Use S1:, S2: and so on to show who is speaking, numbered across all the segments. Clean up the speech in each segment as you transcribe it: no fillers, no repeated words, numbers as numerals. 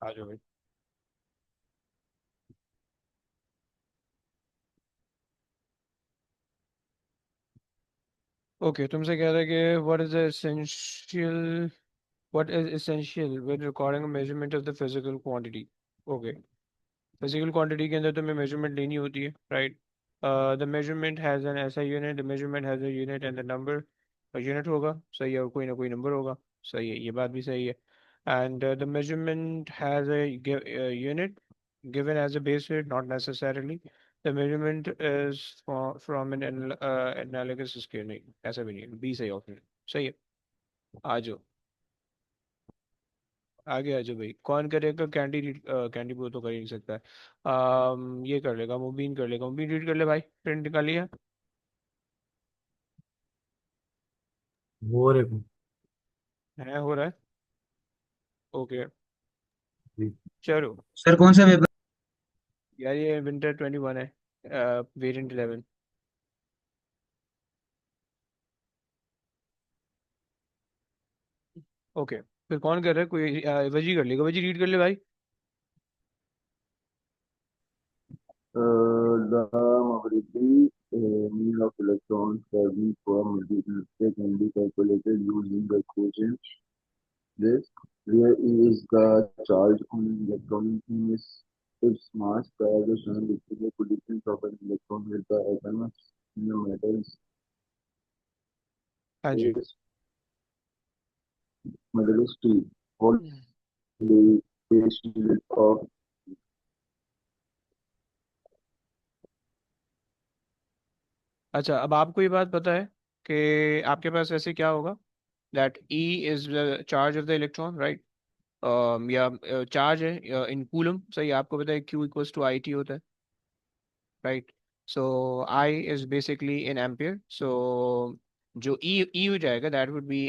S1: आ जाओ भाई। ओके, तुमसे कह रहे हैं कि what is essential with recording measurement of the physical quantity. Okay, physical quantity के अंदर तुम्हें मेजरमेंट लेनी होती है, right. The measurement has an ऐसा unit, the measurement has a unit and the number. Unit होगा, सही है, और कोई ना कोई नंबर होगा, सही है, ये बात भी सही है। And the measurement has a unit given as a base rate, not necessarily. The measurement is from an analogous scale। नहीं, ऐसा भी नहीं है, बी सही ऑप्शन, सही है। आ जाओ, आगे आ जाओ भाई। कौन करेगा कैंडी रीड? कैंडी वो तो कर ही नहीं सकता है। ये कर लेगा, मुबीन कर लेगा। मुबीन रीड कर ले भाई, प्रिंट निकाली है?
S2: वो रे
S1: हो रहा है। ओके, चलो।
S2: सर कौन सा पेपर?
S1: यार ये विंटर 21 है, वेरिएंट 11। ओके, फिर कौन कर रहा है? कोई वजी कर लेगा, वजी रीड कर ले भाई।
S2: The mobility mean of electrons traveling from multi-planet can be calculated using the equation. This, where E is the charge on an electron in its mass prior to showing the positions of an electron with the atoms in the metal
S1: हाँ जी।
S2: space. Metal is T. What the base unit of
S1: अच्छा, अब आपको ये बात पता है कि आपके पास ऐसे क्या होगा, that e is the charge of the electron, right. या चार्ज है इन कूलम, सही है, आपको पता है Q equals to I T होता है, right. So I is basically in ampere. So जो ई हो जाएगा दैट वुड बी,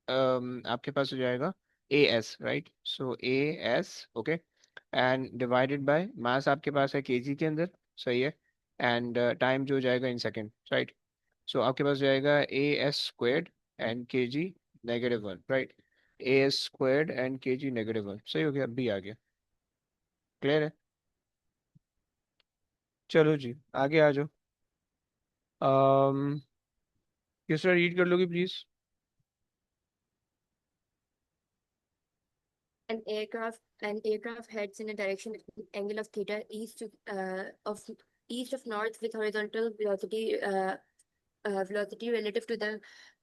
S1: आपके पास हो जाएगा A S, right. So A S, okay, and divided by mass आपके पास है केजी के अंदर, सही है, एंड टाइम जो हो जाएगा इन सेकेंड, राइट। सो आपके पास जाएगा ए एस स्क्वेर्ड एंड के जी -1, right. A S squared and के जी -1, सही हो गया, अब भी आ गया, क्लियर है। चलो जी, आगे आ जाओ। किस तरह रीड कर लोगी please?
S3: An aircraft heads in a direction with an angle of theta east of north with horizontal velocity relative to the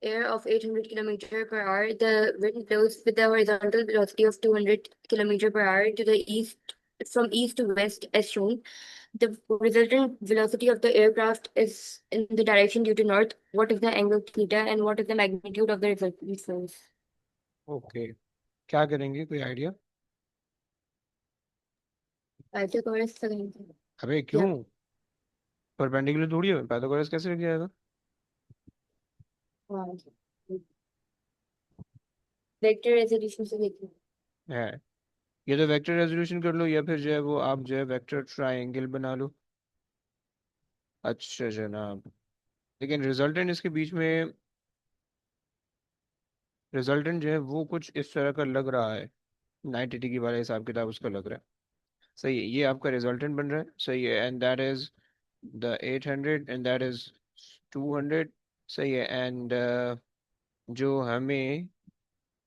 S3: air of 800 kilometer per hour. The wind blows with the horizontal velocity of 200 kilometer per hour to the east from east to west as shown. The resultant velocity of the aircraft is in the direction due to north. What is the angle theta and what is the magnitude of the resultant force?
S1: Okay, क्या करेंगे, कोई idea?
S3: Pythagoras theorem.
S1: अबे
S3: Yeah.
S1: क्यों? Perpendicular थोड़ी है, Pythagoras कैसे लग जाएगा?
S3: Wow. वेक्टर रेजोल्यूशन से देखिए।
S1: है, ये तो वेक्टर रेजोल्यूशन कर लो, या फिर जो है वो आप जो है वेक्टर ट्रायंगल बना लो। अच्छा जनाब, लेकिन रिजल्टेंट इसके बीच में, रिजल्टेंट जो है वो कुछ इस तरह का लग रहा है, 980 की वाला हिसाब किताब उसका लग रहा है, सही है, ये आपका रिजल्टेंट बन रहा है, सही है, and that is the 800 and that is 200, सही है, एंड जो हमें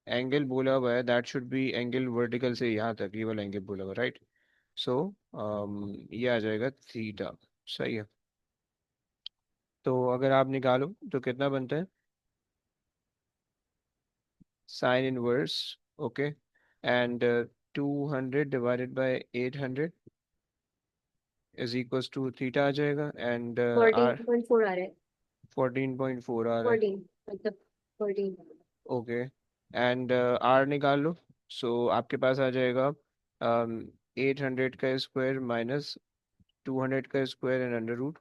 S1: एंगल बोला हुआ है that should be angle vertical से यहाँ तक, ये वाला एंगल बोला हुआ है, राइट। सो ये आ जाएगा थीटा, सही है। तो अगर आप निकालो तो कितना बनता है? Sine inverse, okay, and 200 divided by 800 is equals to theta आ जाएगा, एंड आर
S3: 14.4 आ रहा है।
S1: 14.4 आ रहा है,
S3: 14 मतलब 14।
S1: ओके, एंड आर निकाल लो। सो आपके पास आ जाएगा 800 का स्क्वायर माइनस 200 का स्क्वायर एंड अंडर रूट।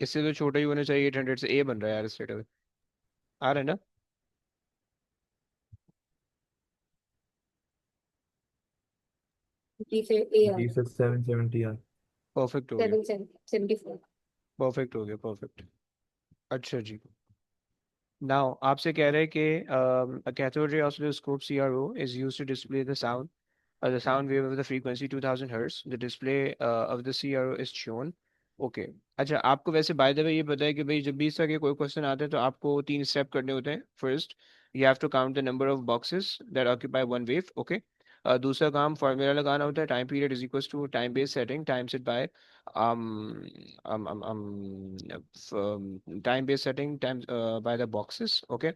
S1: इससे तो छोटा ही होना चाहिए, 800 से ए बन रहा है यार स्ट्रेट अवे, आ रहा है ना?
S3: जी से ए आ
S2: जी
S3: रहा है।
S2: सर 770 यार।
S1: परफेक्ट हो गया,
S3: 774।
S1: परफेक्ट हो गया, परफेक्ट। अच्छा जी, नाउ आपसे कह रहे हैं कि a cathode ray oscilloscope CRO is used to display the sound wave of the frequency 2000 hertz. The display of the CRO is shown. Okay. अच्छा, आपको वैसे बाय द वे ये पता है कि भाई जब भी इस तरह के कोई क्वेश्चन आते हैं तो आपको 3 स्टेप करने होते हैं. First, you have to count the number of boxes that occupy one wave. Okay. दूसरा काम फॉर्मूला लगाना होता है. Time period is equal to time base setting times it by time based setting times by the boxes. Okay.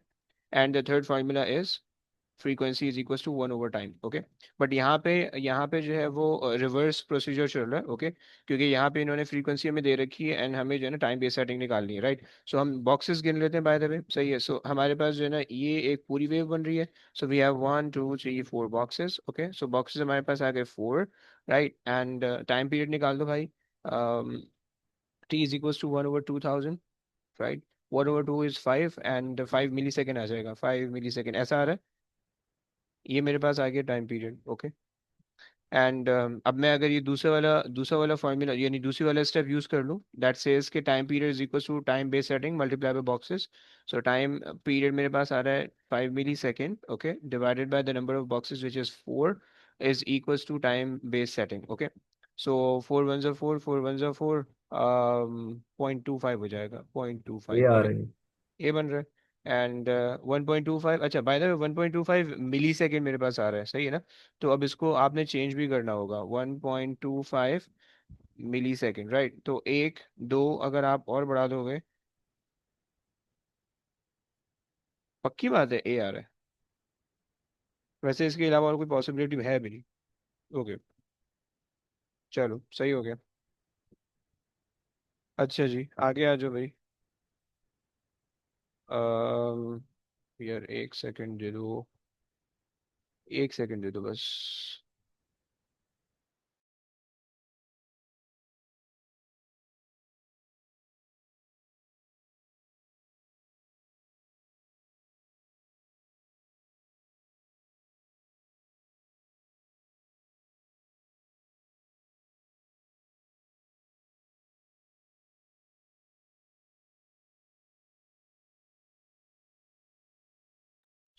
S1: And the third formula is frequency is equals to 1/time. Okay. But यहाँ पे जो है वो reverse procedure चल रहा है. Okay. क्योंकि यहाँ पे इन्होंने फ्रीक्वेंसी हमें दे रखी है एंड हमें जो है ना टाइम बेस सेटिंग निकालनी है. राइट. सो हम बॉक्सेस गिन लेते हैं बाय द वे. सही है. सो हमारे पास जो है ना ये एक पूरी वेव बन रही है. So we have 1 2 3 4 boxes. Okay. So boxes हमारे पास आ गए 4. राइट. एंड टाइम पीरियड निकाल दो भाई. T is equals to 1/2000. Right. 1/2 is 5 and 5 millisecond आ जाएगा. 5 मिली सेकेंड ऐसा आ रहा है. ये मेरे पास आ गया टाइम पीरियड. ओके. एंड अब मैं अगर ये दूसरा वाला फॉर्मूला यानी दूसरी वाला स्टेप यूज कर लूँ दैट सेज के time period is equal to time base setting multiply by boxes. So time period मेरे पास आ रहा है 5 millisecond. Okay. Divided by the number of boxes which is 4 is equals to time base setting. Okay. So 4 1 4 4 1 4 0.25 हो जाएगा. Point two
S4: ये
S1: five
S4: आ
S1: okay.
S4: रहे हैं।
S1: ये बन रहा है. एंड 1.25. अच्छा, by the way 1.25 millisecond मेरे पास आ रहा है. सही है ना. तो अब इसको आपने चेंज भी करना होगा. 1.25 मिली सेकेंड. राइट. तो एक दो अगर आप और बढ़ा दोगे. पक्की बात है ए आ रहा है. वैसे इसके अलावा और कोई पॉसिबिलिटी है भी नहीं. ओके. चलो सही हो गया. अच्छा जी, आगे आ जाओ भाई. अम, यार एक सेकंड दे दो. एक सेकंड दे दो बस.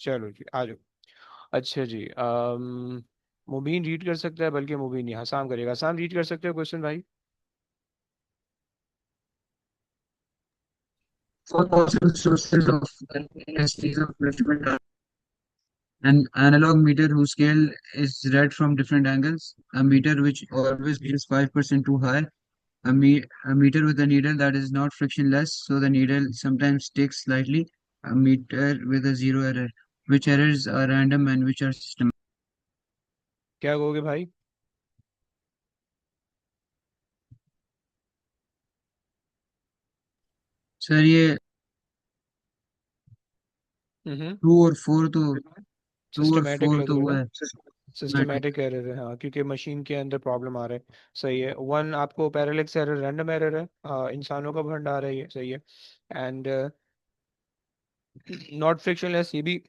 S1: चलो जी आ जाओ. अच्छा जी. मुबीन रीड कर सकता है, बल्कि मुबीन नहीं, हसाम करेगा. हसाम रीड कर सकते हो क्वेश्चन भाई.
S5: Four possible sources of NSTs of measurement are an analog meter whose scale is read from different angles, a meter which always is 5% too high, a meter with a needle that is not frictionless, so the needle sometimes ticks slightly, a meter with a zero error, which errors are random and which are systematic.
S1: क्या कहोगे भाई.
S5: Sir ये
S1: हम्म.
S5: To और four तो to और
S1: systematic
S5: four
S1: लग
S5: तो
S1: रहा है
S5: वो
S1: ना.
S5: है systematic.
S1: सिस्टमेटिक एरर है हाँ, क्योंकि मशीन के अंदर प्रॉब्लम आ रहा है. सही है. वन आपको पैरेलक्स एरर, रैंडम एरर है. इंसानों का भंडार है ये. सही है. एंड नॉट फ्रिक्शनलेस ये भी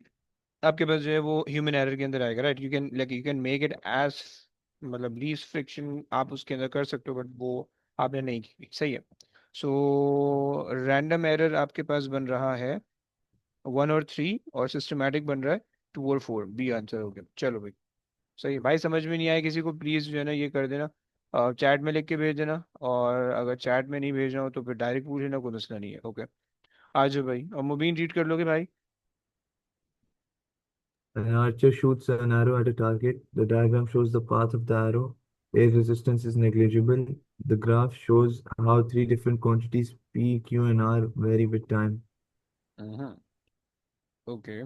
S1: आपके पास जो है वो ह्यूमन एरर के अंदर आएगा. Right. You can make it as मतलब लीस्ट फ्रिक्शन आप उसके अंदर कर सकते हो, बट वो आपने नहीं की. सही है. सो रैंडम एरर आपके पास बन रहा है 1 और 3, और सिस्टमेटिक बन रहा है 2 और 4. बी आंसर हो गया. चलो भाई. सही है भाई. समझ में नहीं आया किसी को प्लीज़ जो है ना ये कर देना. चैट में लिख के भेज देना, और अगर चैट में नहीं भेजना हो तो फिर डायरेक्ट पूछ लेना, कोई मसला नहीं है. ओके. आ जाओ भाई. और मुबीन रीड कर लोगे भाई.
S4: An archer shoots an arrow at a target. The diagram shows the path of the arrow. Air resistance is negligible. The graph shows how three different quantities P, Q, and R vary with time.
S1: Hmm. Okay.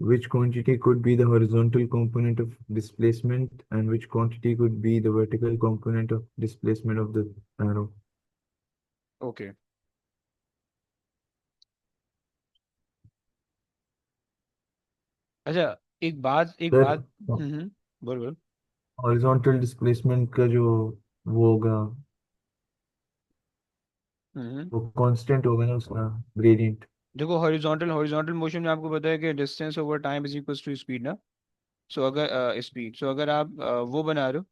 S4: Which quantity could be the horizontal component of displacement, and which quantity could be the vertical component of displacement of the arrow?
S1: Okay. अच्छा, एक बात.
S4: Sir,
S1: बोल बोल.
S4: Horizontal displacement का जो वो होगा,
S1: हम्म.
S4: वो कांस्टेंट होगा ना उसका ग्रेडियंट.
S1: देखो, हॉरिजॉन्टल हॉरिजॉन्टल मोशन में आपको पता है कि distance over time is equals to speed ना. सो अगर आप वो बना रहे हो,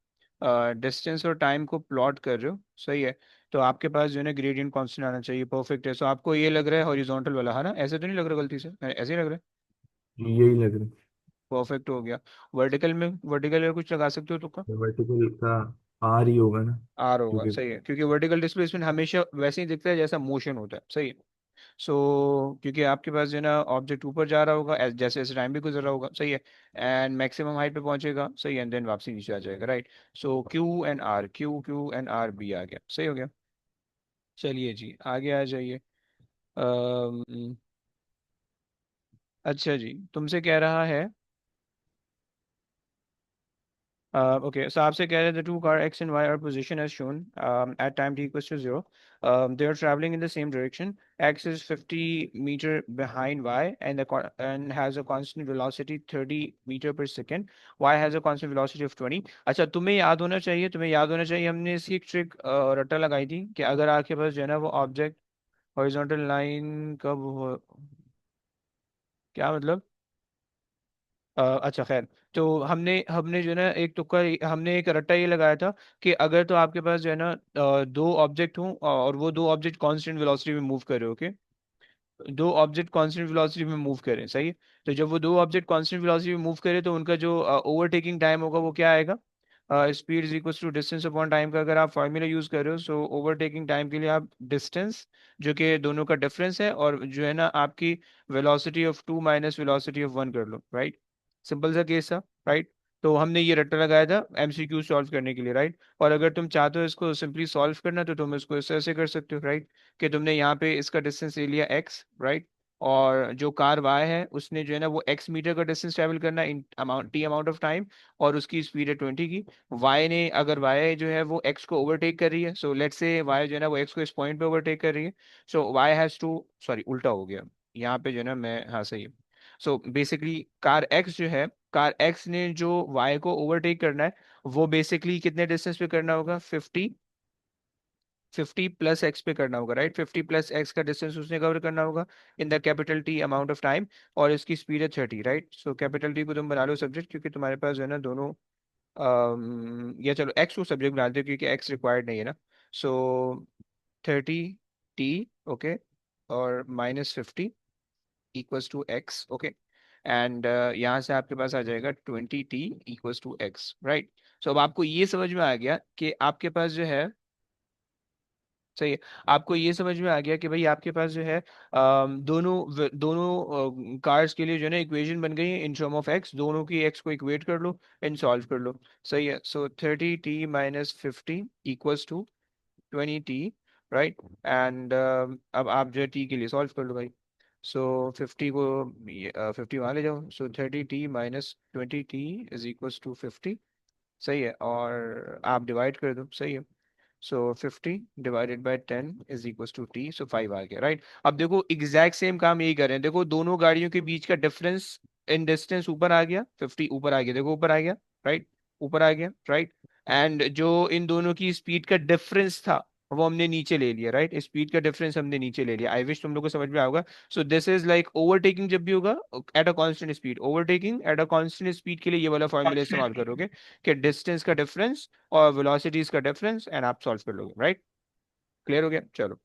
S1: डिस्टेंस और टाइम को प्लॉट कर रहे हो. सही है. तो आपके पास जो है ना ग्रेडियंट कांस्टेंट आना चाहिए, परफेक्ट है। सो आपको ये लग रहा है हॉरिजॉन्टल वाला है ना, ऐसे तो नहीं लग रहा गलती से, ऐसे ही लग रहा है।
S4: यही लग रहा
S1: परफेक्ट हो गया। वर्टिकल में कुछ लगा सकते हो तुक्का।
S4: है, वर्टिकल का आर ही होगा ना,
S1: आर होगा,
S4: क्योंकि
S1: सही है, क्योंकि वर्टिकल डिस्प्लेसमेंट हमेशा वैसे ही दिखता है जैसा मोशन होता है, सही है। सो क्योंकि आपके पास जो है ना ऑब्जेक्ट ऊपर जा रहा होगा, जैसे जैसे टाइम भी गुजर रहा होगा, सही है, एंड मैक्सिमम हाइट पे पहुंचेगा, सही है, एंड देन वापसी नीचे आ जाएगा, right. So Q and r B आ गया, सही हो गया। चलिए जी आगे आ जाइए। अच्छा जी, तुमसे कह रहा है, okay, so आपसे कह रहे थे two car X and Y are position as shown at time t equals to 0. They are traveling in the same direction. X is 50 meter behind Y and has a constant velocity 30 meter per second. Y has a constant velocity of 20. अच्छा, तुम्हें याद होना चाहिए हमने इसकी एक trick रट्टा लगाई थी कि अगर आपके पास जो है ना वो ऑब्जेक्ट हॉरिजॉन्टल लाइन कब हो, क्या मतलब, अच्छा खैर, तो हमने हमने जो है ना एक तुक्का, हमने एक रट्टा ये लगाया था कि अगर तो आपके पास जो है ना दो ऑब्जेक्ट हों और वो दो ऑब्जेक्ट कांस्टेंट वेलोसिटी में मूव कर रहे हो, ओके, दो ऑब्जेक्ट कांस्टेंट वेलोसिटी में मूव करें, सही है। तो जब वो दो ऑब्जेक्ट कांस्टेंट वेलोसिटी में मूव करें तो उनका जो ओवरटेकिंग टाइम होगा वो क्या आएगा, speed is equal to distance upon time का अगर आप फॉर्मूला यूज कर रहे हो, सो ओवरटेकिंग टाइम के लिए आप डिस्टेंस, जो कि दोनों का डिफरेंस है, और जो है ना आपकी velocity of two minus velocity of one कर लो, राइट। सिंपल सा केस था, राइट। तो हमने ये रट्टा लगाया था एमसीक्यू सॉल्व करने के लिए, राइट। और अगर तुम चाहते हो इसको सिंपली सॉल्व करना तो तुम इसको इस ऐसे कर सकते हो, राइट, कि तुमने यहाँ पे इसका डिस्टेंस ले लिया x, राइट, और जो कार y है उसने जो है ना वो x मीटर का डिस्टेंस ट्रेवल करना in amount T amount of time, और उसकी स्पीड है 20 की। y ने, अगर y जो है वो x को ओवरटेक कर रही है, सो लेट्स से y जो है ना वो x को इस पॉइंट पे ओवरटेक कर रही है, सो y हैज टू, सॉरी उल्टा हो गया यहाँ पे जो है ना मैं, हाँ सही है। सो बेसिकली कार x जो है, कार x ने जो y को ओवरटेक करना है वो बेसिकली कितने डिस्टेंस पे करना होगा, 50 प्लस एक्स पे करना होगा, राइट। 50 प्लस एक्स का डिस्टेंस उसने कवर करना होगा in the capital T amount of time, और इसकी स्पीड है 30, राइट। सो कैपिटल टी को तुम बना लो सब्जेक्ट, क्योंकि तुम्हारे पास जो है ना दोनों, या चलो एक्स को सब्जेक्ट बना दो क्योंकि एक्स रिक्वायर्ड नहीं है ना। सो 30 टी, ओके, और -50 equals to x, okay, and यहाँ से आपके पास आ जाएगा 20 T equals to x, right. So अब आपको ये समझ में आ गया कि आपके पास जो है, सही है, आपको ये समझ में आ गया कि भाई आपके पास जो है दोनों कार्स के लिए जो है ना इक्वेशन बन गई है इन टर्म ऑफ एक्स, दोनों की एक्स को इक्वेट कर लो एंड सॉल्व कर लो, सही है। So 30 t - 50 equals to 20 t, right, and अब आप जो है टी के लिए सॉल्व कर लो भाई। सो 50 को 50 वहाँ ले जाओ, so 30 t - 20 t is equals to 50, सही है, और आप डिवाइड कर दो, सही है। So 50 divided by 10 is equals to T, so 5 आ गया, राइट। अब देखो एग्जैक्ट सेम काम यही कर रहे हैं, देखो दोनों गाड़ियों के बीच का डिफरेंस इन डिस्टेंस ऊपर आ गया, 50 ऊपर आ गया, देखो ऊपर आ गया, राइट, ऊपर आ गया, राइट, एंड जो इन दोनों की स्पीड का डिफरेंस था वो हमने नीचे ले लिया, राइट, स्पीड का डिफरेंस हमने नीचे ले लिया। आई विश तुम लोग को समझ में आएगा। So this is like overtaking जब भी होगा at a constant speed, overtaking at a constant speed के लिए ये वाला फॉर्मूला इस्तेमाल करोगे कि डिस्टेंस का डिफरेंस और वेलोसिटीज का डिफरेंस, एंड आप सॉल्व कर लोगे, राइट। क्लियर हो गया, चलो।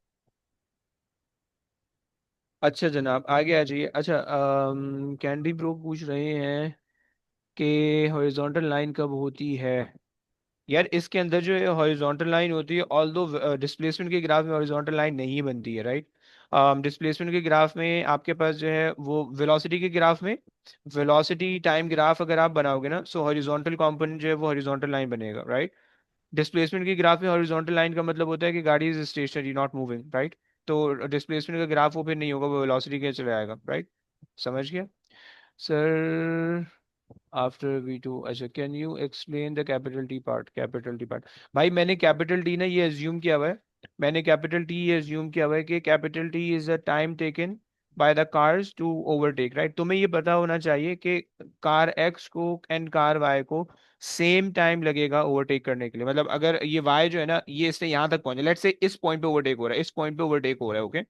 S1: अच्छा जनाब आगे आ जाइए। अच्छा, कैंडी ब्रो पूछ रहे हैं कि हॉरिजॉन्टल लाइन कब होती है। यार इसके अंदर जो है हॉरिजॉन्टल लाइन होती है, ऑल दो डिस्प्लेसमेंट के ग्राफ में हॉरिजॉन्टल लाइन नहीं बनती है, राइट। डिस्प्लेसमेंट के ग्राफ में आपके पास जो है वो वेलोसिटी के ग्राफ में, वेलोसिटी टाइम ग्राफ अगर आप बनाओगे ना, सो हॉरिजॉन्टल कंपोनेंट जो है वो हॉरिजॉन्टल लाइन बनेगा, राइट। डिस्प्लेसमेंट की ग्राफ में हॉरिजॉन्टल लाइन का मतलब होता है कि गाड़ी is stationary not moving, right. तो डिस्प्लेसमेंट का ग्राफ वो फिर नहीं होगा, वो वेलोसिटी के चले आएगा, राइट। समझ गया सर। आफ्टर V2, अच्छा, can you explain the capital T part, capital T part. भाई मैंने कैपिटल टी ना ये एज्यूम किया हुआ है, मैंने कैपिटल टी ये एज्यूम किया हुआ है कि capital T is the time taken by the cars to overtake, right. तुम्हें ये पता होना चाहिए कि कार एक्स को एंड कार वाई को सेम टाइम लगेगा ओवरटेक करने के लिए। मतलब अगर ये वाई जो है ना ये इससे यहाँ तक पहुंचे, लेट्स से इस पॉइंट पे ओवरटेक हो रहा है, इस पॉइंट पे ओवरटेक हो रहा है, ओके,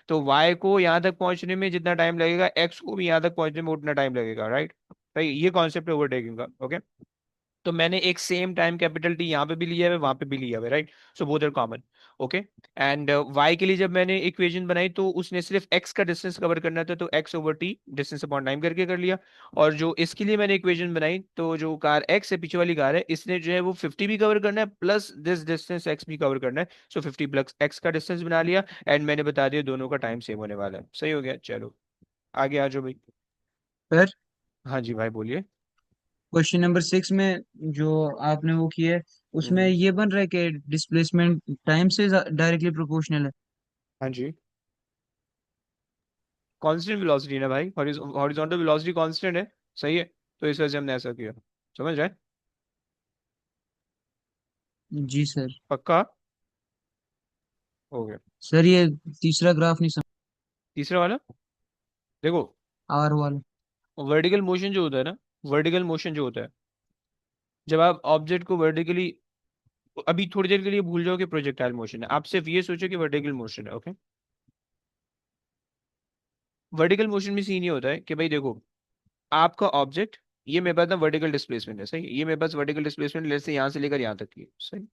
S1: तो y को यहाँ तक पहुंचने में जितना टाइम लगेगा x को भी यहाँ तक पहुंचने में उतना टाइम लगेगा, राइट। भाई ये कॉन्सेप्ट है ओवरटेकिंग का, ओके। तो मैंने एक सेम टाइम कैपिटल टी यहाँ पे भी लिया है वहां पे भी लिया है, right. So both are common. Okay. And y के लिए जब मैंने इक्वेशन बनाई तो उसने सिर्फ x का डिस्टेंस कवर करना था, तो x/t डिस्टेंस अपॉन टाइम करके कर लिया। और जो इसके लिए मैंने इक्वेशन बनाई, तो जो कार x है, पीछे वाली कार है, इसने जो है वो 50 भी कवर करना है प्लस दिस डिस्टेंस x भी कवर करना है। सो 50 प्लस x का डिस्टेंस बना लिया। एंड मैंने बता दिया दोनों का टाइम सेम होने वाला है। सही हो गया, चलो आगे आ जाओ भाई।
S5: पर
S1: हाँ जी भाई बोलिए।
S5: क्वेश्चन नंबर 6 में जो आपने वो किया है, उसमें
S1: हम्म।
S5: ये बन रहा है कि डिस्प्लेसमेंट टाइम से डायरेक्टली प्रोपोर्शनल है।
S1: हाँ जी, कांस्टेंट वेलोसिटी ना भाई, हॉरिजॉन्टल वेलोसिटी कांस्टेंट है। सही है, तो इस वजह से हमने ऐसा किया। समझ रहे हैं?
S5: जी सर।
S1: पक्का हो गया।
S5: सर ये तीसरा ग्राफ नहीं समझ।
S1: तीसरा वाला देखो।
S5: आर वाला।
S1: वर्टिकल मोशन जो होता है ना, वर्टिकल मोशन जो होता है, जब आप ऑब्जेक्ट को वर्टिकली, अभी थोड़ी देर के लिए भूल जाओ कि प्रोजेक्टाइल मोशन है, आप सिर्फ ये सोचो कि वर्टिकल मोशन है। ओके। वर्टिकल मोशन में सीन ये होता है कि भाई देखो, आपका ऑब्जेक्ट, ये मेरे पास ना वर्टिकल डिस्प्लेसमेंट है। सही है? ये मेरे पास वर्टिकल डिस्प्लेसमेंट लेट्स से यहाँ से लेकर यहाँ तक की है। सही।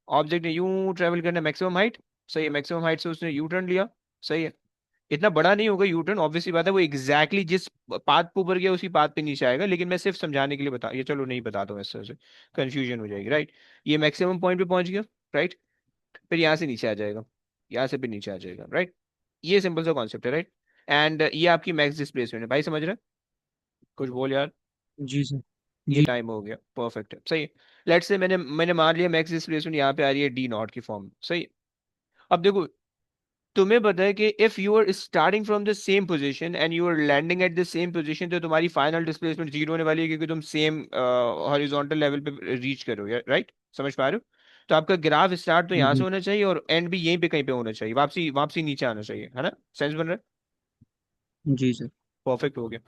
S1: ऑब्जेक्ट ने यूं ट्रेवल करना मैक्सिमम हाइट। सही है, मैक्सिमम हाइट से उसने यू टर्न लिया। सही है। इतना बड़ा नहीं होगा यू टर्न, ऑब्वियसली बात है, वो एग्जैक्टली जिस पाथ पे ऊपर गया उसी पाथ पे नीचे आएगा, लेकिन मैं सिर्फ समझाने के लिए बता, ये चलो नहीं बताता हूँ, इस तरह से कंफ्यूजन हो जाएगी, राइट। ये मैक्सिमम पॉइंट पे पहुंच गया, राइट। फिर यहाँ से नीचे आ जाएगा, यहाँ से फिर नीचे आ जाएगा, राइट। ये सिंपल सा कॉन्सेप्ट है, राइट। एंड ये आपकी मैक्स डिस्प्लेसमेंट है भाई, समझ रहे हैं? कुछ बोल यार।
S5: जी सर।
S1: ये
S5: जी।
S1: टाइम हो गया, परफेक्ट है, सही है। लेट्स से मैंने मान लिया मैक्स डिस्प्लेसमेंट यहाँ पे आ रही है डी नॉट की फॉर्म, सही है। अब देखो, तुम्हें पता है कि if you are starting from the same position and you are landing at the same position, तो तुम्हारी फाइनल डिस्प्लेसमेंट जीरो होने वाली है, क्योंकि तुम सेम हॉरिजॉन्टल लेवल पे रीच करोगे, राइट। समझ पा रहे हो? तो आपका ग्राफ स्टार्ट तो यहाँ से
S5: जी।
S1: होना चाहिए और एंड भी यहीं पे कहीं पे होना चाहिए, वापसी वापसी नीचे आना चाहिए, है ना? सेंस बन रहा है?
S5: जी सर।
S1: परफेक्ट हो गया।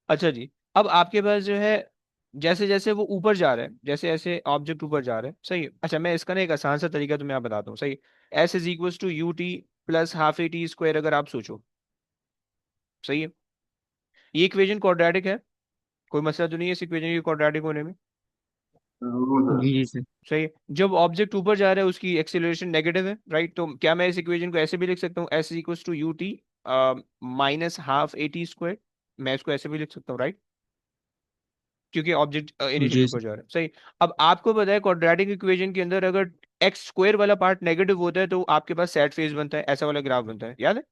S1: अच्छा जी, अब आपके पास जो है, जैसे जैसे वो ऊपर जा रहा है, जैसे जैसे ऑब्जेक्ट ऊपर जा रहा है, सही है। अच्छा, मैं इसका ना एक आसान सा तरीका तुम्हें आप बताता हूँ, सही है। S is equal to U T plus half A T square, अगर आप सोचो, सही है। ये इक्वेशन क्वाड्रेटिक है, कोई मसला तो नहीं है इस इक्वेशन के क्वाड्रेटिक होने में?
S2: No sir.
S5: जी जी सर।
S1: सही है। जब ऑब्जेक्ट ऊपर जा रहा है उसकी एक्सेलरेशन नेगेटिव है, राइट। तो क्या मैं इस इक्वेशन को ऐसे भी लिख सकता हूँ, S equal to U T minus half A T square? मैं इसको ऐसे भी लिख सकता हूँ, राइट, क्योंकि ऑब्जेक्ट इनिशियली
S5: जी
S1: ऊपर
S5: सर।
S1: जा रहा है, सही। अब आपको पता है क्वाड्रेटिक इक्वेशन के अंदर अगर एक्स स्क्वायर वाला पार्ट नेगेटिव होता है तो आपके पास सैड फेस बनता है, ऐसा वाला ग्राफ बनता है, याद है?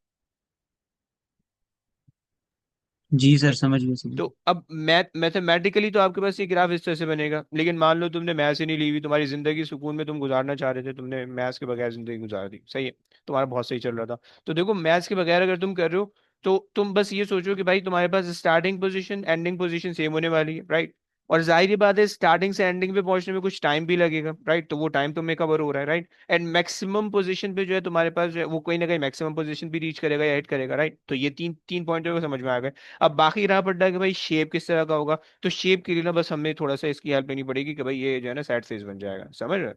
S5: जी सर समझ गया सर।
S1: तो अब मैथमेटिकली तो आपके पास ये ग्राफ इस तरह से बनेगा, लेकिन मान लो तुमने मैथ्स ही नहीं ली हुई, तुम्हारी जिंदगी सुकून में तुम गुजारना चाह रहे थे, तुमने मैथ्स के बगैर जिंदगी गुजार दी, सही है। तुम्हारा बहुत सही चल रहा था। तो देखो, मैथ्स के बगैर अगर तुम कर रहे हो, तो तुम बस ये सोचो कि भाई तुम्हारे पास starting position ending position same होने वाली है, राइट। और जाहिर सी बात है, स्टार्टिंग से एंडिंग पे पहुंचने में कुछ टाइम भी लगेगा, राइट। तो वो टाइम तुम्हें कवर हो रहा है, राइट। एंड मैक्सिमम पोजीशन पे जो है तुम्हारे पास जो है वो कहीं ना कहीं मैक्सिमम पोजीशन भी रीच करेगा या हिट करेगा, राइट। तो ये तीन तीन पॉइंट समझ में आ गए। अब बाकी रहा पड़ता है कि भाई शेप किस तरह का होगा। तो शेप के लिए ना बस हमें थोड़ा सा इसकी हेल्प लेनी पड़ेगी कि भाई ये जो है ना सैड फेस बन जाएगा, समझ रहे हो?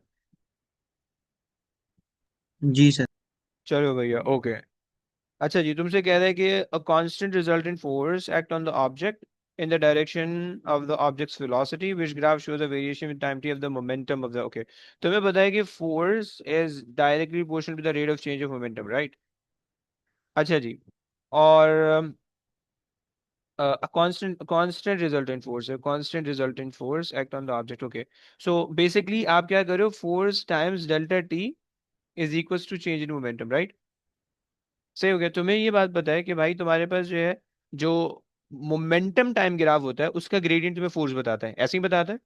S5: जी सर।
S1: चलो भैया, ओके। अच्छा जी, तुमसे कह रहा है कि a constant resultant force act on the object in the direction of the object's velocity, which graph shows a variation with time t of the momentum of the, okay, तुम्हें पता है कि force is directly proportional to the rate of change of momentum, right? अच्छा जी, और constant resultant force है, constant resultant force act on the object, okay. So basically आप क्या कर रहे हो, force times delta t is equals to change in momentum, right? सही हो गया। तुम्हें ये बात पता है कि भाई तुम्हारे पास जो है, जो मोमेंटम टाइम ग्राफ होता है उसका ग्रेडियंट तुम्हें फोर्स बताता है, ऐसे ही बताता है?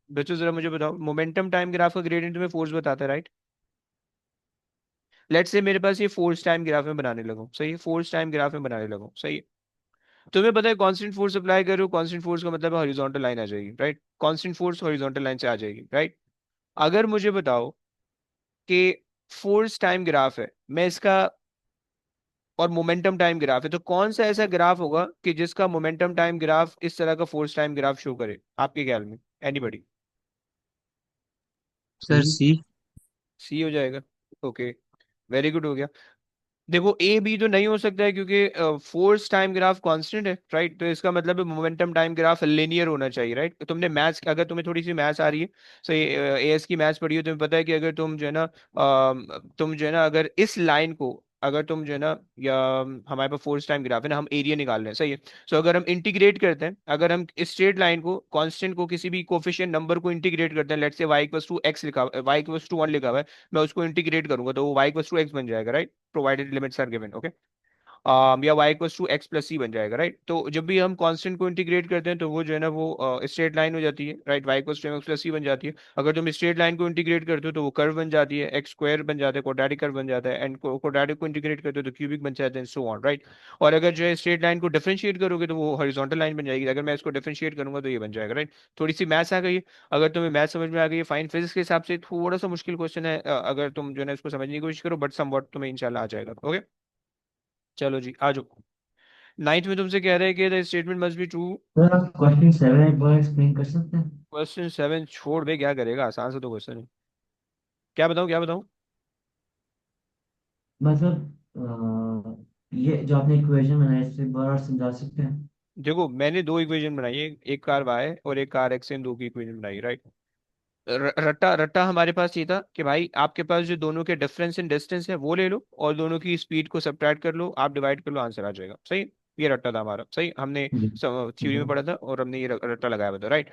S1: बच्चों जरा मुझे बताओ, मोमेंटम टाइम ग्राफ का ग्रेडियंट तुम्हें फोर्स बताता है, राइट। लेट्स से मेरे पास ये फोर्स टाइम ग्राफ में बनाने लगूं, सही है, फोर्स टाइम ग्राफ में बनाने लगूं, सही है। तुम्हें पता है कांस्टेंट फोर्स अप्लाई करो, कांस्टेंट फोर्स का मतलब हॉरिजॉन्टल लाइन आ जाएगी, right. Constant force horizontal line से आ जाएगी, राइट। अगर मुझे बताओ कि फोर्स टाइम ग्राफ है, मैं इसका, और मोमेंटम टाइम ग्राफ है, तो कौन सा ऐसा ग्राफ होगा कि जिसका मोमेंटम टाइम ग्राफ इस तरह का फोर्स टाइम ग्राफ शो करे, आपके ख्याल में? एनीबडी?
S5: सर
S4: सी।
S5: सी।
S1: सी हो जाएगा, ओके। वेरी गुड, हो गया। देखो ए बी तो नहीं हो सकता है क्योंकि फोर्स टाइम ग्राफ कांस्टेंट है, राइट। तो इसका मतलब है मोमेंटम टाइम ग्राफ लिनियर होना चाहिए, राइट। तुमने मैथ्स, अगर तुम्हें थोड़ी सी मैथ्स आ रही है, सही, एएस की मैथ्स पढ़ी हो, तुम्हें पता है कि अगर तुम जो है ना तुम जो है ना अगर इस लाइन को, अगर तुम जो है ना, या हमारे पास फोर्स टाइम ग्राफ है ना, हम एरिया निकाल रहे हैं, सही है। सो अगर हम इंटीग्रेट करते हैं, अगर हम स्ट्रेट लाइन को, कांस्टेंट को, किसी भी कोफिशिएंट नंबर को इंटीग्रेट करते हैं, let's say y equals to x लिखा, y इक्वल्स टू 1 लिखा हुआ है, मैं उसको इंटीग्रेट करूंगा तो वो y इक्वल्स टू x बन जाएगा, right, provided limits are given, okay. या y equals to x plus c बन जाएगा, राइट। तो जब भी हम कांस्टेंट को इंटीग्रेट करते हैं तो वो जो है ना वो स्ट्रेट लाइन हो जाती है, right, y equals to x plus c बन जाती है। अगर तुम स्ट्रेट लाइन को इंटीग्रेट करते हो तो वो कर्व बन जाती है, एक्स स्क्वायर बन जाता है, क्वाड्रेटिक कर्व बन जाता है, एंड क्वाड्रेटिक को इंटीग्रेट करते हो तो क्यूबिक बन जाता है, सो ऑन, राइट। और अगर जो है स्ट्रेट लाइन को डिफरेंशिएट करोगे तो वो हॉरिजॉन्टल लाइन बन जाएगी, अगर मैं इसको डिफरेंशिएट करूंगा तो ये बन जाएगा, राइट। थोड़ी सी मैथ्स आ गई है। अगर तुम्हें मैथ समझ में आ गई है फाइन, फिजिक्स के हिसाब से थोड़ा सा मुश्किल क्वेश्चन है, अगर तुम जो है ना इसको समझने की कोशिश करो, बट समवॉट तुम्हें इंशाल्लाह आ जाएगा, ओके। चलो जी, आ जाओ। नाइन्थ में तुमसे कह रहे हैं कि the statement must be true.
S6: Sir आप क्वेश्चन 7 एक बार एक्सप्लेन कर सकते हैं?
S1: क्वेश्चन 7 छोड़ बे, क्या करेगा, आसान सा तो क्वेश्चन है। क्या बताऊं, क्या बताऊं?
S6: मतलब ये जो आपने इक्वेशन बनाया इससे एक बार और समझा सकते हैं?
S1: देखो, मैंने दो इक्वेशन बनाई है, एक कार वाई और एक कार एक्स, इन दो की इक्वेशन बनाई, राइट। रट्टा रट्टा हमारे पास ये था कि भाई आपके पास जो दोनों के डिफरेंस इन डिस्टेंस है वो ले लो और दोनों की स्पीड को सब्ट्रैक्ट कर लो, आप डिवाइड कर लो, आंसर आ जाएगा, सही। ये रट्टा था हमारा, सही, हमने
S6: जी।
S1: थ्योरी में
S6: जी।
S1: पढ़ा था और हमने ये रट्टा लगाया हुआ था, राइट।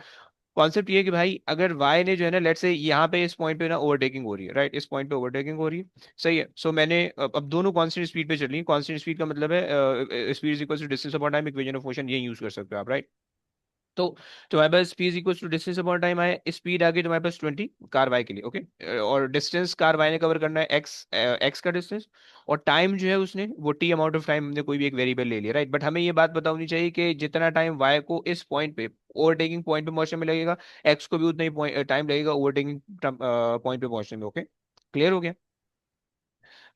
S1: कॉन्सेप्ट ये है कि भाई अगर वाई ने जो है ना, लेट्स से यहाँ पे इस पॉइंट पे ना ओवरटेकिंग हो रही है, राइट, इस पॉइंट पे ओवरटेकिंग हो रही है, सही है। सो मैंने अब दोनों कांस्टेंट स्पीड पे चल रही है, कांस्टेंट स्पीड का मतलब है speed is equal to distance upon time, equation of motion, ये यूज कर सकते हो आप, राइट। तो तुम्हारे पास speed equal to distance upon time आए, स्पीड आ गई तुम्हारे पास 20 कार वाई के लिए, ओके। और डिस्टेंस कार वाई ने कवर करना है एक्स, एक्स का डिस्टेंस। और टाइम जो है उसने वो टी अमाउंट ऑफ टाइम, हमने कोई भी एक वेरिएबल ले लिया, राइट। बट हमें ये बात पता होनी चाहिए कि जितना टाइम वाई को इस पॉइंट पे, ओवरटेकिंग पॉइंट पे पहुंचने में लगेगा, एक्स को भी उतना ही टाइम लगेगा ओवरटेकिंग पॉइंट पे पहुंचने में, ओके। क्लियर हो गया?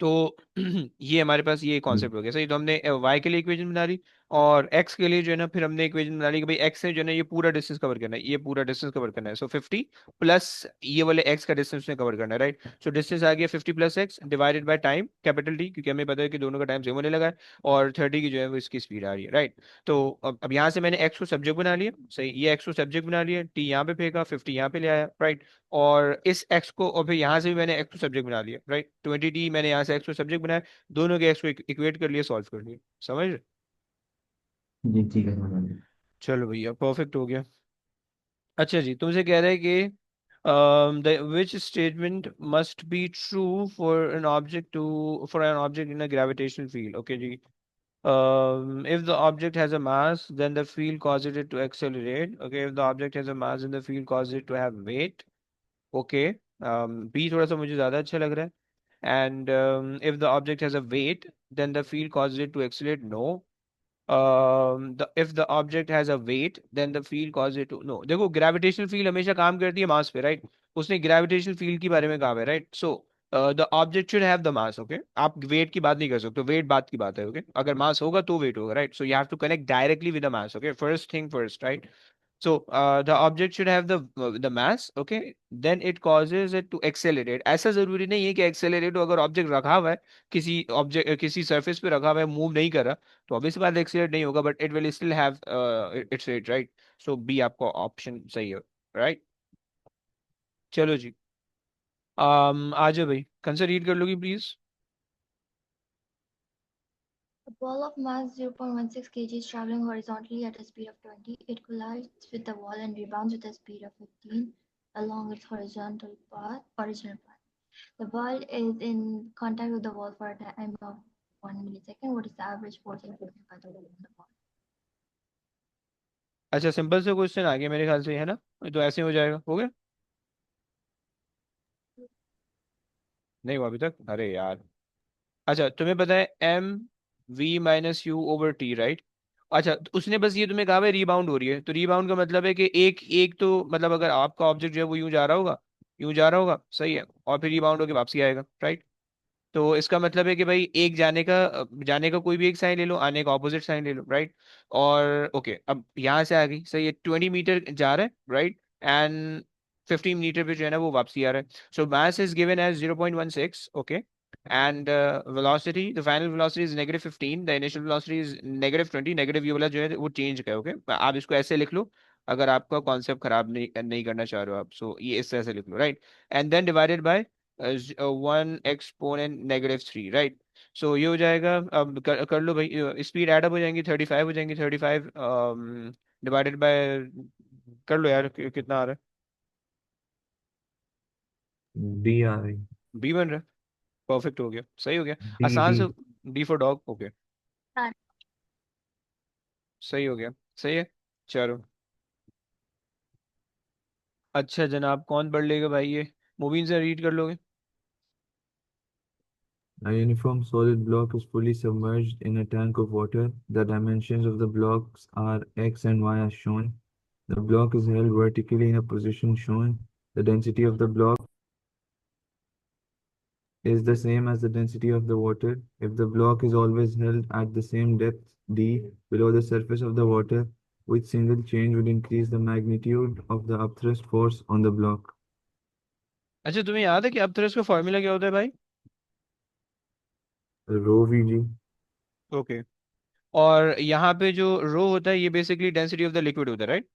S1: तो ये हमारे पास ये
S6: जी।
S1: कॉन्सेप्ट हो गया, सही। तो हमने y के लिए इक्वेशन बना ली, और x के लिए जो है ना फिर हमने इक्वेशन बना ली कि भाई x ने जो है ना ये पूरा डिस्टेंस कवर करना है, ये पूरा डिस्टेंस कवर करना है, सो 50 प्लस ये वाले x का डिस्टेंस ने कवर करना है, राइट। सो डिस्टेंस आ गया 50 plus x divided by time, capital T, क्योंकि हमें पता है कि दोनों का टाइम सेम होने लगा है, और 30 की जो है वो इसकी स्पीड आ रही है, राइट। तो अब यहाँ से मैंने x को सब्जेक्ट बना लिया, सही, ये x को सब्जेक्ट बना लिया, t यहाँ पे फेंका, 50 यहाँ पे ले आया, राइट। और इस x को, और फिर यहाँ से भी मैंने x को सब्जेक्ट बना लिया, राइट, 20t मैंने यहाँ से x को सब्जेक्ट बनाया, दोनों के एक्स को इक्वेट कर लिया, सॉल्व कर लिया, समझ रहे?
S6: जी ठीक है, समझ गया।
S1: चलो भैया, परफेक्ट हो गया। अच्छा जी, तुमसे कह रहे हैं कि which statement must be true for an object to, for an object in a gravitational field, okay ji. If the object has a mass, then the field causes it to accelerate, okay। If the object has a mass, then the field causes it to have weight, okay। B थोड़ा सा मुझे ज़्यादा अच्छा लग रहा है। And if the object has a weight, then the field causes it to accelerate, no। if the object has a weight, then the field causes it to, no। देखो, gravitational field हमेशा काम करती है मास पे, राइट। उसने gravitational field के बारे में कहा है, right. So the object should have the mass, okay. आप वेट की बात नहीं कर सकते, वेट बात की बात है, ओके। अगर मास होगा तो वेट होगा, right. So you have to connect directly with the mass, okay, first thing first, right. So the object should have the mass, okay, then it causes it to accelerate। ऐसा जरूरी नहीं है कि accelerate हो, अगर object रखा हुआ है, किसी ऑब्जेक्ट किसी सरफेस पे रखा हुआ है, मूव नहीं कर रहा, तो ऑब्वियस बात एक्सेलरेट नहीं होगा, but it will still have its rate, right. So B आपका ऑप्शन सही है, राइट। चलो जी, आ जाओ भाई, कंसर रीड कर लोगी please.
S3: A ball of mass 0.16 kg is traveling horizontally at a speed of 20. It collides with the wall and rebounds with a speed of 15 along its horizontal path, original path. The ball is in contact with the wall for a time of 1 millisecond. What is the average force exerted by the wall on the ball?
S1: अच्छा, simple से question आ गया मेरे ख्याल से, है ना? तो ऐसे हो जाएगा, हो गया? नहीं हुआ अभी तक, अरे यार। अच्छा, तुम्हें पता है mv - u/t, राइट। अच्छा, तो उसने बस ये तुम्हें कहा है रीबाउंड हो रही है, तो रीबाउंड का मतलब है कि एक एक तो मतलब अगर आपका ऑब्जेक्ट जो है वो यूं जा रहा होगा, यूं जा रहा होगा, सही है, और फिर रीबाउंड होकर वापसी आएगा, राइट। तो इसका मतलब है कि भाई एक जाने का कोई भी एक साइन ले लो, आने का ऑपोजिट साइन ले लो, राइट। और ओके, अब यहाँ से आ गई, सही है, 20 मीटर जा रहा है, राइट, एंड 15 मीटर पे जो है ना वो वापसी आ रहा है। So mass is given as 0.16, okay. And velocity, the final velocity is -15, the initial velocity is -20, negative ये वाला जो है वो चेंज का है। ओके, आप इसको ऐसे लिख लो अगर आपका कॉन्सेप्ट खराब नहीं करना चाह रहे हो आप, सो ये इस तरह से लिख लो, right. And then divided by 1 exponent -3, right. So ये हो जाएगा, अब कर लो भाई, स्पीड एडअप हो जाएंगी, 35 हो जाएंगी, 35 डिवाइडेड बाय, कर लो यार, कितना आ रहा
S4: डी आ रही।
S1: है, बी बन रहा है। परफेक्ट, हो गया, सही हो गया,
S4: डी
S1: आसान
S4: डी।
S1: से। डी फॉर डॉग, ओके, सही हो गया, सही है। चलो, अच्छा जनाब, कौन पढ़ लेगा भाई ये, मुबीन से रीड कर लोगे?
S4: A uniform solid block is fully submerged in a tank of water. The dimensions of the blocks are x and y as shown. The block is held vertically in a position shown. The density of the block is the same as the density of the water. If the block is always held at the same depth d below the surface of the water, which single change would increase the magnitude of the upthrust force on the block?
S1: अच्छा, तुम्हें याद है कि अब thrust का formula क्या होता है भाई?
S4: Rho Vg.
S1: ओके, और यहाँ पे जो रो होता है ये basically density of the liquid होता है, राइट।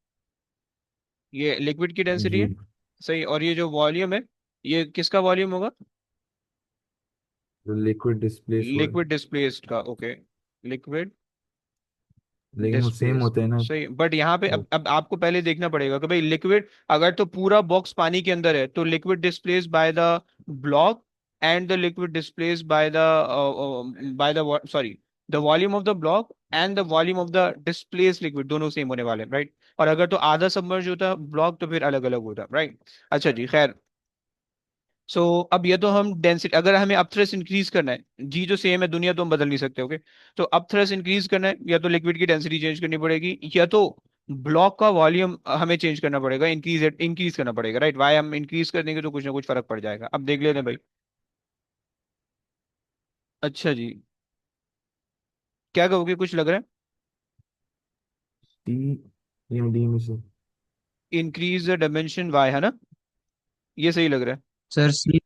S1: ये लिक्विड की डेंसिटी है,
S4: G.
S1: सही। और ये जो वॉल्यूम है, ये किसका वॉल्यूम होगा?
S4: The liquid displaced one.
S1: Liquid displaced का, ओके, लिक्विड
S4: लेकिन वो सेम
S1: डिस्प्लेस,
S4: होते हैं ना।
S1: सही। बट यहाँ पे
S4: वो
S1: अब आपको पहले देखना पड़ेगा कि भाई लिक्विड, अगर तो पूरा बॉक्स पानी के अंदर है तो liquid displace by the block, and the liquid displace by the sorry, the volume of the block and the volume of the displace liquid दोनों सेम होने वाले हैं, राइट। और अगर तो आधा सबमर्ज होता है ब्लॉक तो फिर अलग अलग होता, राइट। अच्छा जी, खैर। सो अब ये तो हम डेंसिटी, अगर हमें अपथ्रस्ट इंक्रीज करना है, जी जो सेम है दुनिया तो हम बदल नहीं सकते, ओके। तो अपथ्रस्ट इंक्रीज करना है, या तो लिक्विड की डेंसिटी चेंज करनी पड़ेगी, या तो ब्लॉक का वॉल्यूम हमें चेंज करना पड़ेगा, इंक्रीज करना पड़ेगा, राइट। वाई हम इंक्रीज कर देंगे तो कुछ ना कुछ फर्क पड़ जाएगा, अब देख लेते हैं भाई। अच्छा जी, क्या कहोगे, कुछ लग रहा
S4: टी या डी में से।
S1: है? इंक्रीज द डायमेंशन वाई, है ना, ये सही लग रहा
S5: सर सी।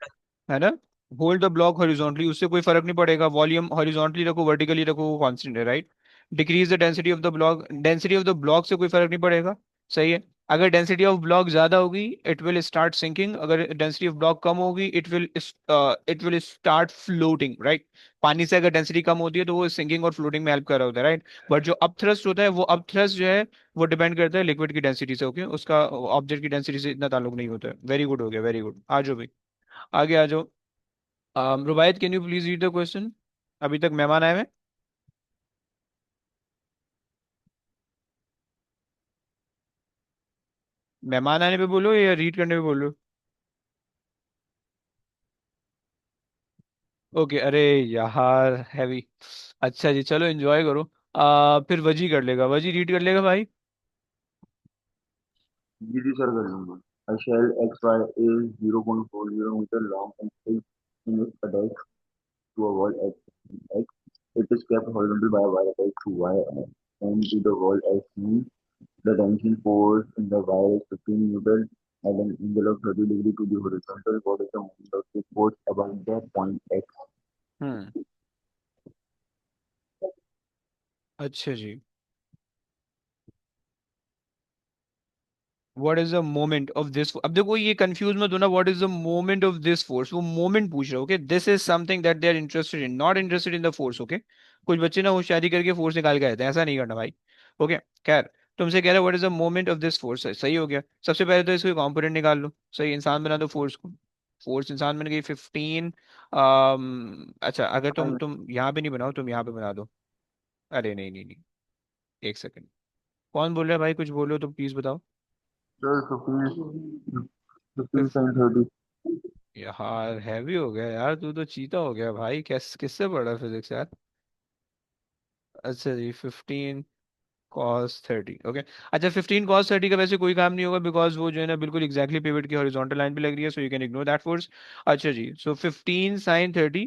S1: है ना। होल्ड द ब्लॉक हॉरिजॉन्टली, उससे कोई फर्क नहीं पड़ेगा, वॉल्यूम हॉरिजॉन्टली रखो वर्टिकली रखो वो कांस्टेंट है, right. Decrease the density of the block, density of the block से कोई फर्क नहीं पड़ेगा, सही है। अगर डेंसिटी ऑफ ब्लॉक ज्यादा होगी इट विल स्टार्ट सिंकिंग, अगर डेंसिटी ऑफ ब्लॉक कम होगी it will start floating, right. पानी से अगर डेंसिटी कम होती है तो वो सिंकिंग और फ्लोटिंग में हेल्प कर रहा होता है, राइट। बट जो अपथ्रस्ट होता है, वो अपथ्रस्ट जो है वो डिपेंड करता है लिक्विड की डेंसिटी से, ओके, उसका ऑब्जेक्ट की डेंसिटी से इतना ताल्लुक नहीं होता है। वेरी गुड, हो गया, वेरी गुड। आ जाओ भाई, आगे आ जाओ। Rubayat, can you please read the question? अभी तक मेहमान आए हुए हैं। मेहमान आने पे बोलो या रीड करने पे बोलो? ओके, अरे यार हैवी। अच्छा जी, चलो एंजॉय करो। फिर वजी कर लेगा, वजी रीड कर लेगा भाई।
S2: जी जी सर, कर लूंगा। A shell XY is 0.40 meter long and is attached to a wall X. X. It is kept horizontal by a wire attached to Y and to the wall as seen. The tension force in the wire is 15 newton at an angle of 30 degree to the horizontal. What is the moment of the force about the point X?
S1: Hmm, अच्छा जी, what is the moment of this, अब देखो ये confuse मत होना, what is the moment of this force, वो moment पूछ रहे हो, okay. This is something that they are interested in, not interested in the force, okay. कुछ बच्चे ना होशियारी करके फोर्स निकाल के आते हैं, ऐसा नहीं करना भाई, ओके। खैर, तुमसे कह रहा है what is the moment of this force, सही हो गया। सबसे पहले तो इसको कंपोनेंट निकाल लो, सही, इंसान बना दो फोर्स को। फोर्स इंसान बन गई 15। अच्छा, अगर तुम यहाँ पे नहीं बनाओ, तुम यहाँ पे बना दो। अरे नहीं नहीं नहीं, एक सेकंड, कौन बोल रहा है भाई, कुछ बोलो तो प्लीज बताओ।
S2: Sir, 15 sin 30.
S1: यार हैवी हो गया यार, तू तो चीता हो गया भाई, किससे पढ़ा फिजिक्स यार। अच्छा जी, 15 cos 30, ओके। अच्छा, 15 cos 30 का वैसे कोई काम नहीं होगा, बिकॉज वो जो है ना बिल्कुल एग्जैक्टली पिवट की हॉरिजॉन्टल लाइन पे लग रही है, so you can ignore that force. अच्छा जी, सो 15 sin 30,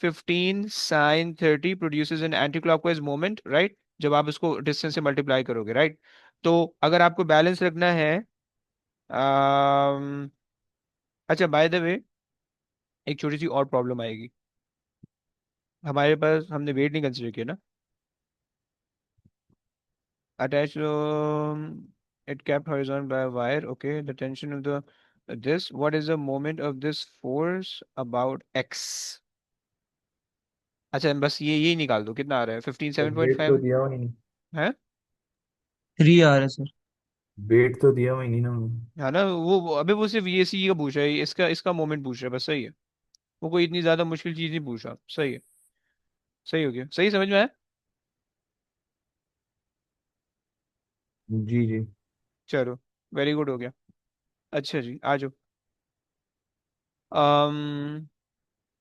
S1: 15 sin 30 produces an anti clockwise moment, right, जब आप इसको डिस्टेंस से मल्टीप्लाई करोगे, राइट। तो अगर आपको बैलेंस रखना है, अच्छा बाय द वे, एक छोटी सी और प्रॉब्लम आएगी। हमारे पास हमने वेट नहीं कंसिडर किया ना। Attached, it kept horizontal by a wire. Okay, the tension of the this. What is the moment of this force about x? अच्छा बस ये यही निकाल दो, कितना आ रहा है? फिफ्टीन
S4: तो
S1: सेवन पॉइंट
S4: वेट तो
S1: फाइव
S4: दिया हुआ ही नहीं।
S1: है।
S5: 3 आ रहा है सर।
S4: वेट तो दिया हुआ ही नहीं ना।
S1: है ना, अबे वो सिर्फ ये सी का पूछ रहा है, इसका इसका मोमेंट पूछ रहा है, बस सही है। वो कोई इतनी ज्यादा मुश्किल चीज नहीं पूछ रहा, सही है। सही हो गया, सही समझ में आया।
S4: जी जी।
S1: चलो, वेरी गुड हो गया। अच्छा जी, आ जाओ। अम्म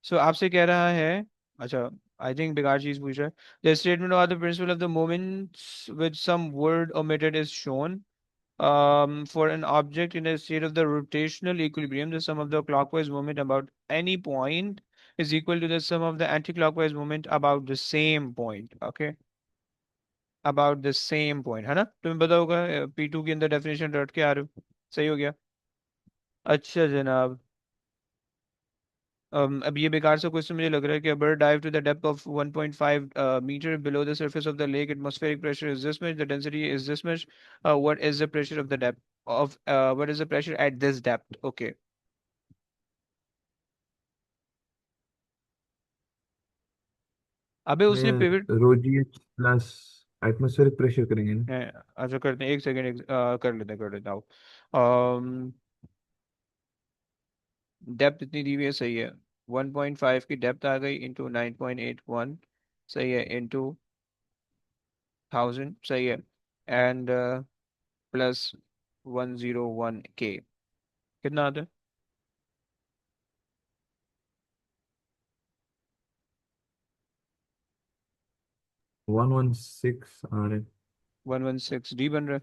S1: सो आपसे कह रहा है, अच्छा, आई थिंक बेकार चीज पूछ रहा है। The statement of the principle of the moments with some word omitted is shown. For an object in a state of the rotational equilibrium, the sum of the clockwise moment about any point is equal to the sum of the anti-clockwise moment about the same point. Okay, about the same point, है ना? तुम्हें पता होगा, P2 के अंदर definition रट के आ रहे हो। सही हो गया। अच्छा जनाब, अब ये बेकार सा क्वेश्चन मुझे लग रहा है कि a bird dived to the depth of 1.5 meter below the surface of the lake. Atmospheric pressure is this much, the density is this much. What is the pressure of the depth of what is the pressure at this depth? Okay. अबे उसने pivot
S4: में rho g h plus atmospheric pressure करेंगे ना।
S1: है। अच्छा करते हैं, एक सेकेंड, कर लेते हैं आओ। डेप्थ इतनी दी हुई है, सही है। 1.5 की डेप्थ आ गई इंटू 9.81, सही है, इंटू 1000, सही है। एंड प्लस 101 के, कितना आता है?
S4: 116 आ रहे।
S1: 116 डी बन रहा है।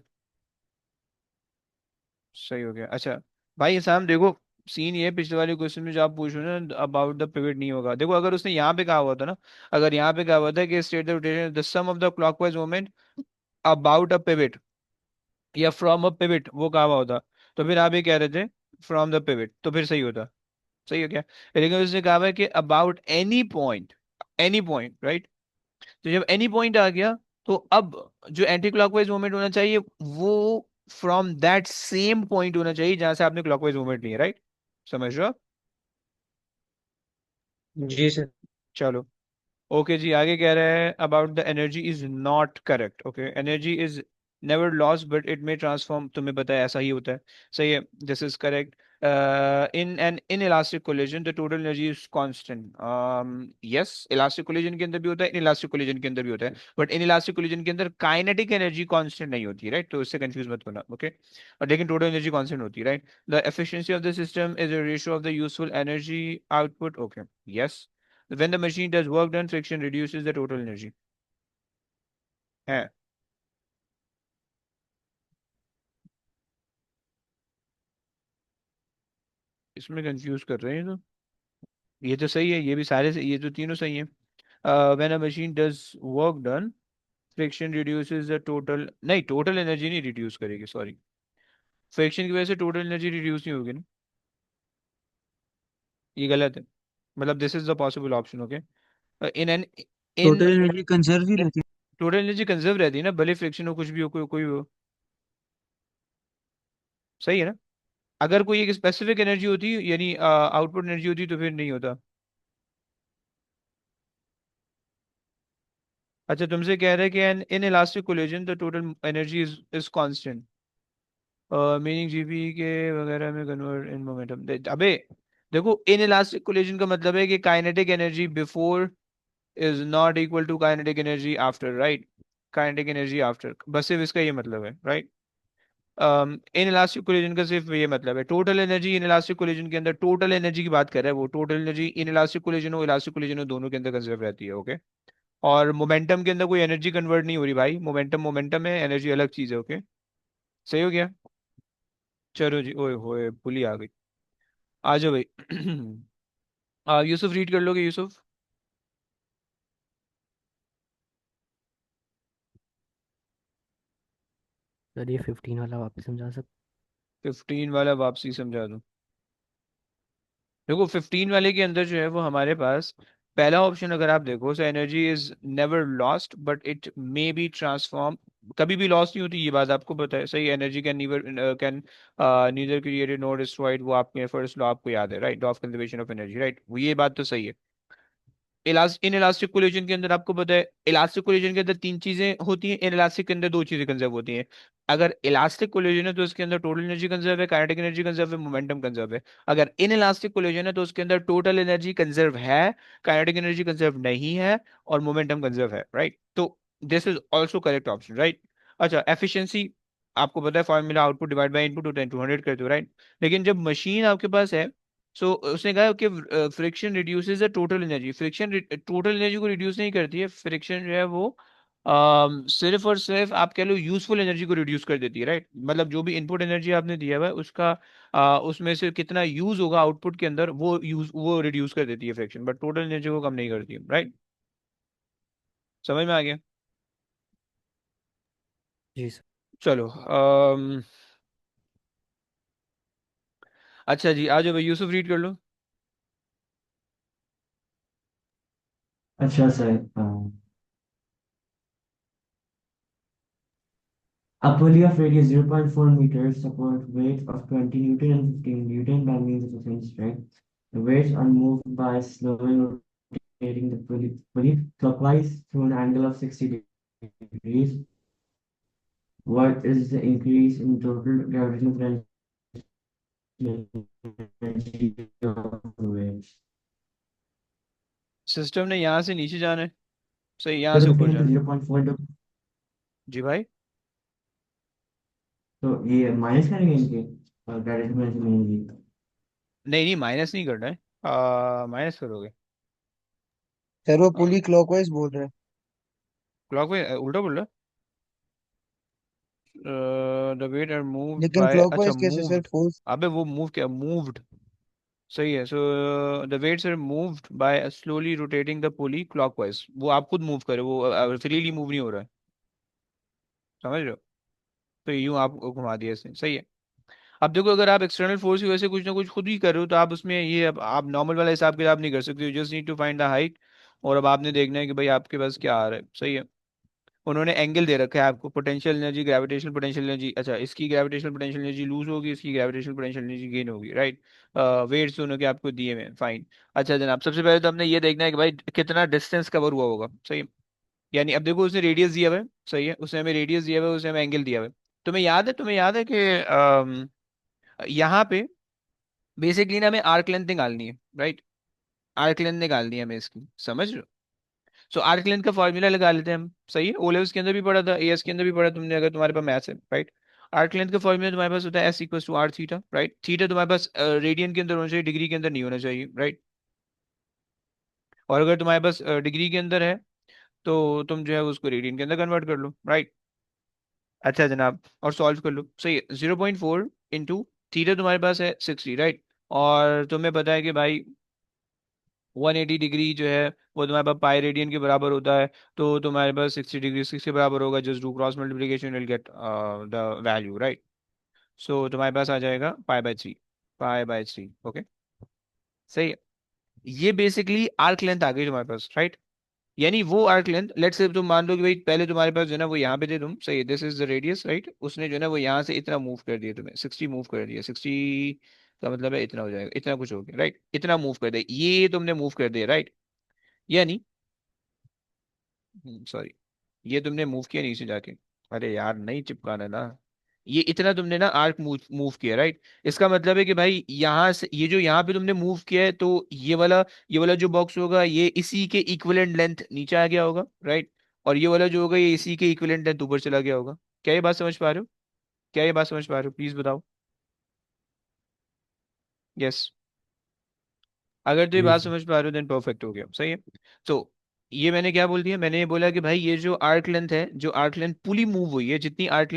S1: सही हो गया। अच्छा भाई साहब देखो, सीन ये पिछले वाले क्वेश्चन में जो आप पूछ रहे हो ना अबाउट द पिवट, नहीं होगा। देखो अगर उसने यहाँ पे कहा हुआ था ना, अगर यहाँ पे कहा हुआ था कि state the rotation the sum of the clockwise moment about a pivot या फ्रॉम अ पिवट, वो कहा हुआ होता, तो फिर आप ये कह रहे थे फ्रॉम द पिवट, तो फिर सही होता। सही हो गया। लेकिन उसने कहा हुआ है कि अबाउट एनी पॉइंट, राइट? तो जब एनी पॉइंट आ गया, तो अब जो एंटी क्लॉकवाइज मूवमेंट होना चाहिए वो फ्रॉम दैट सेम पॉइंट होना चाहिए जहां से आपने क्लॉकवाइज मूवमेंट ली है, राइट? समझ रहे हो आप?
S5: जी सर।
S1: चलो, ओके जी, आगे कह रहा है about the energy is not correct. Okay, energy is never lost but it may transform, तुम्हें पता है ऐसा ही होता है। सही है, दिस इज करेक्ट। इन एन inelastic collision the total energy is constant. Yes, elastic collision के अंदर भी होता है, इन इलास्टिक कोलिजन के अंदर भी होता है, बट इन इलास्टिक कोलिजन के अंदर काइनेटिक एनर्जी कांस्टेंट नहीं होती, राइट? तो इससे कंफ्यूज मत होना, ओके। और लेकिन टोटल एनर्जी कांस्टेंट होती है, right? The efficiency of the system is a ratio of the useful energy output. Okay, yes. When the machine does work done, friction reduces the total energy. है, इसमें confuse कर रहे हैं तो। ये तो सही है, ये भी सारे ये तो तीनों सही है। When a machine does work done, friction reduces the total, नहीं, टोटल एनर्जी नहीं रिड्यूस करेगी, सॉरी। फ्रिक्शन की वजह से टोटल एनर्जी रिड्यूस नहीं होगी ना, ये गलत है। मतलब this is the possible option, okay. इन एन इन
S5: टोटल एनर्जी कंजर्व ही रहती
S1: टोटल एनर्जी कंजर्व रहती है ना, भले फ्रिक्शन हो, कुछ भी हो, कोई हो। सही है ना? अगर कोई एक स्पेसिफिक एनर्जी होती, यानी आउटपुट एनर्जी होती, तो फिर नहीं होता। अच्छा, तुमसे कह रहे हैं कि an inelastic collision the total energy is constant, meaning GP के वगैरह में कन्वर्ट इन मोमेंटम। अबे देखो, इन इलास्टिक कोलिजन का मतलब है कि kinetic energy before is not equal to kinetic energy after, right? Kinetic energy after, बस सिर्फ इसका ये मतलब है, राइट? इन इलास्टिक कोलिजन का सिर्फ ये मतलब है। Total energy in elastic collision के अंदर, टोटल एनर्जी की बात कर रहा है वो, total energy in elastic collision हो, दोनों के अंदर कंजर्व रहती है, ओके। और मोमेंटम के अंदर कोई एनर्जी कन्वर्ट नहीं हो रही भाई, मोमेंटम मोमेंटम है, एनर्जी अलग चीज है, ओके। सही हो गया। चलो जी, ओए होए पुली आ गई। आ जाओ भाई। यूसुफ रीड कर लोगे यूसुफ?
S7: सर ये 15 वाला वापस समझा सकते?
S1: 15 वाला वापसी समझा दूं? देखो 15 वाले के अंदर जो है वो हमारे पास पहला ऑप्शन अगर आप देखो, so energy is never lost but it may be transform, कभी भी लॉस नहीं होती, ये बात आपको पता है, सही। Energy can never can neither created nor destroyed, वो आपके फर्स्ट लॉ आपको याद है, right, law of conservation of energy, right, ये बात तो सही है। इन इलास्टिक कोलिजन के अंदर आपको पता है, इलास्टिक कोलिजन के अंदर तीन चीजें होती हैं, इन इलास्टिक के अंदर दो चीजें कंजर्व होती हैं। अगर इलास्टिक कोलिजन है तो उसके अंदर टोटल एनर्जी कंजर्व है, काइनेटिक एनर्जी कंजर्व है, मोमेंटम कंजर्व है। अगर इन इलास्टिक कोलिजन है तो उसके अंदर टोटल एनर्जी कंजर्व है, काइनेटिक एनर्जी कंजर्व नहीं है, और मोमेंटम कंजर्व है, राइट। तो this is also correct option, right. अच्छा, एफिशिएंसी आपको पता है formula, output divide by input होता है, 200 करते हो, राइट। लेकिन जब मशीन आपके पास है, सो उसने कहा कि friction reduces the total energy, friction total energy को रिड्यूस नहीं करती है, फ्रिक्शन जो है वो सिर्फ और सिर्फ आप कह लो यूजफुल एनर्जी को रिड्यूस कर देती है, राइट। मतलब जो भी इनपुट एनर्जी आपने दिया हुआ है उसका उसमें से कितना यूज होगा आउटपुट के अंदर, वो रिड्यूस कर देती है फ्रिक्शन, बट टोटल एनर्जी को कम नहीं करती है, राइट। समझ में आ गया?
S7: जी सर।
S1: चलो अच्छा जी, आ जाओ भाई, यूसुफ रीड कर लो।
S6: अच्छा sir, a pulley of radius 0.4 meters support weight of 20 Newton and 15 Newton by means of a thin string. The weights are moved by slowly rotating the pulley clockwise through an angle of 60 degrees. What is the increase in total gravitational energy of the weights?
S1: System ने यहाँ से नीचे जाना है, सही, यहाँ से ऊपर
S6: 15 into
S1: जाना है।
S6: 0.4 into,
S1: जी भाई।
S6: तो ये माइनस करेंगे इनके gravitational energy नहीं होगी।
S1: नहीं नहीं, माइनस नहीं करना है, माइनस करोगे।
S8: सर वो पुली क्लॉकवाइज बोल रहा है।
S1: क्लॉक में उल्टा बोल रहा है। द वेट आर मूव्ड
S8: लेकिन
S1: बाय, अच्छा
S8: क्लॉकवाइज कैसे सर,
S1: मूव्ड,
S8: फोर्स।
S1: अबे वो मूव क्या, मूव्ड, सही है। So the weights are moved by slowly rotating the pulley clockwise, वो आप खुद मूव करे, वो फ्रीली मूव नहीं हो रहा है, समझ रहे हो? तो यूं आप घुमा दिया इसने, सही है। अब देखो, अगर आप एक्सटर्नल फोर्स की वजह से कुछ ना कुछ खुद ही कर रहे हो तो आप उसमें ये, अब आप नॉर्मल वाला हिसाब किताब नहीं कर सकते, you just need to find the height, और अब आपने देखना है कि भाई आपके पास क्या आ रहा है, सही है। उन्होंने एंगल दे रखा है आपको, potential energy, gravitational potential energy, अच्छा इसकी ग्रेविटेशनल पोटेंशियल एनर्जी लूज होगी, इसकी ग्रेविटेशनल पोटेंशियल एनर्जी गेन होगी, राइट। वेट्स दोनों के आपको दिए हुए हैं, फाइन। अच्छा जनाब, सबसे पहले तो हमने ये देखना है कि भाई कितना डिस्टेंस कवर हुआ होगा, सही है। यानी अब देखो, उसने रेडियस दिया हुआ है, सही है, उसने हमें रेडियस दिया हुआ है, उसने हमें एंगल दिया हुआ है। तुम्हें याद है कि यहाँ पे बेसिकली ना हमें आर्क लेंथ निकालनी है, राइट। आर्क लेंथ निकालनी है हमें इसकी, समझ रहे हो? सो आर्क लेंथ का फॉर्मूला लगा लेते हैं हम, सही है। ओ लेवल्स के अंदर भी पढ़ा था, एएस के अंदर भी पढ़ा तुमने, अगर तुम्हारे पास मैथ्स है, राइट। आर्क लेंथ का फॉर्मूला तुम्हारे पास होता है S equal to R theta, right. Theta तुम्हारे पास रेडियन के अंदर होना चाहिए, डिग्री के अंदर नहीं होना चाहिए, राइट। और अगर तुम्हारे पास डिग्री के अंदर है तो तुम जो है उसको रेडियन के अंदर कन्वर्ट कर लो, राइट। अच्छा जनाब, और सॉल्व कर लो, सही है। 0.4 इंटू थीटा तुम्हारे पास है 60, राइट। और तुम्हें पता है कि भाई 180 डिग्री जो है वो तुम्हारे पास पाई रेडियन के बराबर होता है, तो तुम्हारे पास 60 डिग्री 6 के बराबर होगा, just do cross multiplication, will get the value, right. So तुम्हारे पास आ जाएगा pi by 3, pi by 3, okay, सही है। ये बेसिकली आर्क लेंथ आ गई तुम्हारे पास, राइट। यानी वो आर्क लेंथ, लेट्स से तुम मान लो कि भाई पहले तुम्हारे पास जो है ना वो यहाँ पे थे तुम, सही, this is the radius, right. उसने जो है ना वो यहाँ से इतना मूव कर दिया, तुम्हें 60 मूव कर दिया, 60 का मतलब है इतना हो जाएगा, इतना कुछ हो गया, राइट, इतना मूव कर दिया, ये तुमने मूव कर दिया, राइट। यानी सॉरी, ये तुमने मूव किया नीचे जाके, अरे यार नहीं चिपकाना ना, ये इतना तुमने ना आर्क मूव मूव किया, राइट। इसका मतलब है कि भाई यहाँ से ये जो यहाँ पे तुमने मूव किया है, तो ये वाला जो बॉक्स होगा ये इसी के इक्विवेलेंट लेंथ नीचे आ गया होगा, राइट। और ये वाला जो होगा ये इसी के इक्विवेलेंट लेंथ ऊपर चला गया होगा। क्या ये बात समझ पा रहे हो? क्या ये बात समझ पा रहे हो, प्लीज बताओ। यस, अगर तो ये
S4: जी
S1: बात
S4: सर।
S1: समझ पा रहे हो देन परफेक्ट हो गया, सही है। तो ये मैंने क्या बोल दिया, मैंने ये बोला कि भाई ये जो आर्क लेंथ है, जो आर्क लेंथ पुली मूव हुई है, जितनी आर्क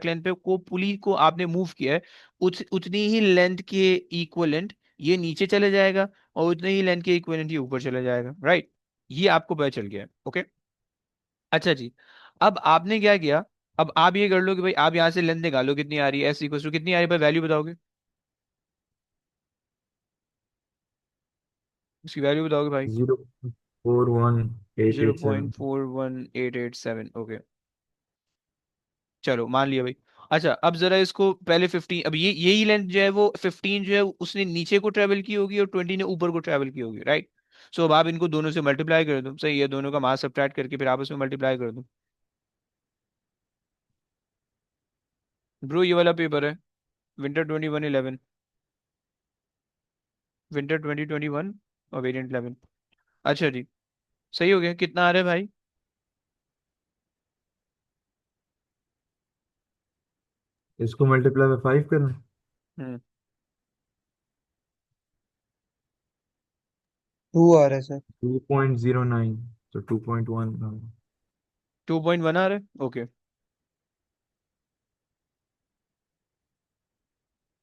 S1: लेंथ पे को पुली को आपने मूव किया है, उतनी ही लेंथ के इक्वलेंट ये नीचे चले जाएगा, और उतने ही लेंथ के इक्वलेंट ये ऊपर चले जाएगा, राइट। ये आपको पता चल गया है, ओके। अच्छा जी, अब आपने क्या किया, अब आप ये कर लो कि भाई आप यहाँ से लेंथ निकालो, कितनी आ रही है, एस इक्वल टू कितनी आ रही है भाई, वैल्यू बताओगे? उसकी वैल्यू बताओगे भाई?
S4: 0.4187।
S1: 0.41887, ओके। चलो मान लिया भाई। अच्छा अब जरा इसको पहले 15, अब ये यही लेंथ जो है वो 15 जो है उसने नीचे को ट्रेवल की होगी और 20 ने ऊपर को ट्रेवल की होगी, राइट? सो अब आप इनको दोनों से मल्टीप्लाई कर दो, सही है, दोनों का मास सब्ट्रैक्ट करके फिर आपस में मल्टीप्लाई कर दो। ब्रो ये वाला पेपर है, विंटर 2111, विंटर 2021 और वेरिएंट 11। अच्छा जी, सही हो गया। कितना आ रहा है भाई?
S4: इसको मल्टीप्लाई बाय 5 करना।
S1: हम्म।
S8: 2 आ रहा है सर।
S4: 2.09, तो 2.1।
S1: 2.1 आ रहा है, ओके।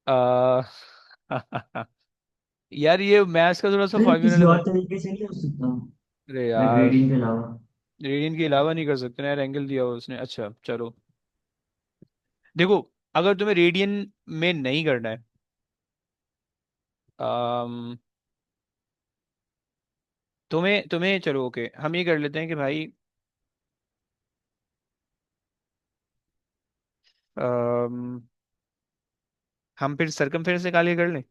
S1: आ, यार ये मैथ्स का थोड़ा सा
S6: फिर
S1: फॉर्मूला
S6: किसी
S1: लगा।
S6: और तरीके से नहीं हो सकता,
S1: अरे
S6: लाइक
S1: यार,
S6: रेडियन के अलावा?
S1: रेडियन के अलावा नहीं कर सकते ना यार, एंगल दिया हुआ उसने। अच्छा चलो, देखो, अगर तुम्हें रेडियन में नहीं करना है, अम, तुम्हें तुम्हें चलो ओके, हम ये कर लेते हैं कि भाई अम, हम फिर सरकमफेरेंस निकाल के कर लें।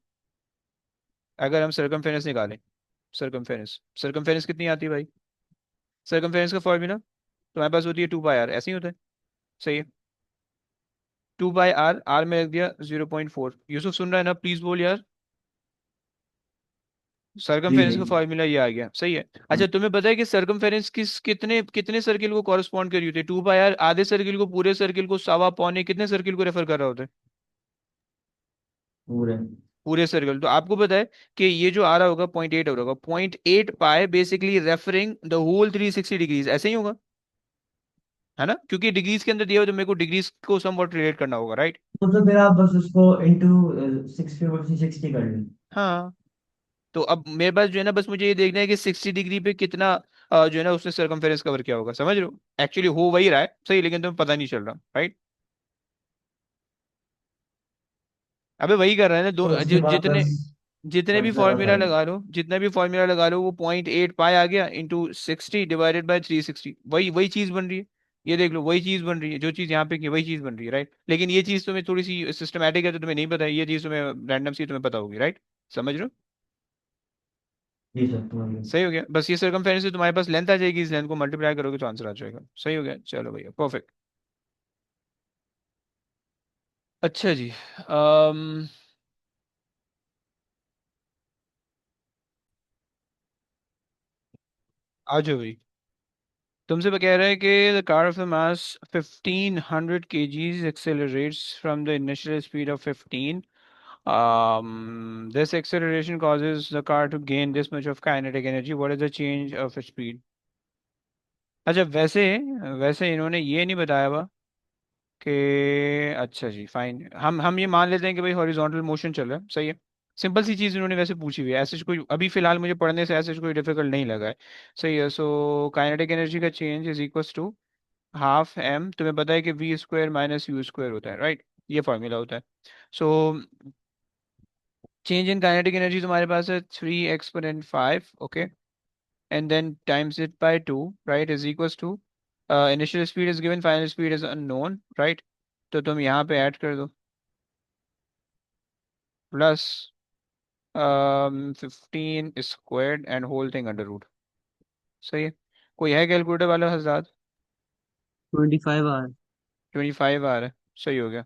S1: अगर हम सरकमफेरेंस निकालें, सरकमफेरेंस सरकमफेरेंस कितनी आती है भाई? सरकमफेरेंस का फॉर्मूला तुम्हारे पास होती है 2 पाई आर, ऐसे ही होता है, सही है। 2 पाई आर, आर में रख दिया 0.4। यूसुफ सुन रहा है ना? प्लीज बोल यार।
S6: जी
S1: सरकमफेरेंस
S6: जी।
S1: का फॉर्मूला ये आ गया, सही है। अच्छा तुम्हें पता है कि सरकमफेरेंस किस कितने कितने सर्किल को कॉरस्पॉन्ड कर रही होती है? 2 पाई आर आधे सर्किल को, पूरे सर्किल को, सवा पौने कितने सर्किल को रेफर कर रहा होता है?
S6: पूरे।
S1: पूरे सर्कल। तो आपको पता है कि ये जो आ रहा होगा 0.8 हो रहा होगा, 0.8 pi basically referring the whole 360 degrees, ऐसे ही होगा, है ना? क्योंकि डिग्रीज के अंदर दिया हुआ, तो मेरे को डिग्रीज को समवॉट रिलेट करना होगा, राइट?
S6: तो फिर आप बस उसको इंटू 650 कर लें।
S1: हाँ। तो अब मेरे पास जो है ना, बस मुझे ये देखना है कि 60 डिग्री पे कितना जो है ना उसने सरकमफेरेंस कवर किया होगा, समझ रहे हो? एक्चुअली हो वही रहा है, सही, लेकिन तुम्हें पता नहीं चल रहा, राइट? अबे वही कर रहा है ना,
S6: तो
S1: दो
S6: उसके बाद
S1: जितने
S6: बस
S1: जितने भी
S6: मल्टीप्लाई
S1: फॉर्मूला
S6: फाइव।
S1: लगा लो, जितना भी फॉर्मूला लगा लो, वो 0.8 पाई आ गया इंटू 60 डिवाइडेड बाय 360, वही वही चीज बन रही है। ये देख लो, वही चीज बन रही है, जो चीज यहाँ पे की वही चीज बन रही है, राइट? लेकिन ये चीज तुम्हें थोड़ी सी सिस्टमैटिक है तो तुम्हें नहीं पता है, ये चीज तुम्हें रैंडम सी तुम्हें पता होगी, राइट? समझ रहे हो?
S6: जी सर, समझ गया।
S1: सही हो गया। बस ये सरकमफेरेंस से तुम्हारे पास लेंथ आ जाएगी, इस लेंथ को मल्टीप्लाई करोगे तो आंसर आ जाएगा। सही हो गया, चलो भैया, परफेक्ट। अच्छा जी, अम आ जाओ भाई। तुमसे कह रहा है कि the car of the mass 1500 kgs accelerates from the initial speed of 15. This acceleration causes the car to gain this much of kinetic energy. What is the change of its speed? अच्छा वैसे वैसे इन्होंने ये नहीं बताया हुआ कि, अच्छा जी फाइन, हम ये मान लेते हैं कि भाई हॉरिजॉन्टल मोशन चल रहा है, सही है। सिंपल सी चीज इन्होंने वैसे पूछी हुई है, ऐसे कोई अभी फिलहाल मुझे पढ़ने से ऐसे कोई डिफिकल्ट नहीं लगा है। सही है। सो काइनेटिक एनर्जी का change is equal to half M, तुम्हें पता है कि V square minus U square होता है, राइट? ये फॉर्मूला होता है। So change in kinetic energy तुम्हारे पास है 3 exponent 5, okay, and then times it by 2, right, is equals to initial speed is given, final speed is unknown, right? तो तुम यहाँ पे ऐड कर दो, plus 15 squared and whole thing under root. सही है। कोई है कैलकुलेटर वाला हजरात?
S5: 25 आवर।
S1: 25 आ रहा है, सही हो गया।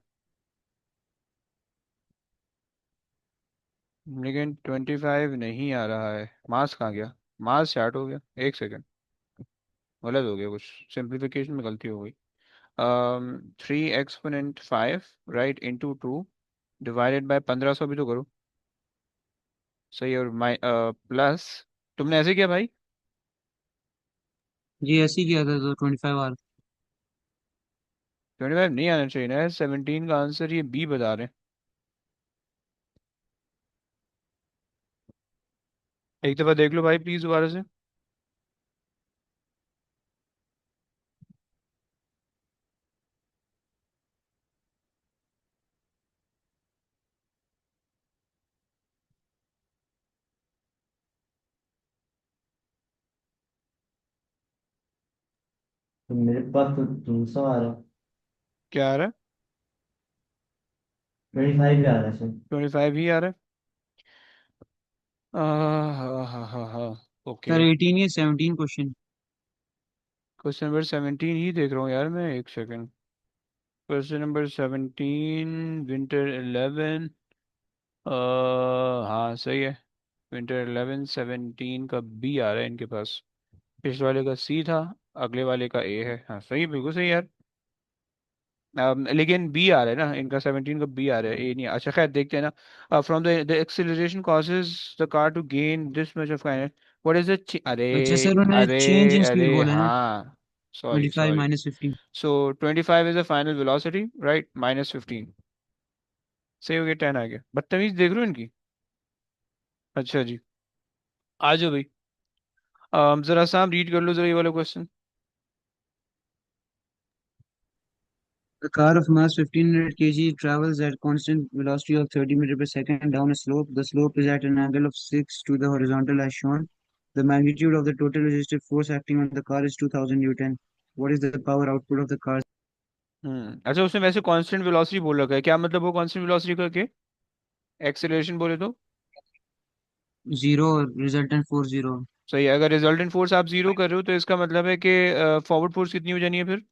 S1: लेकिन 25 नहीं आ रहा है, मास कहाँ गया? मास चार्ट हो गया, एक सेकंड, गलत हो गया कुछ, सिंप्लीफिकेशन में गलती हो गई। 3 exponent 5, right, into 2 divided by 1500 भी तो करो। सही है। और माइ प्लस, तुमने ऐसे किया भाई?
S5: जी ऐसे ही किया था, तो 25 आवर।
S1: 25 नहीं आना चाहिए ना, 17 का आंसर ये बी बता रहे हैं। एक दफा देख लो भाई प्लीज दोबारा से।
S6: तो मेरे पास तो 200 आ रहा है।
S1: क्या आ रहा है?
S6: 25 आ रहा है सर।
S1: 25 ही आ रहा है। हाँ हाँ हाँ हाँ।
S5: Sir
S1: okay.
S5: 18 या 17 क्वेश्चन।
S1: क्वेश्चन नंबर 17 ही देख रहा हूँ यार मैं, एक सेकंड। Question number 17, winter 11। हाँ सही है। विंटर 11 17 का बी आ रहा है इनके पास। पिछले वाले का सी था, अगले वाले का ए है। हाँ सही, बिल्कुल सही यार। लेकिन बी आ रहा है ना इनका, 17 का बी आ रहा है, ए नहीं। अच्छा खैर देखते हैं ना। From the acceleration causes the car to gain this much of kinetic. What is the अरे,
S5: अच्छा सर उन्होंने
S1: अरे,
S5: चेंज इन स्पीड
S1: अरे
S5: बोला है ना।
S1: हाँ, sorry
S5: 25
S1: sorry.
S5: Minus 15।
S1: So 25 is the final velocity, right, -15। सही हो गया, 10 आ गया। बदतमीज देख रहे हो इनकी। अच्छा जी, आ जाओ भाई। जरा सा रीड कर लो जरा ये वाला question.
S5: A car of mass 1500 kg travels at constant velocity of 30 meter per second down a slope. The slope is at an angle of 6 to the horizontal as shown. The magnitude of the total resistive force acting on the car is 2000 Newton. What is the power output of the car?
S1: अच्छा उसने वैसे constant velocity बोल रखा है, क्या मतलब वो constant velocity करके एक्सेलरेशन बोले तो?
S5: Zero resultant force zero.
S1: सही है। अगर रिजल्टेंट फोर्स आप जीरो कर रहे हो तो इसका मतलब है कि फॉरवर्ड फोर्स कितनी हो जानी है फिर?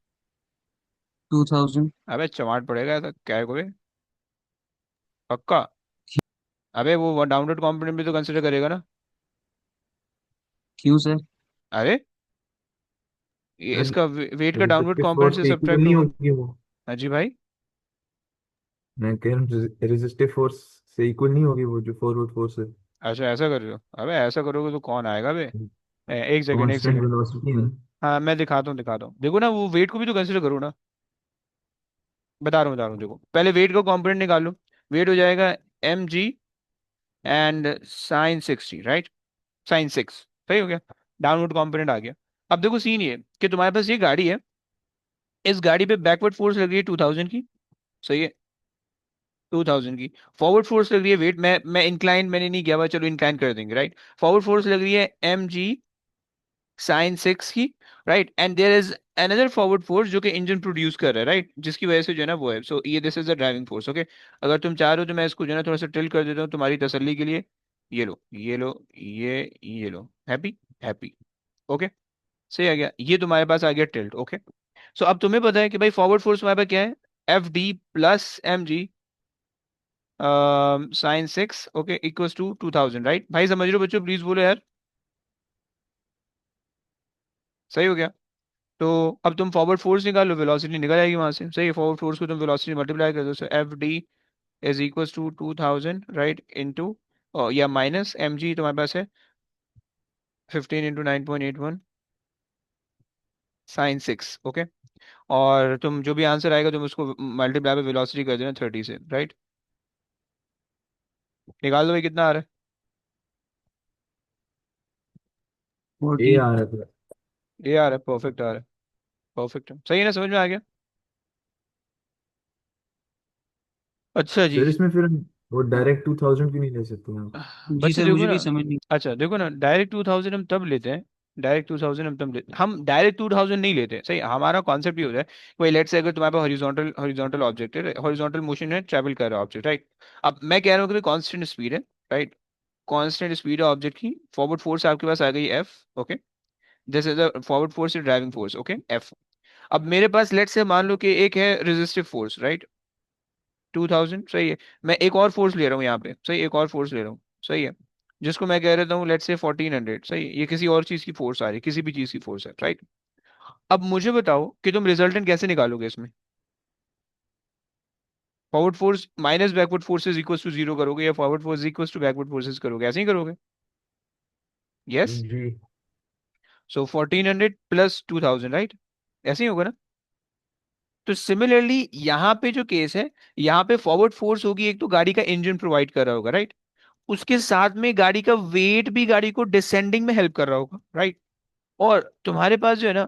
S5: 2000.
S1: अबे चमाट पड़ेगा ऐसा क्या है कोई? पक्का? अबे वो डाउनलोड कंपोनेंट भी तो कंसिडर करेगा ना।
S5: क्यों सर?
S1: अरे ये
S4: यार
S1: इसका वेट का डाउनवर्ड
S4: रेजिस्टिव
S1: कंपोनेंट
S4: फोर्स
S1: से
S4: इक्वल
S1: सब्ट्रैक्ट
S4: नहीं
S1: होगा।
S4: होगी वो।
S1: हाँ जी भाई।
S4: मैं कह रहा हूँ रेजिस्टिव फोर्स से इक्वल नहीं होगी वो जो फॉरवर्ड फोर्स है।
S1: अच्छा ऐसा कर रहे हो? अबे ऐसा करोगे तो कौन आएगा बे? एक सेकंड, एक
S4: कांस्टेंट
S1: सेकंड।
S4: वेलोसिटी है।
S1: हाँ मैं दिखाता हूँ, दिखाता हूँ। देखो ना, वो वेट को भी तो कंसिडर करो ना। बता रहा हूँ देखो, पहले वेट का कंपोनेंट निकालो। वेट हो जाएगा mg and sin 60, right, sin 6। सही हो गया, डाउनवर्ड कंपोनेंट आ गया। अब देखो सीन ये कि तुम्हारे पास ये गाड़ी है, इस गाड़ी पे बैकवर्ड फोर्स लग रही है 2000 की। सही है, 2000 की। फॉरवर्ड फोर्स लग रही है, वेट मैं इंक्लाइन मैंने नहीं किया हुआ, चलो इंक्लाइन कर देंगे, राइट। फॉरवर्ड फोर्स लग रही है mg sin 6 की, right. And there is another forward force जो कि इंजन प्रोड्यूस कर रहा है, राइट, जिसकी वजह से जो है ना वो है। सो ये this is the driving force, okay. अगर तुम चाह रहे हो तो मैं इसको जो है ना थोड़ा सा टिल्ट कर देता हूँ तुम्हारी तसल्ली के लिए। ये लो, ये लो, ये लो, हैप्पी, हैप्पी। ओके, सही आ गया, ये तुम्हारे पास आ गया टिल्ट, ओके। सो अब तुम्हें पता है कि भाई फॉरवर्ड फोर्स तुम्हारे पास क्या है, FD+mg sin 6, okay, equals to 2000, right. भाई समझ रहे हो बच्चों? प्लीज बोलो यार। सही हो गया। तो अब तुम फॉरवर्ड फोर्स निकालो, वेलोसिटी निकल आएगी वहां से। सही है, फॉरवर्ड फोर्स को तुम वेलोसिटी मल्टीप्लाई कर दो, so FD is equals to 2000, right, into या माइनस mg तुम्हारे पास है 15 इंटू 9.81 sin 6, ओके। और तुम जो भी आंसर आएगा तुम उसको मल्टीप्लाई बाय वेलोसिटी कर देना 30 से, राइट। निकाल दो भाई, कितना आ रहा है?
S4: ए
S5: 40.
S4: आ रहा था।
S1: ये आ रहा है, परफेक्ट आ रहा है। परफेक्ट है, सही है ना, समझ में आ गया? अच्छा जी।
S4: सर इसमें फिर हम वो डायरेक्ट 2000 की नहीं ले सकते हैं।
S5: जी
S1: बच्चे
S5: सर
S1: देखो
S5: मुझे
S1: ना।
S5: भी समझ नहीं।
S1: अच्छा देखो ना, डायरेक्ट 2000 हम तब लेते हैं, डायरेक्ट 2000 हम डायरेक्ट 2000 नहीं लेते। सही, हमारा कॉन्सेप्ट ये होता है, कोई लेट्स से अगर तुम्हारे पास हॉरिजॉन्टल हॉरिजॉन्टल ऑब्जेक्ट है, हॉरिजॉन्टल मोशन है, ट्रैवल कर रहा है ऑब्जेक्ट, राइट। अब मैं कह रहा हूँ कि कांस्टेंट स्पीड है, राइट, कांस्टेंट स्पीड है ऑब्जेक्ट की। फॉरवर्ड फोर्स आपके पास आ गई F, okay. This is the forward force, driving force, okay, F। अब मेरे पास लेट्स से मान लो कि एक है रेजिस्टिव फोर्स, राइट, 2000, सही है। मैं एक और फोर्स ले रहा हूँ यहाँ पे, सही, एक और फोर्स ले रहा हूँ, सही है, जिसको मैं कह रहा हूँ लेट्स से 1400, सही है। ये किसी और चीज की फोर्स आ रही है, किसी भी चीज की फोर्स है, राइट। अब मुझे बताओ कि तुम रिजल्टेंट कैसे निकालोगे इसमें? Forward force minus backward forces equals to zero करोगे, या forward force equals to backward forces करोगे? ऐसे ही करोगे। यस।
S4: जी।
S1: सो 1400 प्लस 2000, राइट, ऐसे ही होगा ना। तो सिमिलरली यहाँ पे जो केस है, यहाँ पे फॉरवर्ड फोर्स होगी, एक तो गाड़ी का इंजन प्रोवाइड कर रहा होगा, राइट, उसके साथ में गाड़ी का वेट भी गाड़ी को डिसेंडिंग में हेल्प कर रहा होगा, राइट। और तुम्हारे पास जो है ना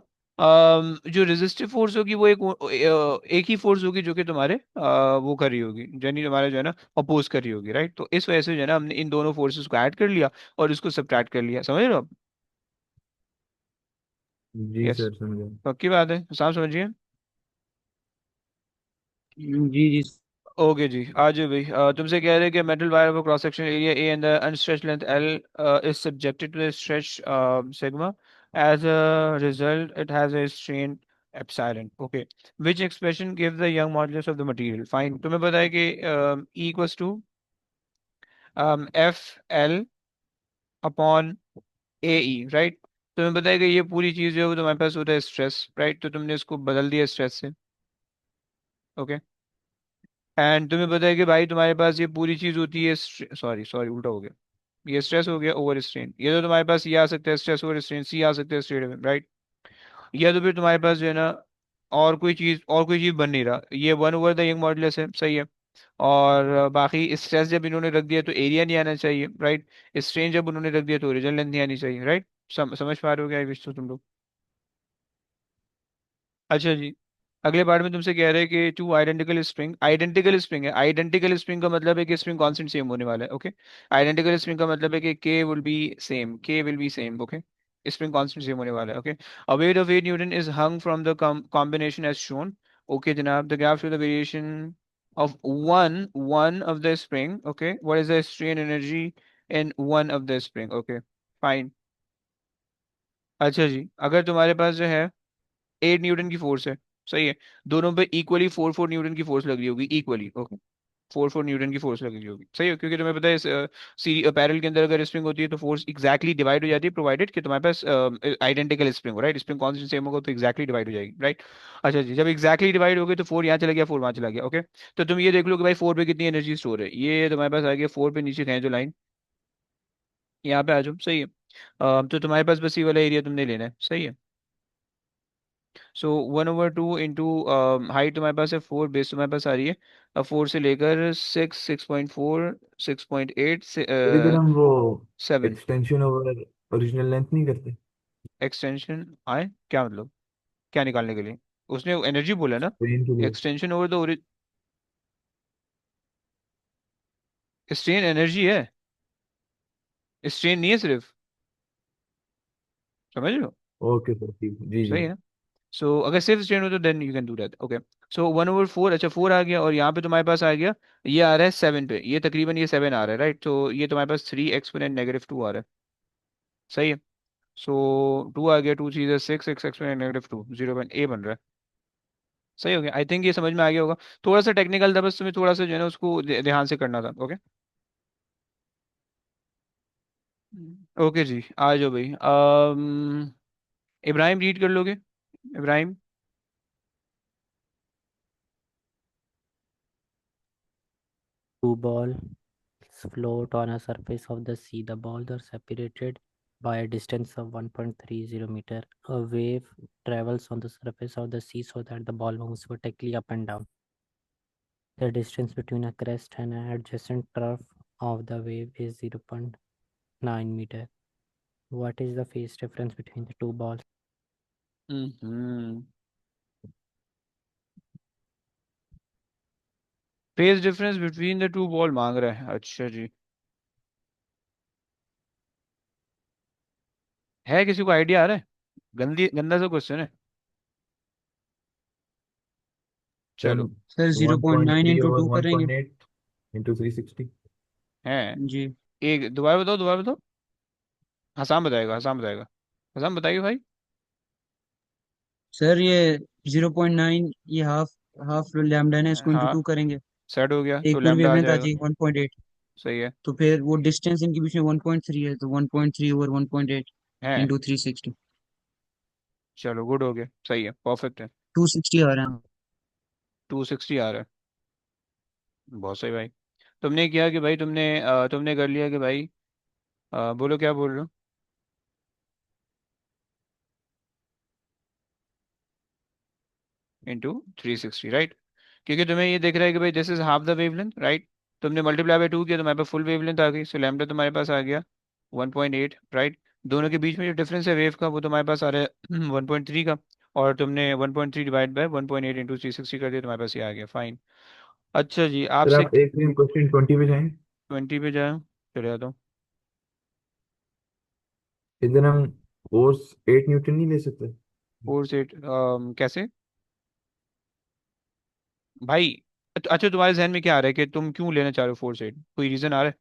S1: जो रेजिस्टिव फोर्स होगी वो एक ही फोर्स होगी जो कि तुम्हारे वो कर रही होगी, यानी तुम्हारे जो है ना अपोज कर रही होगी, राइट। तो इस वजह से जो है ना हमने इन दोनों फोर्सेस को ऐड कर लिया और इसको सब्ट्रैक्ट कर लिया, समझ रहे हो आप?
S4: जी
S1: यस,
S4: सर, समझा।
S1: पक्की बात है, साफ समझिए।
S5: जी जी।
S1: ओके जी, आज भाई तुमसे कह रहे हैं कि metal wire of cross section area A and the unstretched length L is subjected to the stretch sigma, as a result it has a strain epsilon. Okay, which expression give the Young modulus of the material? Fine, तुम्हें पता है कि E equals to F L upon A E, right? तुम्हें पता है कि ये पूरी चीज जो है वो तुम्हारे पास होता है स्ट्रेस, राइट? तो तुमने इसको बदल दिया स्ट्रेस से। ओके, एंड तुम्हें पता है कि भाई तुम्हारे पास ये पूरी चीज होती है, सॉरी सॉरी उल्टा हो गया, ये स्ट्रेस हो गया ओवर स्ट्रेन। ये तो तुम्हारे पास ये आ सकता है स्ट्रेस ओवर स्ट्रेन, सी आ सकता है स्ट्रेट में, राइट? या तो फिर तुम्हारे पास जो है ना और कोई चीज बन नहीं रहा, ये one over the Young modulus है, सही है। और बाकी स्ट्रेस जब इन्होंने रख दिया तो एरिया नहीं आना चाहिए, राइट? स्ट्रेन जब उन्होंने रख दिया तो ओरिजिनल लेंथ नहीं आनी चाहिए, राइट? समझ पा रहे हो क्या आई विश तो तुम लोग? अच्छा जी, अगले पार्ट में तुमसे कह रहे हैं कि टू आइडेंटिकल स्प्रिंग है। आइडेंटिकल स्प्रिंग का मतलब है कि स्प्रिंग कांस्टेंट सेम होने वाला है। ओके, आइडेंटिकल स्प्रिंग का मतलब है कि K will be same. Okay, spring constant same होने वाला है। Okay, a weight of 8 newton is hung from the combination as shown. Okay जनाब, the graph show the variation of one of the spring. Okay, what is the strain energy in one of the spring? Okay, fine। अच्छा जी, अगर तुम्हारे पास जो है 8 Newton की force है, सही है, दोनों पे इक्वली 4 4 न्यूटन की फोर्स लग रही होगी, इक्वली। ओके, 4 4 न्यूटन की फोर्स लग रही होगी, सही है, क्योंकि तुम्हें पता है सी पैरेलल के अंदर अगर स्प्रिंग होती है तो फोर्स एग्जैक्टली डिवाइड हो जाती है, प्रोवाइडेड कि तुम्हारे पास आइडेंटिकल स्प्रिंग हो, राइट? स्प्रिंग कांस्टेंट सेम होगा तो एग्जैक्टली डिवाइड हो जाएगी, राइट? अच्छा जी, जब एग्जैक्टली डिवाइड हो गई तो 4 यहाँ चला गया, 4 वहाँ चला गया। ओके, तो तुम ये देख लो कि भाई 4 पे कितनी एनर्जी स्टोर है, ये तुम्हारे पास आ गया 4 पे, नीचे खींचो लाइन, यहाँ पे आ जाओ, सही है। तो तुम्हारे पास बस ये वाला एरिया तुमने लेना है, सही है। सो 1/2 इंटू हाइट तुम्हारे पास है 4, बेस तुम्हारे पास आ रही है 4 से लेकर 6, 6.4, 6.8 से
S4: फिर इधर हम वो
S1: 7।
S4: एक्सटेंशन ओवर ओरिजिनल लेंथ नहीं करते?
S1: एक्सटेंशन आए क्या मतलब, क्या निकालने के लिए? उसने एनर्जी बोला ना,
S4: ट्रेन के लिए।
S1: Extension over the strain energy है, स्ट्रेन नहीं है सिर्फ, समझ लो,
S4: ओके सर, ठीक है। जी जी।
S1: सही है ना? सो अगर सिर्फ स्ट्रेन हो तो then you can do that. Okay, so 1/4, अच्छा 4 आ गया, और यहाँ पे तुम्हारे पास आ गया, ये आ रहा है 7 पे, ये तकरीबन ये 7 आ रहा है, राइट? तो ये तुम्हारे पास 3 एक्सपोनेंट -2 आ रहा है, सही है। सो 2 आ गया, 2 चीज़ 6, 6 एक्सपोनेंट -2, 0 ए बन रहा है, सही हो गया। आई थिंक ये समझ में आ गया होगा। थोड़ा सा टेक्निकल था, बस तुम्हें थोड़ा सा जो है ना उसको ध्यान से करना था। ओके, ओके जी, आ जाओ भाई। इब्राहिम रीड कर लोगे? Ibrahim.
S7: Two balls float on a surface of the sea. The balls are separated by a distance of 1.30 meter. A wave travels on the surface of the sea so that the ball moves vertically up and down. The distance between a crest and an adjacent trough of the wave is 0.9 meter. What is the phase difference between the two balls?
S1: Hmm, phase difference between the to ball मांग रहा है, अच्छा जी। है किसी को idea आ रहा है? गंदा सा क्वेश्चन है।
S4: सर
S1: चलो,
S5: sir zero
S4: one
S5: point
S4: point
S5: nine
S4: three
S5: into
S4: over
S5: two
S4: one
S5: करेंगे।
S4: Point eight into 360।
S1: है,
S5: जी
S1: एक दोबारा बताओ, दोबारा बताओ। हसाम बताएगा, हसाम बताएगा, हसाम बताइए भाई।
S5: सर, ये 0.9, ये हाफ हाफ लैम्डा है, इसको इंटू
S1: हाँ,
S5: टू करेंगे।
S1: सेट हो गया तो
S5: एक पूरी
S1: लैम्डा आ
S5: वेवलेंथ आ
S1: जाएगा,
S5: जाएगी 1.8।
S1: सही है।
S5: तो फिर वो डिस्टेंस इनके बीच में 1.3 है, तो 1.3 ओवर 1.8
S1: है,
S5: इंटू 360।
S1: चलो गुड हो गया, सही है, परफेक्ट है।
S5: 260 आ रहा है।
S1: 260 आ रहा है, बहुत सही भाई। तुमने किया कि भाई तुमने कर लिया कि भाई बोलो क्या बोल रहे हो? Into 360, right? क्योंकि तुम्हें ये दिख रहा है कि भाई this is half the wavelength, right? तुमने मल्टीप्लाई बाय 2 किया तो तुम्हारे पास फुल वेवलेंथ आ गई, सो लैम्डा तुम्हारे पास आ गया 1.8, राइट? दोनों के बीच में जो डिफरेंस है वेव का वो तुम्हारे पास आ रहा है 1.3 का, और तुमने 1.3 डिवाइड बाय 1.8 इंटू 360 कर दिया, तुम्हारे पास ये आ गया, फाइन। अच्छा जी,
S4: सर
S1: आपसे
S4: आप एक सेकंड, क्वेश्चन 20 पे जाएं।
S1: 20 पे जाए, चले आता हूँ।
S4: इधर हम फोर्स 8 न्यूटन नहीं ले सकते?
S1: फोर्स एट कैसे भाई? अच्छा, तुम्हारे जहन में क्या आ रहा है कि तुम क्यों लेना चाह रहे हो फोर्स एट? कोई रीजन आ रहा है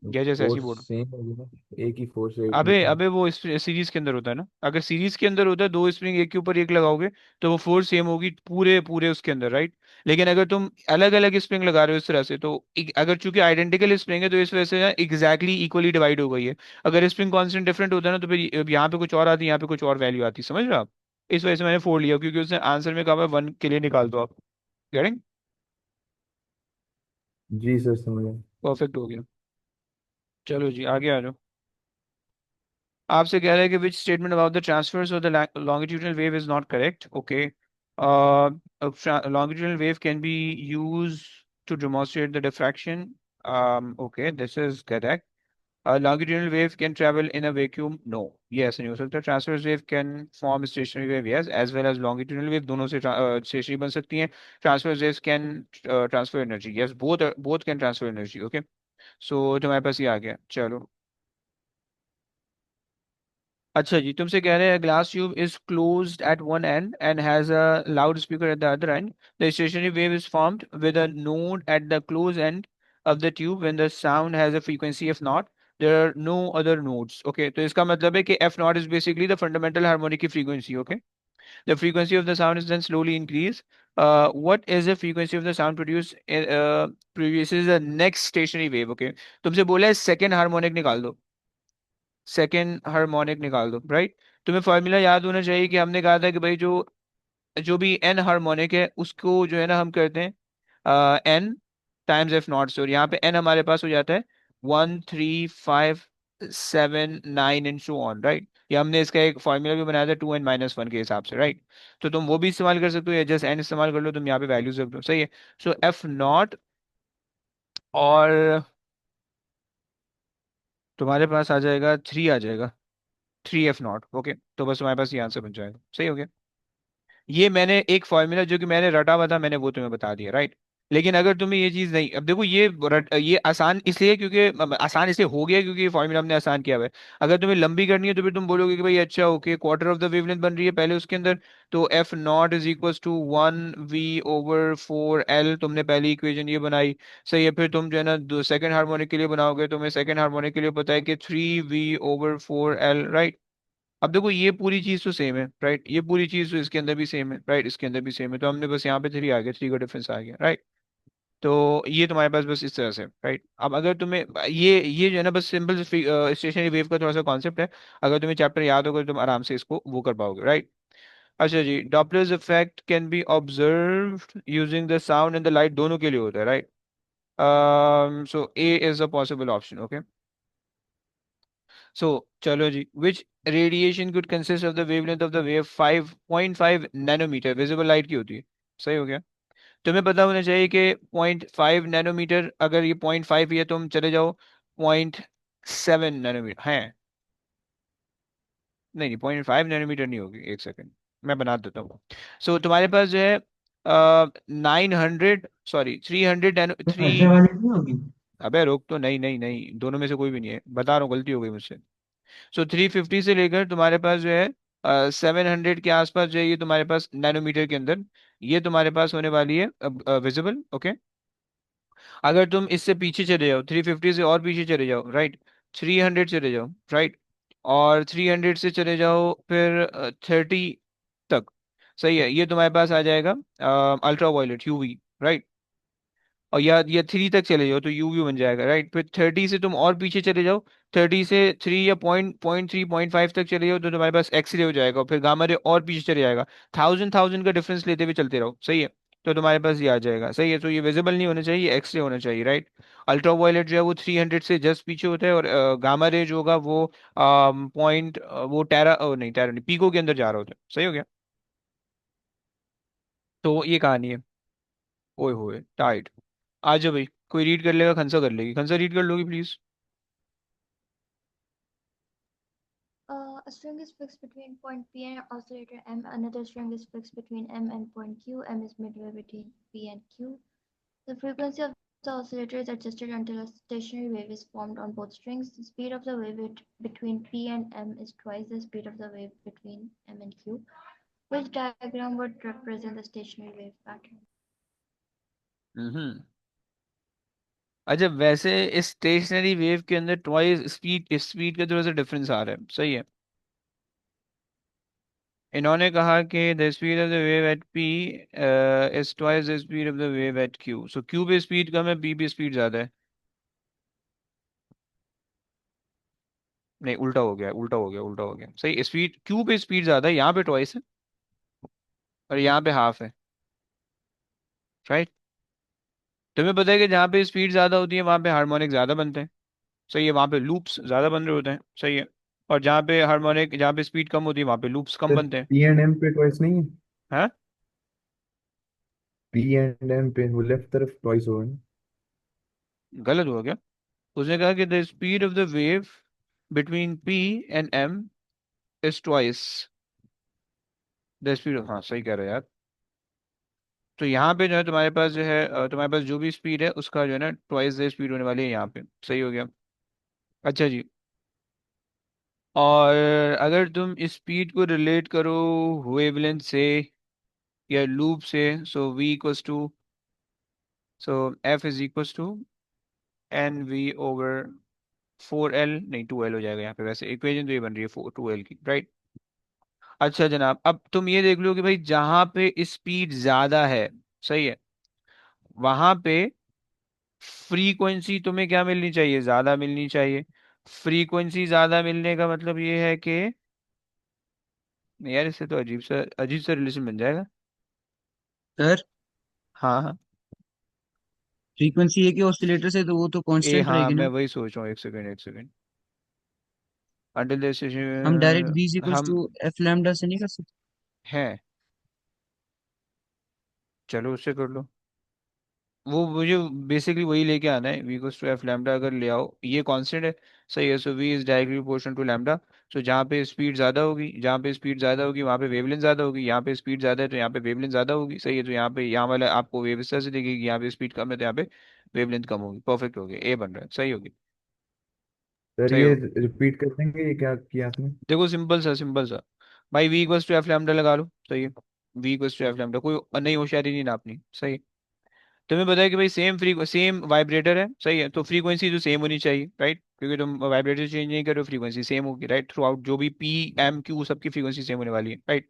S1: या जैसे ऐसे ही
S4: फोर्स
S1: बोलो?
S4: सेम होगी ना, एक ही फोर्स एट
S1: अबे
S4: न्यूटन।
S1: अबे वो इस सीरीज के अंदर होता है ना, अगर सीरीज के अंदर होता है दो स्प्रिंग एक के ऊपर एक लगाओगे तो वो फोर्स सेम होगी पूरे पूरे उसके अंदर, राइट? लेकिन अगर तुम अलग अलग स्प्रिंग लगा रहे हो इस तरह से तो अगर चूंकि आइडेंटिकल स्प्रिंग है तो इस वजह से ना एग्जैक्टली इक्वली डिवाइड हो गई है। अगर स्प्रिंग कांस्टेंट डिफरेंट होता है ना तो फिर यहाँ पे कुछ और आती है, यहाँ पे कुछ और वैल्यू आती है, समझ रहे हो आप? इस वजह से मैंने फोर लिया क्योंकि उसने आंसर में कहा हुआ 1 के लिए निकाल दो आप। गेटिंग?
S4: जी सर, समझ गया।
S1: परफेक्ट हो गया। चलो जी आगे आ जाओ। आपसे कह रहा है कि which statement about the transfers of the longitudinal wave is not correct. Okay. Longitudinal wave can be used to demonstrate the diffraction. Okay, this is correct. A longitudinal wave can travel in a vacuum. No. Yes, नहीं हो सकता. Transverse wave can form stationary wave. Yes, as well as longitudinal wave दोनों से stationary बन सकती हैं. Transverse waves can transfer energy. Yes, both can transfer energy. Okay. So तुम्हारे पास ये आ गया, चलो। अच्छा जी, तुमसे कह रहे हैं glass tube is closed at one end and has a loudspeaker at the other end. The stationary wave is formed with a node at the close end of the tube when the sound has a frequency F naught. There are no other nodes. Okay, तो इसका मतलब है कि F naught is basically the fundamental harmonic की फ्रीक्वेंसी। Okay, the frequency of the sound is then slowly increase. What is the frequency of the sound produces the next stationary wave? Okay, तुमसे बोला है सेकेंड हार्मोनिक निकाल दो, second harmonic निकाल दो, right? तुम्हें फॉर्मूला याद होना चाहिए कि हमने कहा था कि भाई जो जो भी एन हार्मोनिक है उसको जो है ना हम करते हैं एन टाइम्स एफ नॉट से, और यहाँ पे एन हमारे पास हो जाता है 1 3 5 7 9 एंड सो ऑन, राइट? ये हमने इसका एक फॉर्मूला भी बनाया था 2n-1 के हिसाब से, राइट? तो तुम वो भी इस्तेमाल कर सकते हो या जस्ट एन इस्तेमाल कर लो, तुम यहाँ पे वैल्यूज रख दो, सही है। सो एफ नॉट, और तुम्हारे पास आ जाएगा 3, आ जाएगा 3 F0। ओके, तो बस तुम्हारे पास ये आंसर बन जाएगा, सही हो गया। ये मैंने एक फॉर्मूला जो कि मैंने रटा हुआ था मैंने वो तुम्हें बता दिया, राइट? लेकिन अगर तुम्हें ये चीज नहीं, अब देखो ये आसान इसलिए क्योंकि आसान इसलिए हो गया क्योंकि ये फॉर्मूला हमने आसान किया हुआ है। अगर तुम्हें लंबी करनी है तो फिर तुम बोलोगे कि भाई अच्छा okay, quarter of the wavelength बन रही है पहले उसके अंदर, तो F naught is equal to 1 V/4 L, तुमने पहली इक्वेशन ये बनाई, सही है। फिर तुम जो है ना सेकंड हार्मोनिक के लिए बनाओगे, तुम्हें सेकंड हार्मोनिक के लिए पता है कि 3 V/4 L, राइट? अब देखो ये पूरी चीज तो सेम है, राइट? ये पूरी चीज तो इसके अंदर भी सेम है, राइट? इसके अंदर भी सेम है, तो हमने बस यहाँ पे 3 आ गया, 3 का डिफरेंस आ गया, राइट? तो ये तुम्हारे पास बस इस तरह से, राइट? अब अगर तुम्हें ये जो है ना बस सिंपल स्टेशनरी वेव का थोड़ा सा कॉन्सेप्ट है, अगर तुम्हें चैप्टर याद होगा तो तुम आराम से इसको वो कर पाओगे, राइट? अच्छा जी, Doppler's effect can be observed using the sound and the light, दोनों के लिए होता है, right? So A is a possible option. Okay, so चलो जी, which radiation could consist of the wavelength of the wave 5.5 nanometer visible light की होती है, सही हो गया। तुम्हें पता होना चाहिए कि 0.5 नैनोमीटर, अगर ये 0.5 है तुम चले जाओ 0.7 नैनोमीटर है। नहीं नहीं, 0.5 नैनोमीटर नहीं होगी, एक सेकंड मैं बना देता हूँ। सो तुम्हारे पास जो है 900, सॉरी 300 नैनो
S6: तो
S1: थ्री।
S6: ऐसे वाली नहीं होगी?
S1: अबे रोक तो, नहीं नहीं नहीं, दोनों में से कोई भी नहीं है, बता रहा हूँ, गलती हो गई मुझसे। सो 350 से लेकर तुम्हारे पास जो है 700 के आसपास जो है ये तुम्हारे पास नैनोमीटर के अंदर ये तुम्हारे पास होने वाली है विजिबल। ओके, अगर तुम इससे पीछे चले जाओ 350 से और पीछे चले जाओ, राइट? 300 चले जाओ, राइट? और 300 से चले जाओ फिर 30 तक, सही है। ये तुम्हारे पास आ जाएगा अल्ट्रा वायलेट यूवी, राइट? और या 3 तक चले जाओ तो यूवी बन जाएगा, राइट? फिर 30 से तुम और पीछे चले जाओ, 30 से 3 या पॉइंट 3 पॉइंट 5 तक चले जाओ तो तुम्हारे पास एक्सरे हो जाएगा, और फिर गामा रे और पीछे चले जाएगा। थाउजेंड थाउजेंड का डिफरेंस लेते हुए चलते रहो, सही है। तो तुम्हारे पास ये आ जाएगा, सही है। तो ये विजिबल नहीं होना चाहिए, एक्सरे होना चाहिए, राइट? अल्ट्रा वायलेट जो है वो 300 से जस्ट पीछे होता है, और गामा रे जो होगा वो पॉइंट वो नहीं टेरा नहीं, पीको के अंदर जा रहा होता है, सही हो गया। तो ये कहानी है। ओए होए टाइट। आ जाओ भाई, कोई रीड कर लेगा, खंसा कर लेगी, खंसा रीड कर लोगी please.
S9: A string is fixed between point P and oscillator M. Another string is fixed between M and point Q. M is midway between P and Q. The frequency of the oscillator is adjusted until a stationary wave is formed on both strings. The speed of the wave between P and M is twice the speed of the wave between M and Q. Which diagram would represent the stationary wave pattern?
S1: हम्म। अच्छा, वैसे इस stationary wave के अंदर twice speed, speed का थोड़ा सा difference आ रहा है, सही है। इन्होंने कहा कि the speed of the wave eight P is twice the speed of the wave eight Q, so Q पे स्पीड कम है, पी पे स्पीड ज्यादा है। नहीं, उल्टा हो गया, उल्टा हो गया, उल्टा हो गया, सही। स्पीड क्यू पे स्पीड ज्यादा है, यहाँ पे ट्वाइस है और यहाँ पे हाफ है, राइट। तुम्हें पता है कि जहाँ पे स्पीड ज्यादा होती है वहां पे हार्मोनिक ज्यादा बनते हैं, सही है, वहां पे लूप्स ज्यादा बन रहे होते हैं, सही है। और जहाँ पे हार्मोनिक, जहाँ पे स्पीड कम होती है वहां पे लूप्स कम
S4: सर
S1: बनते हैं।
S4: पी एंड एम पे ट्वाइस नहीं है?
S1: हाँ,
S4: पी एंड एम पे वो लेफ्ट तरफ ट्वाइस होगा ना?
S1: गलत हुआ क्या? उसने कहा कि the speed of the wave between P and M is twice the speed, हाँ सही कह रहे हो यार। तो यहाँ पे जो है तुम्हारे पास जो है तुम्हारे पास जो भी स्पीड है उसका जो है ना ट्वाइस द स्पीड होने वाली है यहाँ पे, सही हो गया। अच्छा जी, और अगर तुम स्पीड को रिलेट करो वेवलेंथ से या लूप से, so v equals to, so f is equals to N V over 4l, नहीं 2l हो जाएगा यहाँ पे, वैसे इक्वेशन तो ये बन रही है 2l की, राइट। अच्छा जनाब, अब तुम ये देख लो कि भाई जहाँ पे स्पीड ज्यादा है, सही है, वहां पे फ्रीक्वेंसी तुम्हें क्या मिलनी चाहिए, ज्यादा मिलनी चाहिए। फ्रीक्वेंसी ज्यादा मिलने का मतलब ये है कि, नहीं यार इससे तो अजीब सा रिलेशन बन जाएगा।
S5: सर
S1: हाँ हाँ।
S5: फ्रीक्वेंसी है कि ऑसिलेटर से, तो वो तो
S1: ए
S5: कांस्टेंट
S1: हाँ,
S5: रहेगी
S1: मैं
S5: ना।
S1: वही सोच रहा हूँ, एक सेकंड एक सेकंड। अंटिल दिस
S5: हम डायरेक्ट v इक्वल्स
S1: हम
S5: टू एफ लैम्डा से नहीं कर सकते?
S1: हैं, चलो उससे कर लो। वो मुझे बेसिकली वही लेके आना है, V equals to F lambda, अगर ले आओ ये कांस्टेंट है, सही है, so V is directly proportional to lambda. So जहाँ पे स्पीड ज्यादा होगी, जहाँ पे स्पीड ज्यादा होगी वहाँ पे वेवलेंथ ज्यादा होगी, यहाँ पे स्पीड ज्यादा है तो यहाँ पे वेवलेंथ ज्यादा होगी, सही है। तो यहाँ पे, यहाँ वाला आपको वेव इस तरह से दिखेगी, यहाँ पे स्पीड कम है तो यहाँ पे वेवलेंथ कम होगी, परफेक्ट हो गया, ए बन रहा है, सही होगी।
S4: सर
S1: सही
S4: ये
S1: हो,
S4: रिपीट कर देंगे, ये क्या किया आपने?
S1: देखो सिंपल सा, सिंपल सा, भाई V equals to F lambda लगा लो, सही है। V equals to F lambda, कोई नई होशियारी नहीं नापनी, सही है। तुम्हें पता है कि भाई सेम वाइब्रेटर है, सही है, तो फ्रीक्वेंसी तो सेम होनी चाहिए, राइट, क्योंकि तुम वाइब्रेटर चेंज नहीं कर रहे हो, फ्रीक्वेंसी सेम होगी, राइट, थ्रू आउट जो भी पी एम क्यू सबकी फ्रीक्वेंसी सेम होने वाली है, राइट।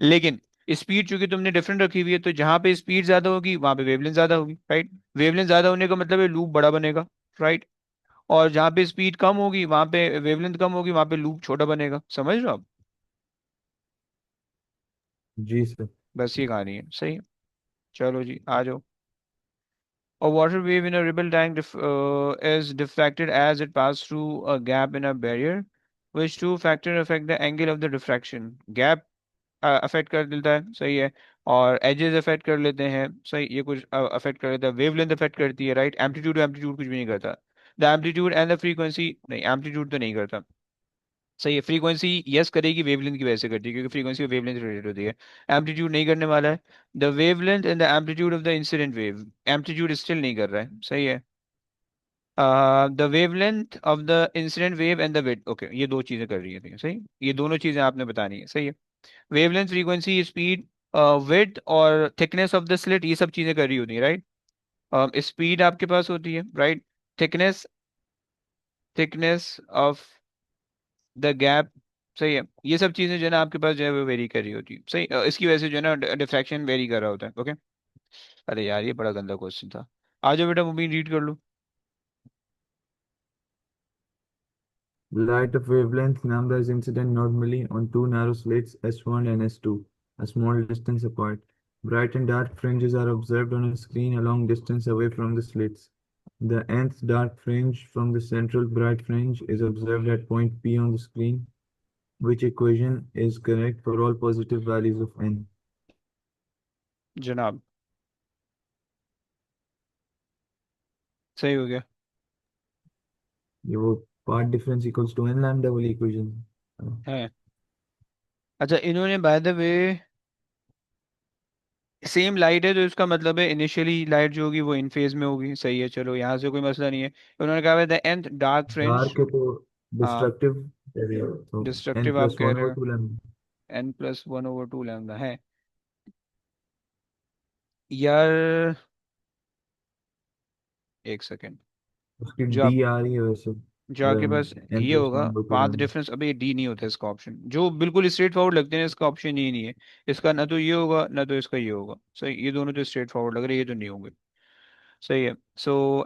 S1: लेकिन स्पीड चूंकि तुमने डिफरेंट रखी हुई है, तो जहां पे स्पीड ज्यादा होगी वहां पे वेवलेंथ ज्यादा होगी, राइट। वेवलेंथ ज्यादा होने का मतलब है लूप बड़ा बनेगा, राइट। और जहां पे स्पीड कम होगी वहां पे वेवलेंथ कम होगी, वहां पे लूप छोटा बनेगा, समझ रहे हो आप?
S4: जी सर।
S1: बस ये कहानी है, सही है। चलो जी, आ जाओ। A water wave in a ripple tank is diffracted as it passes through a gap in a barrier. Which two factors affect the angle of the diffraction? Gap affect कर देता है, सही है। और एजेस अफेक्ट कर लेते हैं, सही, ये कुछ अफेक्ट कर लेता है, वेवलेंथ अफेक्ट करती है, राइट। एम्पलीट्यूड, एम्पलीट्यूड कुछ भी नहीं करता। The amplitude and the frequency, नहीं एम्पलीट्यूड तो नहीं करता, सही है। फ्रीक्वेंसी यस करेगी, वेवलेंथ की वजह से करती है, क्योंकि फ्रीक्वेंसी और वेवलेंथ रिलेटेड होती है। एम्पलीट्यूड नहीं करने वाला है। The wavelength and the amplitude of the incident wave, amplitude still नहीं कर रहा है, सही है। The wavelength of the incident wave and the width, okay, ये दो चीजें कर रही है, सही। ये दोनों चीजें आपने बतानी है, सही है। वेवलेंथ, फ्रीक्वेंसी, स्पीड, विड्थ और थिकनेस ऑफ द स्लिट, ये सब चीजें कर रही होती है, राइट। स्पीड आपके पास होती है, right. Thickness, thickness of the gap, सही है। ये सब चीजें जो है ना आपके पास जो है वो वेरी कर रही होती है, सही। इसकी वजह से जो है ना डिफ्रैक्शन वेरी कर रहा होता है, ओके। अरे यार ये बड़ा गंदा क्वेश्चन था। आ जाओ बेटा, मूवी रीड कर लो।
S4: Light of wavelength lambda is incident normally on two narrow slits S1 and S2, a small distance apart. Bright and dark fringes are observed on a screen a long distance away from the slits. The nth dark fringe from the central bright fringe is observed at point P on the screen. Which equation is correct for all positive values of n?
S1: जनाब, सही हो गया।
S4: ये वो path difference equals to n lambda वाली equation.
S1: है, अच्छा इन्होंने by the way same light है तो इसका मतलब है इनिशियली लाइट जो होगी वो इन फेज में होगी, सही है। चलो यहाँ से कोई मसला नहीं है। उन्होंने कहा the nth dark fringe.
S4: Dark है तो
S1: हाँ,
S4: डिस्ट्रक्टिव तो एन
S1: डिस्ट्रक्टिव आप
S4: प्लस
S1: कह
S4: वन
S1: रहे
S4: और
S1: हो।
S4: To lambda.
S1: n+1/2 लैम्डा है यार। एक सेकेंड।
S4: उसकी
S1: जो
S4: डी
S1: आप
S4: आ रही है वैसे,
S1: जो आपके पास
S4: एन
S1: ये
S4: प्लस
S1: होगा
S4: वन और टू
S1: पाथ
S4: लैम्डा।
S1: डिफरेंस, अभी डी नहीं होता इसका ऑप्शन, जो बिल्कुल स्ट्रेट फॉरवर्ड लगते हैं इसका ऑप्शन ये नहीं है। इसका ना तो ये होगा ना तो इसका ये होगा, सही। ये दोनों तो स्ट्रेट फॉरवर्ड लग रहे हैं, ये तो नहीं होंगे, सही है। सो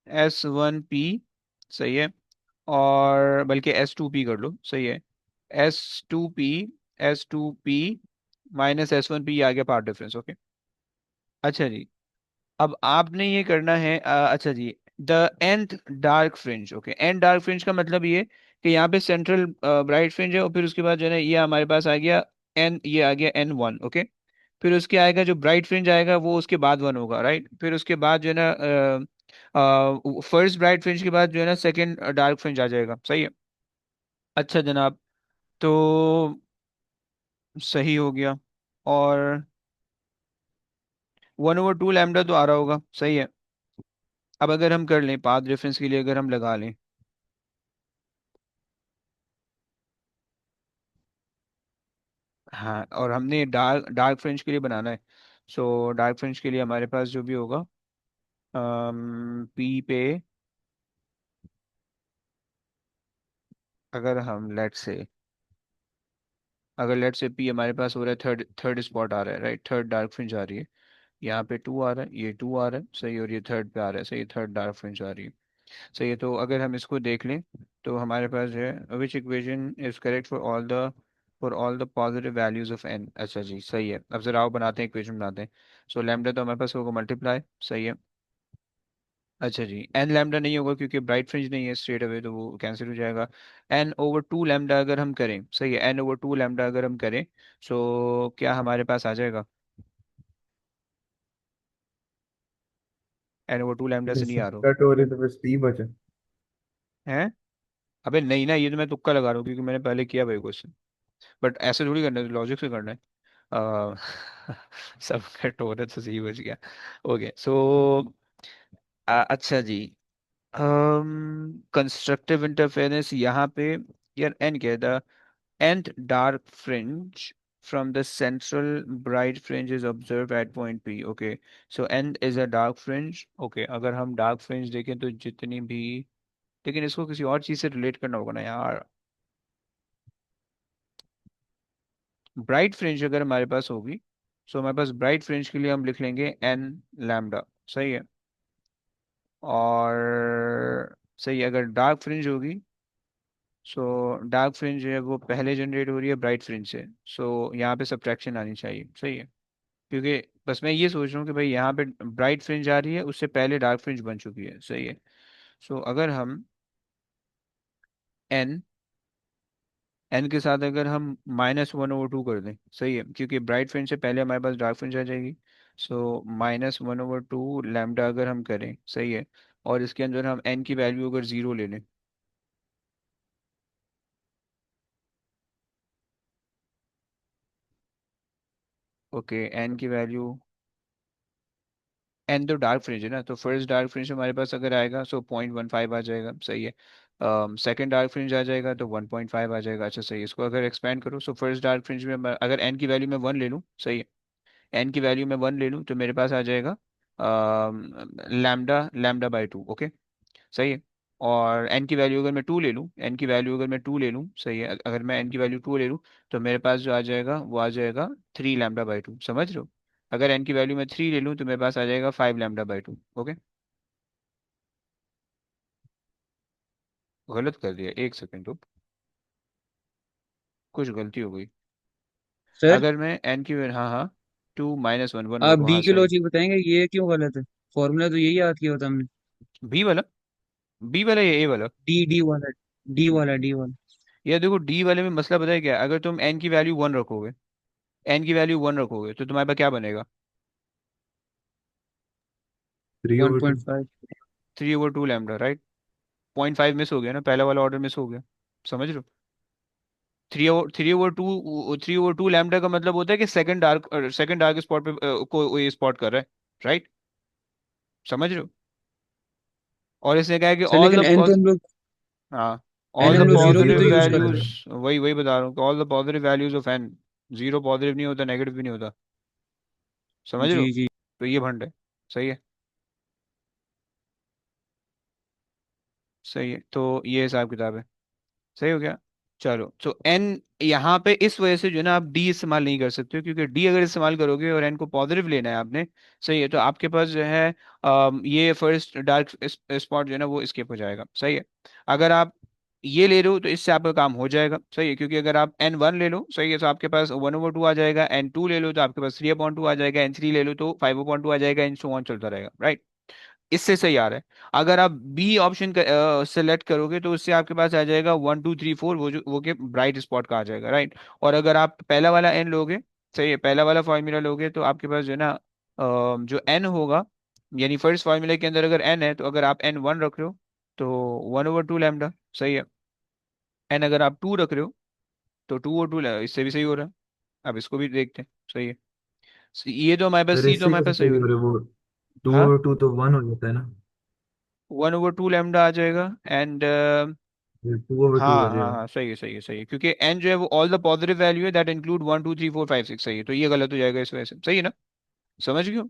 S1: S1 पी, सही है। और बल्कि S2 पी कर लो, सही है। S2 P, S2 P -S1 P आ गया पार्ट डिफरेंस, ओके। अच्छा जी, अब आपने ये करना है अच्छा जी, the nth dark fringe, okay. And dark fringe का मतलब ये कि यहाँ पे सेंट्रल ब्राइट फ्रिंज है, और फिर उसके बाद जो है ना ये हमारे पास आ गया एन, ये आ गया N1, ओके। फिर उसके आएगा जो ब्राइट फ्रिंज आएगा वो उसके बाद 1 होगा, राइट। फिर उसके बाद जो है ना फर्स्ट ब्राइट फ्रिंज के बाद जो है ना सेकंड डार्क फ्रिंज आ जाएगा, सही है। अच्छा जनाब, तो सही हो गया। और 1/2 लैम्डा तो आ रहा होगा, सही है। अब अगर हम कर लें पाथ रेफरेंस के लिए, अगर हम लगा लें, हाँ, और हमने डार्क डार्क फ्रेंच के लिए बनाना है। सो डार्क फ्रेंच के लिए हमारे पास जो भी होगा, पी पे अगर हम लेट से पी हमारे पास हो रहा है, थर्ड थर्ड स्पॉट आ रहा है, राइट। थर्ड डार्क फ्रिंज आ रही है, यहाँ पे 2 आ रहा है, ये 2 आ रहा है, सही। और ये थर्ड पे आ रहा है, सही। थर्ड डार्क फ्रिंज आ रही है, सही है। तो अगर हम इसको देख लें तो हमारे पास जो है which equation is correct for all the positive values of N. अच्छा जी, सही है। अब जरा आओ बनाते हैं, इक्वेशन बनाते हैं। सो लैम्डा तो हमारे पास होगा मल्टीप्लाई, सही है। अच्छा जी, एन लैम्डा नहीं होगा क्योंकि ब्राइट फ्रिंज नहीं है स्ट्रेट अवे, तो वो कैंसिल हो जाएगा। n/2 लैम्डा अगर हम करें, सही है। n/2 लैम्डा अगर हम करें, सो क्या हमारे पास आ जाएगा? n/2 लैम्डा से नहीं आ रहा
S4: कट हो रही तो बस टी बचे।
S1: है। अबे नहीं ना, ये तो मैं तुक्का लगा रहा हूँ क्योंकि मैंने पहले किया भाई क्वेश्चन। बट ऐसे थोड़ी करना है, लॉजिक से करना है। अ, सब कट हो रहा है तो सही बच गया। ओके, सो अच्छा जी, कंस्ट्रक्टिव इंटरफेरेंस यहाँ पे, यार एन क्या है? The nth dark fringe from the central bright fringe is observed at point P. Okay, so n is a dark fringe. Okay, अगर हम dark fringe देखें तो जितनी भी, लेकिन इसको किसी और चीज से रिलेट करना होगा ना यार। ब्राइट फ्रिंज अगर हमारे पास होगी, सो हमारे पास ब्राइट फ्रिंज के लिए हम लिख लेंगे n लैम्डा, सही है। और सही है, अगर डार्क फ्रिंज होगी, सो डार्क फ्रिंज जो है वो पहले जनरेट हो रही है ब्राइट फ्रिंज से, सो यहाँ पे सब्ट्रैक्शन आनी चाहिए, सही है। क्योंकि बस मैं ये सोच रहा हूँ कि भाई यहाँ पे ब्राइट फ्रिंज आ रही है, उससे पहले डार्क फ्रिंज बन चुकी है, सही है। सो अगर हम एन एन के साथ अगर हम -1/2 कर दें, सही है, क्योंकि ब्राइट फ्रिंज से पहले हमारे पास डार्क फ्रिंज आ जाएगी। सो -1/2 लैम्डा अगर हम करें, सही है। और इसके अंदर हम एन की वैल्यू अगर 0 ले लें, ओके, एन की वैल्यू, एन तो डार्क फ्रिंज है ना, तो फर्स्ट डार्क फ्रिंज हमारे पास अगर आएगा, सो 0.15 आ जाएगा, सही है। सेकंड डार्क फ्रिंज आ जाएगा तो 1.5 आ जाएगा, अच्छा सही है। इसको अगर एक्सपेंड करो, सो फर्स्ट डार्क फ्रिंज में अगर एन की वैल्यू मैं 1 ले लूँ, सही है। एन की वैल्यू मैं 1 ले लूँ तो मेरे पास आ जाएगा लैम्डा लैम्डा बाई 2, ओके, सही है। और एन की वैल्यू अगर मैं 2 ले लूँ, एन की वैल्यू अगर मैं 2 ले लूँ, सही है, अगर मैं एन की वैल्यू 2 ले लूँ तो मेरे पास जो आ जाएगा वो आ जाएगा 3 लैम्डा बाई 2, समझ रहे हो। अगर एन की वैल्यू मैं 3 ले लूँ तो मेरे पास आ जाएगा 5 लैम्डा बाई 2, ओके। गलत कर दिया, एक सेकंड तो, कुछ गलती हो गई।
S5: सर
S1: अगर मैं एन की हाँ हाँ, 2 - 1 1
S5: आप
S1: रखो,
S5: बी
S1: हाँ
S5: के
S1: सही।
S5: लॉजिक बताएंगे ये क्यों गलत है? फॉर्मूला तो यही याद किया होता हमने।
S1: बी वाला, बी वाला या ए वाला?
S5: डी वाला, डी वाला।
S1: ये देखो डी वाले में मसला पता है क्या है? अगर तुम एन की वैल्यू 1 रखोगे, एन की वैल्यू 1 रखोगे तो तुम्हारे पास क्या बनेगा?
S4: 3/2।
S5: 1.5।
S1: 3/2 लैम्डा, राइट। 0.5 मिस हो गया ना, पहला वाला ऑर्डर मिस हो गया, समझ रहे हो। थ्री ओवर टू लैम्डा का मतलब होता है कि सेकंड डार्क स्पॉट पे को ये स्पॉट कर रहा है, राइट? समझ रहे हो? और इसने कहा है कि
S5: सर
S1: ऑल
S5: लेकिन
S1: द
S5: एन तो हम लोग
S1: हाँ,
S5: एन
S1: ऑल द
S5: हम लोग
S4: वैल्यूज
S5: जीरो भी
S1: पॉजिटिव
S5: तो
S4: जीरो
S5: यूज
S4: यूज
S5: कर
S4: कर
S5: रहे
S4: रहे
S5: हैं।
S1: वैल्यूज,
S4: हैं।
S1: वही वही बता रहा हूँ कि all the positive values of N, zero positive नहीं होता, नेगेटिव भी नहीं होता। समझ रहे हो?
S5: जी जी।
S1: तो ये भंड है। सही है। सही है, तो ये हिसाब किताब है। सही हो गया। चलो, तो एन यहाँ पे इस वजह से जो है ना, आप डी इस्तेमाल नहीं कर सकते हो, क्योंकि डी अगर इस्तेमाल करोगे और एन को पॉजिटिव लेना है आपने, सही है, तो आपके पास जो है ये फर्स्ट डार्क स्पॉट जो है ना वो स्किप हो जाएगा। सही है। अगर आप ये ले लो तो इससे आपका काम हो जाएगा। सही है, क्योंकि अगर आप एन वन ले लो, सही है, तो आपके पास 1/2 आ जाएगा, एन टू ले लो तो आपके पास 3/2 आ जाएगा, एन थ्री ले लो तो 5/2 आ जाएगा, एन सो ऑन चलता रहेगा, राइट? इससे सही आ रहा है। अगर आप बी ऑप्शन सेलेक्ट करोगे तो उससे आपके पास आ जाएगा 1 2 3 4, वो के ब्राइट स्पॉट का आ जाएगा, राइट? और अगर आप पहला वाला एन लोगे, सही है, पहला वाला फॉर्मूला लोगे तो आपके पास जो है ना जो एन होगा, यानी फर्स्ट फॉर्मूले के अंदर अगर एन है तो अगर आप एन वन रख रहे हो तो 1/2 लैम्डा, सही है। एन अगर आप टू रख रहे हो तो 2/2, इससे भी सही हो रहा है। अब इसको भी देखते हैं। सही है। ये तो हमारे पास
S4: सर
S1: सी तो
S4: इससे
S1: हमारे
S4: कैसे
S1: पास सही
S4: सही
S1: हो
S4: हो
S1: रहा है।
S4: रहे वो? टू
S1: हाँ,
S4: और टू तो वन हो जाता है ना?
S1: 1/2 लैम्डा आ जाएगा एंड
S4: टू ओवर टू
S1: हाँ
S4: हो
S1: हाँ
S4: जाएगा।
S1: हाँ, सही है, सही है, सही है, क्योंकि एन जो है वो ऑल द पॉजिटिव वैल्यू है दैट इंक्लूड 1 2 3 4 5 6, सही है, तो ये गलत हो जाएगा इस वजह से। सही है ना? समझ गए हो?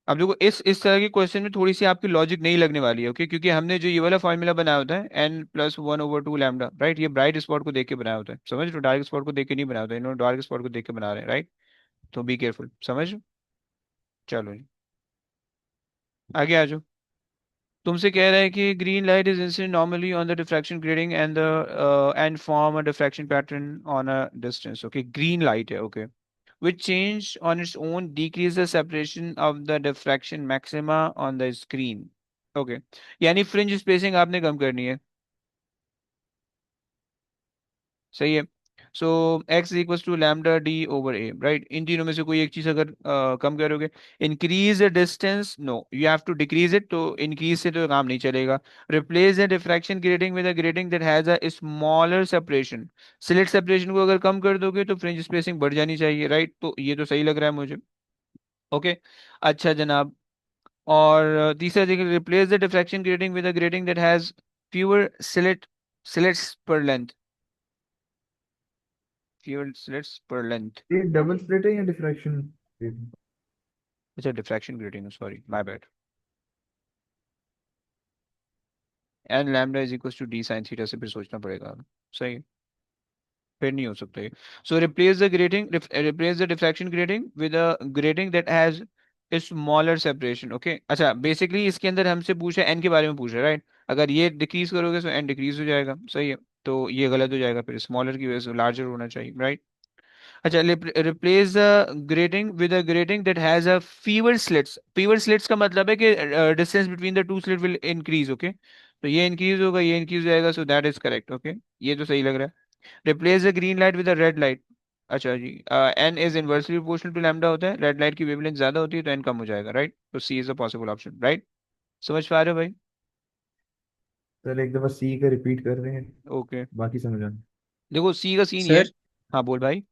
S1: अब देखो, इस तरह के क्वेश्चन में थोड़ी सी आपकी लॉजिक नहीं लगने वाली है, ओके, क्योंकि हमने जो ये वाला फॉर्मूला बनाया होता है n+1/2 लैम्डा, राइट, ये ब्राइट स्पॉट को देख के बनाया होता है। समझ लो, डार्क स्पॉट को देख के नहीं बनाया होता है, इन्होंने डार्क स्पॉट को देख के बना रहे हैं, राइट? तो बी केयरफुल। समझ लो। चलो जी, आगे आ जाओ। तुमसे कह रहा है कि green light is incident normally on the diffraction grading and form a diffraction pattern on a distance. Okay, green light है, okay, which change on its own decrease the separation of the diffraction maxima on the screen. Okay, यानी fringe spacing आपने कम करनी है। सही है। So x equals to lambda D over a, right? इन तीनों में से कोई एक चीज अगर कम करोगे, increase the distance, no you have to decrease it, तो इंक्रीज से तो काम नहीं चलेगा। Replace the diffraction grating with a grating that has a smaller separation, slit separation को अगर कम कर दोगे तो फ्रिंज स्पेसिंग बढ़ जानी चाहिए, राइट? तो ये तो सही लग रहा है मुझे। ओके, अच्छा जनाब। और तीसरा देखिए, replace the diffraction grating with a grating that has fewer slits per length, fewer slits per length.
S4: ये डबल स्प्लिट है या डिफ्रैक्शन?
S1: अच्छा, diffraction grating, sorry, my bad. N lambda is equal to D sine theta से फिर सोचना पड़ेगा। सही है, फिर नहीं हो सकता ये। सो replace the diffraction grating with a grating that has smaller separation. Okay, अच्छा, बेसिकली इसके अंदर हमसे पूछा एन के बारे में पूछा, राइट? अगर ये डिक्रीज करोगे तो एन डिक्रीज हो जाएगा, सही है, तो ये गलत हो जाएगा, फिर स्मॉलर की वजह से लार्जर होना चाहिए, राइट? अच्छा, replace the grating with a grating that has a fewer slits. Fewer slits का मतलब है कि distance between the two slit will increase. Okay, तो ये इंक्रीज होगा, ये इंक्रीज हो जाएगा, so that is correct. Okay, ये तो सही लग रहा है। Replace the green light with a red light. अच्छा जी, N is inversely proportional to lambda होता है, रेड लाइट की वेवलेंथ ज्यादा होती है तो एन कम हो जाएगा, राइट? तो C is a possible option, right? समझ पा रहे हो भाई?
S4: सर एक दफा सी का रिपीट कर रहे हैं,
S1: ओके,
S4: बाकी समझ आना।
S1: देखो सी का सीन ये है।
S5: सर
S1: हाँ, बोल भाई।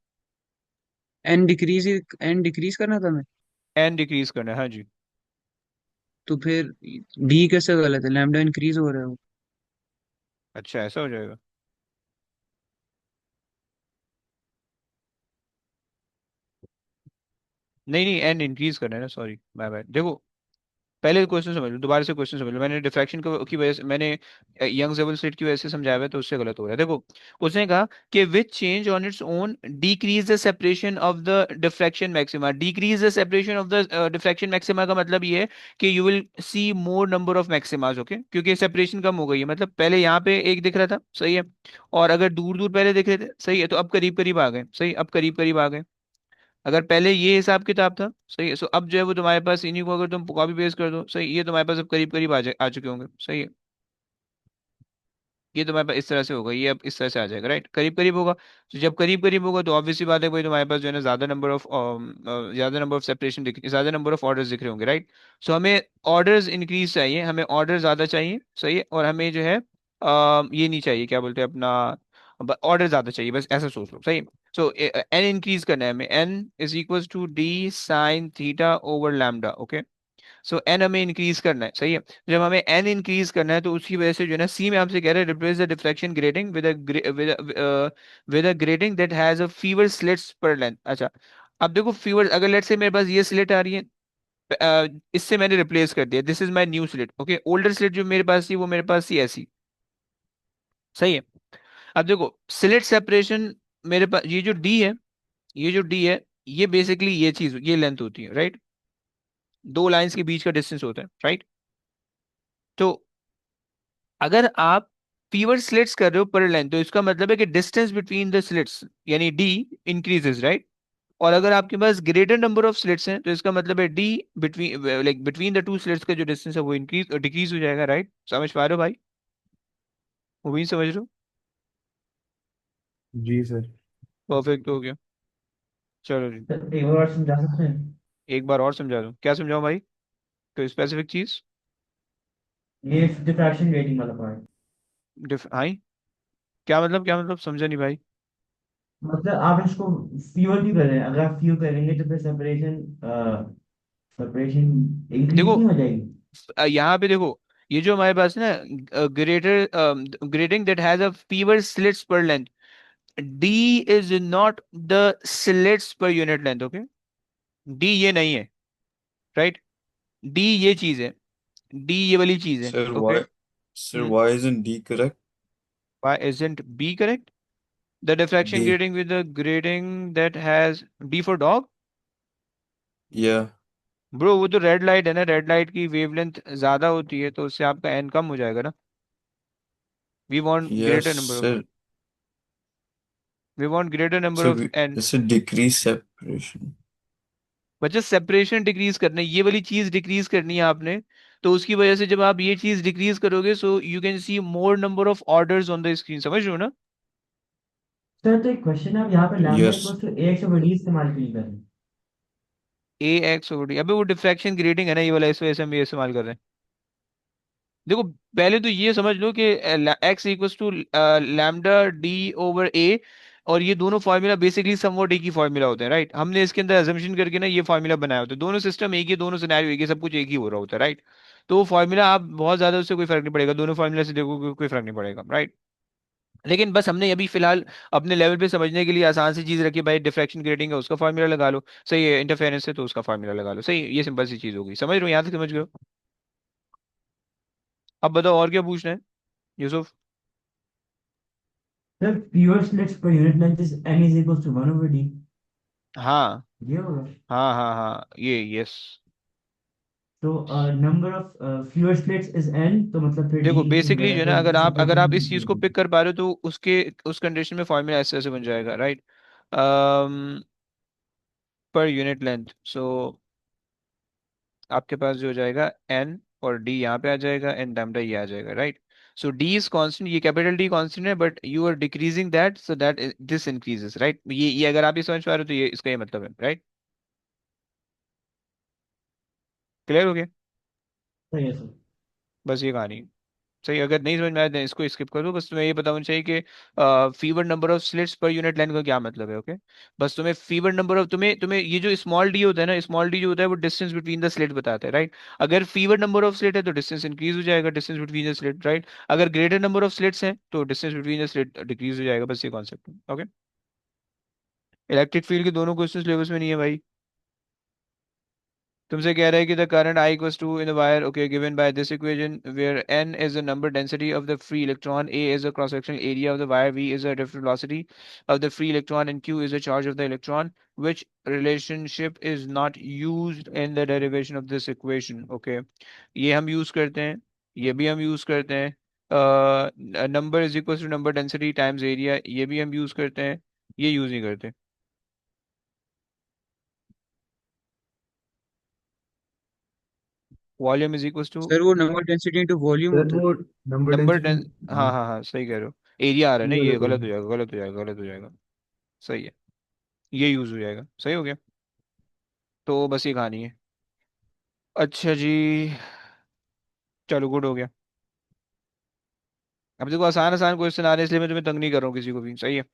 S5: एन डिक्रीज करना था मैं।
S1: एन डिक्रीज करना है, हाँ जी।
S5: तो फिर डी कैसे गलत है, लैम्डा इंक्रीज हो रहा है वो।
S1: अच्छा, ऐसा हो जाएगा। नहीं नहीं, एन इंक्रीज करना है ना, सॉरी, बाय बाय। देखो, पहले क्वेश्चन समझ लो, दोबारा से क्वेश्चन समझ लो। मैंने डिफ्रैक्शन की वजह से, मैंने यंग लेवल स्लिट की वजह से समझाया हुआ है, तो उससे गलत हो रहा है। देखो, उसने कहा कि which change on its own decrease the separation of the diffraction maxima. Decrease the separation of the diffraction maxima का मतलब ये है कि you will see more number of maximas. Okay, क्योंकि सेपरेशन कम हो गई है, मतलब पहले यहाँ पे एक दिख रहा था, सही है, और अगर दूर दूर पहले दिख रहे थे, सही है, तो अब करीब करीब आ गए, सही, अब करीब करीब आ गए। अगर पहले ये हिसाब किताब था, सही है, सो अब जो है वो तुम्हारे पास इन्हीं को अगर तुम कॉपी पेस्ट कर दो, सही, ये तुम्हारे पास अब करीब करीब आ चुके होंगे, सही है। ये तुम्हारे पास इस तरह से होगा, ये अब इस तरह से आ जाएगा, राइट? करीब करीब होगा, तो जब करीब करीब होगा तो ऑब्वियस सी बात है भाई, तुम्हारे पास जो है ना ज्यादा नंबर ऑफ सेपरेशन दिख, ज्यादा नंबर ऑफ ऑर्डर्स दिख रहे होंगे, राइट? सो हमें ऑर्डर्स इंक्रीज चाहिए, हमें ऑर्डर ज्यादा चाहिए, सही है, और हमें जो है ये नहीं चाहिए, क्या बोलते हैं अपना, ऑर्डर ज्यादा चाहिए, बस ऐसा सोच लो, सही। सो एन इंक्रीज करना है हमें, N is equal to D sine theta over lambda, okay. So N हमें इंक्रीज करना है, सही है। जब हमें एन इंक्रीज करना है तो उसकी वजह से जो है ना, सी में आपसे कह रहे हैं replace the deflection grating with a grating that has a fewer slits per length. अच्छा, अब देखो फीवर, अगर लेट से मेरे पास ये स्लिट आ रही है, इससे मैंने रिप्लेस कर दिया, this is my new slit, okay. Older slit जो मेरे पास थी वो मेरे पास थी ऐसी, सही है। अब देखो स्लिट सेपरेशन, मेरे पास ये जो डी है, ये जो डी है, ये बेसिकली ये चीज, ये लेंथ होती है, राइट। दो लाइंस के बीच का डिस्टेंस होता है, राइट। तो अगर आप फीवर स्लिट्स कर रहे हो पर लेंथ, तो इसका मतलब है कि डिस्टेंस बिटवीन द स्लिट्स यानी डी इंक्रीजेस, राइट। और अगर आपके पास ग्रेटर नंबर ऑफ स्लिट्स हैं तो इसका मतलब है D between, like between the two slits का जो डिस्टेंस है वो इंक्रीज डिक्रीज हो जाएगा, राइट। समझ पा रहे हो भाई? वो भी समझ रहे हो?
S4: जी सर।
S1: परफेक्ट हो गया। चलो जी,
S6: सर एक बार समझा सकते हैं?
S1: एक बार और समझा दूं, क्या समझाऊं भाई? कोई स्पेसिफिक चीज?
S6: ये डिफ्रैक्शन रेटिंग वाला पार्ट।
S1: हाँ, क्या मतलब समझा नहीं भाई।
S6: मतलब आप इसको फ्यूल भी कर रहे हैं, अगर आप फ्यूल करेंगे तो फिर सेपरेशन सेपरेशन इंक्रीज
S1: देखो
S6: नहीं हो जाएगी?
S1: यहाँ पे देखो, ये जो हमारे पास है ना, greater grating that has a fewer slits per length, D is not the slits per unit length, okay. D ये नहीं है, राइट। डी ये चीज है, डी ये वाली चीज है,
S2: Sir,
S1: okay.
S2: why isn't D correct?
S1: Why isn't B correct? The diffraction
S2: D.
S1: grating with the grating that has D for dog?
S2: Yeah.
S1: Bro वो तो रेड लाइट है ना, रेड लाइट की वेवलेंथ ज्यादा होती है तो उससे आपका एन कम हो जाएगा ना। We want
S2: Yes,
S1: greater number of,
S2: sir.
S1: We want greater number
S2: So
S1: of N.
S2: it's a decrease separation.
S1: बच्चा सेपरेशन डिक्रीज करना है, ये वाली चीज डिक्रीज करनी है आपने। तो उसकी वजह से जब आप ये चीज डिक्रीज करोगे so you can see more number of orders on the screen, समझ रहे हो ना?
S6: सर तो एक क्वेश्चन है, आप यहाँ पे lambda
S2: Yes.
S6: Equal to A X over D इस्तेमाल क्यों नहीं कर रहे?
S1: ए एक्स ओवर डी, अबे वो डिफ्रैक्शन ग्रेटिंग है ना ये वाला, इस वजह से हम ये इस्तेमाल कर रहे हैं। देखो पहले तो ये समझ लो कि x equals to lambda D over a, और ये दोनों फार्मूला बेसिकली समवॉट एक ही फार्मूला होते हैं, राइट। हमने इसके अंदर अजम्पशन करके ना ये फार्मूला बनाया होता है, दोनों सिस्टम एक ही, दोनों सिनेरियो एक ही, सब कुछ एक ही हो रहा होता है, राइट। तो वो फार्मूला आप बहुत ज्यादा, उससे कोई फर्क नहीं पड़ेगा, दोनों फार्मूला से देखो कोई फर्क नहीं पड़ेगा, राइट। लेकिन बस हमने अभी फिलहाल अपने लेवल पे समझने के लिए आसान सी चीज रखी, भाई डिफ्रैक्शन ग्रेटिंग है उसका फार्मूला लगा लो, सही है। इंटरफेरेंस है तो उसका फार्मूला लगा लो, सही है। ये सिंपल सी चीज होगी, समझ रहे हो? यहाँ तक समझ गए हो? अब बताओ और क्या पूछना है Yusuf?
S6: Sir fewer slits per unit length is N is equal to 1 over D,
S1: हाँ
S6: ये होगा।
S1: हाँ, ये यस।
S6: तो number of fewer slits is N, तो मतलब फिर डी
S1: देखो
S6: की
S1: बेसिकली जो है ना,
S6: वैल्यू
S1: अगर
S6: की
S1: आप इस चीज को
S6: सेपरेशन।
S1: पिक कर पा रहे हो तो उसके उस कंडीशन में फॉर्मूला ऐसे ऐसे बन जाएगा, राइट। पर यूनिट लेंथ, सो आपके पास जो हो जाएगा एन, और डी यहाँ पे आ जाएगा, एन लैम्डा ये आ जाएगा, right. So D is constant, ये कैपिटल डी कांस्टेंट है, but you are decreasing that so that this increases, right. ये अगर आप ये समझ पा रहे हो तो ये इसका ये मतलब है, राइट। क्लियर हो गया?
S6: सही है सर।
S1: बस ये कहानी है। सही, अगर नहीं समझ में आया तो इसको स्किप कर दो, बस तुम्हें ये पता होना चाहिए कि fever number of slits per unit length का क्या मतलब है, ओके। बस तुम्हें फीवर नंबर ऑफ, तुम्हें तुम्हें ये जो स्मॉल डी होता है ना, स्मॉल डी जो होता है वो डिस्टेंस बिटवीन द स्लिट बताता है, राइट। अगर फीवर नंबर ऑफ स्लिट है तो डिस्टेंस इंक्रीज हो जाएगा, distance between the slit, right. अगर ग्रेटर नंबर ऑफ स्लिट्स हैं तो distance between the slit decrease हो जाएगा, बस ये कॉन्सेप्ट है, ओके। इलेक्ट्रिक फील्ड के दोनों क्वेश्चन सिलेबस में नहीं है भाई। तुमसे कह रहा है कि the current I equals to in the wire, okay, given by this equation where n is the number density of the free electron, a is the cross-sectional area of the wire, v is the different velocity of the free electron, and q is the charge of the electron, which relationship is not used in the derivation of this equation, okay। ये हम use करते हैं, ये भी हम use करते हैं, number is equal to number density times area, ये भी हम यूज करते हैं, ये यूज नहीं करते। Volume is equal to
S5: sir वो number density into volume
S4: sir
S5: होता है।
S4: वो नंबर
S1: नंबर
S4: डेंसिटी।
S1: डें हाँ हाँ हाँ, सही कह रहे हो। एरिया आ रहा है ना,
S4: ये
S1: ये
S4: गलत
S1: गलत हो
S4: होगा।
S1: जाएगा, गलत हो जाएगा, गलत हो जाएगा। सही है, ये यूज हो जाएगा, सही हो गया। तो बस ये कहानी है। अच्छा जी, चलो गुड हो गया। अब देखो आसान आसान क्वेश्चन आ रहे हैं इसलिए मैं तुम्हें तंग नहीं कर रहा हूँ किसी को भी, सही है।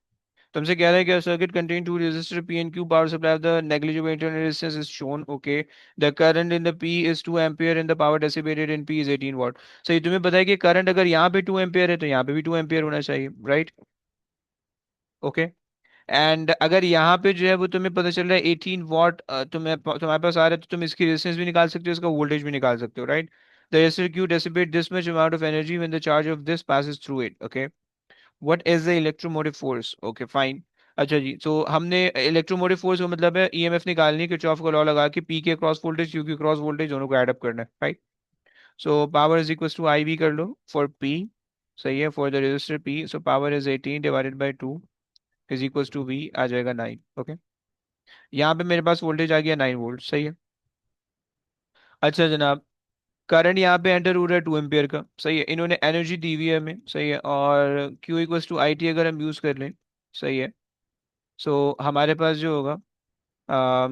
S1: तुमसे कह रहा है कि circuit contain two resistor P and Q, power supply of the negligible internal resistance is shown, okay. The current in the P is 2 ampere and the power dissipated in P is 18 watt. सही, तुम्हें पता है कि current अगर यहाँ पे 2 ampere है तो यहाँ पे भी 2 एम्पियर होना चाहिए, राइट, ओके। एंड अगर यहाँ पे जो है वो तुम्हें पता चल रहा है 18 वॉट, तुम्हारे पास आ रहा है, तो तुम इसकी रेजिस्टेंस भी निकाल सकते हो, इसका वोल्टेज भी निकाल सकते हो, right. The resistor Q dissipate this much amount of energy when the charge of this passes through it, okay. What is the electromotive force, okay fine. अच्छा जी, तो हमने इलेक्ट्रोमोटिव फोर्स का मतलब है ईएमएफ निकालनी है, किरचॉफ का लॉ लगा के पी के क्रॉस वोल्टेज क्यू के क्रॉस वोल्टेज दोनों को ऐड अप करना है, right. So power is equal to I V कर लो फॉर पी, सही है, for the resistor P. So power is 18 divided by 2 is equal to V, आ जाएगा 9, ओके। यहाँ पे मेरे पास वोल्टेज आ गया 9 वोल्ट, सही है। अच्छा जनाब, करंट यहाँ पे एंटर हो रहा है 2 एम्पियर का, सही है। इन्होंने एनर्जी दी हुई है हमें, सही है, और Q equals to I T अगर हम यूज़ कर लें, सही है। सो हमारे पास जो होगा,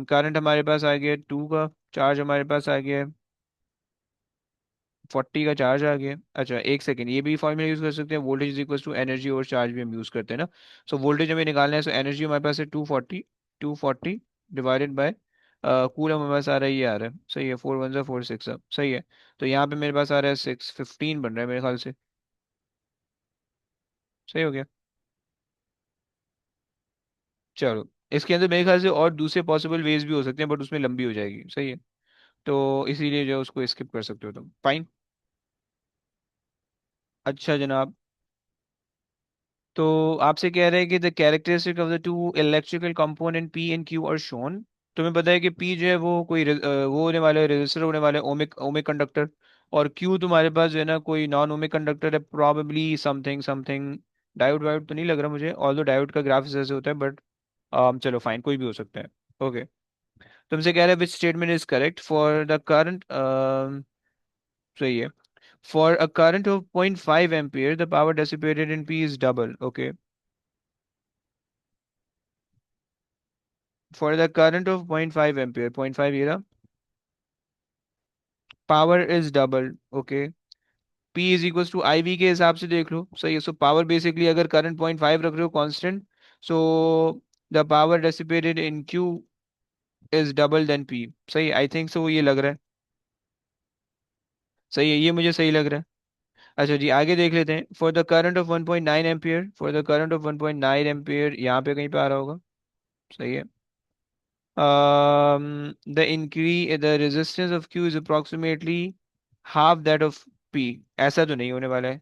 S1: करंट हमारे पास आ गया 2 का, चार्ज हमारे पास आ गया 40 का चार्ज आ गया। अच्छा एक सेकेंड, ये भी फॉर्मूला यूज़ कर सकते हैं, voltage is equal to energy और चार्ज भी हम यूज़ करते हैं ना। सो वोल्टेज हमें निकालना है, सो एनर्जी हमारे पास है 240, 240 डिवाइडेड बाय कूलम हमारे पास आ रहा है, ये आ रहा है, सही है, 4 1 4 6, सही है। तो यहाँ पे मेरे पास आ रहा है 6 15 बन रहा है मेरे ख्याल से, सही हो गया। चलो, इसके अंदर मेरे ख्याल से और दूसरे पॉसिबल वेज भी हो सकते हैं बट उसमें लंबी हो जाएगी, सही है। तो इसीलिए जो है उसको स्किप कर सकते हो तुम, फाइन। अच्छा जनाब, तो आपसे कह रहे हैं कि the characteristic of the two electrical component P and Q R shown. तुम्हें पता है कि पी जो है वो कोई वो होने वाला है, रेजिस्टर होने वाला है, ओमिक ओमिक कंडक्टर। और क्यू तुम्हारे पास जो है ना कोई नॉन ओमिक कंडक्टर है, प्रॉबेबली समथिंग समथिंग, डायोड वायोड तो नहीं लग रहा मुझे, ऑल्दो डायोड का ग्राफ ऐसे होता है, बट चलो फाइन, कोई भी हो सकता है, ओके। तुमसे कह रहे हैं which statement is correct for the current, सही है। For a current of 0.5 ampere the power dissipated in P is double, okay. For the current of 0.5 ampere, 0.5 ये रहा, power is double, okay। P is equals to IV के हिसाब से देख लो, सही है। सो पावर बेसिकली अगर करंट 0.5 रख रहे हो constant, so the power dissipated in Q is double than P, सही, आई थिंक सो, ये लग रहा है, सही है, ये मुझे सही लग रहा है। अच्छा जी, आगे देख लेते हैं। For the current of 1.9 ampere, for the current of 1.9 ampere यहाँ पे कहीं पे आ रहा होगा, सही है। The resistance of Q is approximately half that of P, ऐसा तो नहीं होने वाला है।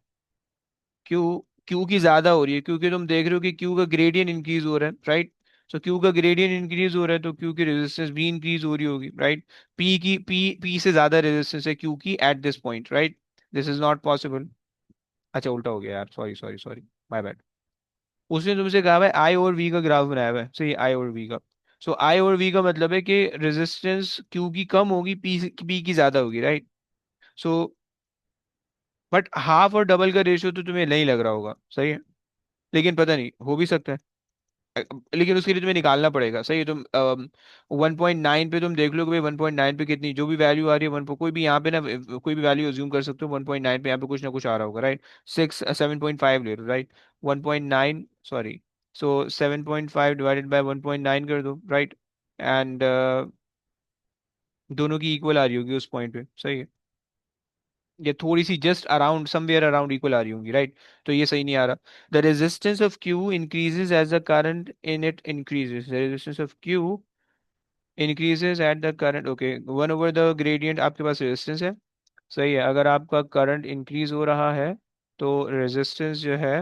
S1: Q Q की ज्यादा हो रही है क्योंकि तुम देख रहे हो कि Q का ग्रेडियंट इंक्रीज हो रहा है, राइट। सो Q का ग्रेडियंट इंक्रीज हो रहा है तो Q की रेजिस्टेंस भी इंक्रीज हो रही होगी, राइट। P से ज्यादा रेजिस्टेंस है Q की at this point, right. This is not possible. अच्छा उल्टा हो गया यार, sorry sorry sorry, my bad. उसने तुमसे कहा है आई और वी का ग्राफ बनाया हुआ है, सही, आई और वी का। सो आई और वी का मतलब है कि रेजिस्टेंस क्यू की कम होगी, पी की ज्यादा होगी, राइट। सो बट हाफ और डबल का रेशियो तो तुम्हें नहीं लग रहा होगा, सही है, लेकिन पता नहीं, हो भी सकता है। लेकिन उसके लिए तुम्हें निकालना पड़ेगा, सही है। तुम 1.9 पे तुम देख लो कि भाई 1.9 पे कितनी जो भी वैल्यू आ रही है, वन कोई भी यहाँ पे ना, कोई भी वैल्यू अज्यूम कर सकते हो 1.9 पे, यहाँ पे कुछ ना कुछ आ रहा होगा, राइट। 7.5 ले लो, right. 1.9, sorry, so 7.5 divided by 1.9 कर दो, राइट। एंड दोनों की इक्वल आ रही होगी उस पॉइंट पे, सही है। ये थोड़ी सी just around somewhere around equal आ रही होंगी, राइट। तो ये सही नहीं आ रहा। The resistance of Q increases as the current in it increases, the resistance of Q increases at the current, okay, 1 over the gradient आपके पास रेजिस्टेंस है, सही है। अगर आपका करंट इंक्रीज हो रहा है तो रेजिस्टेंस जो है,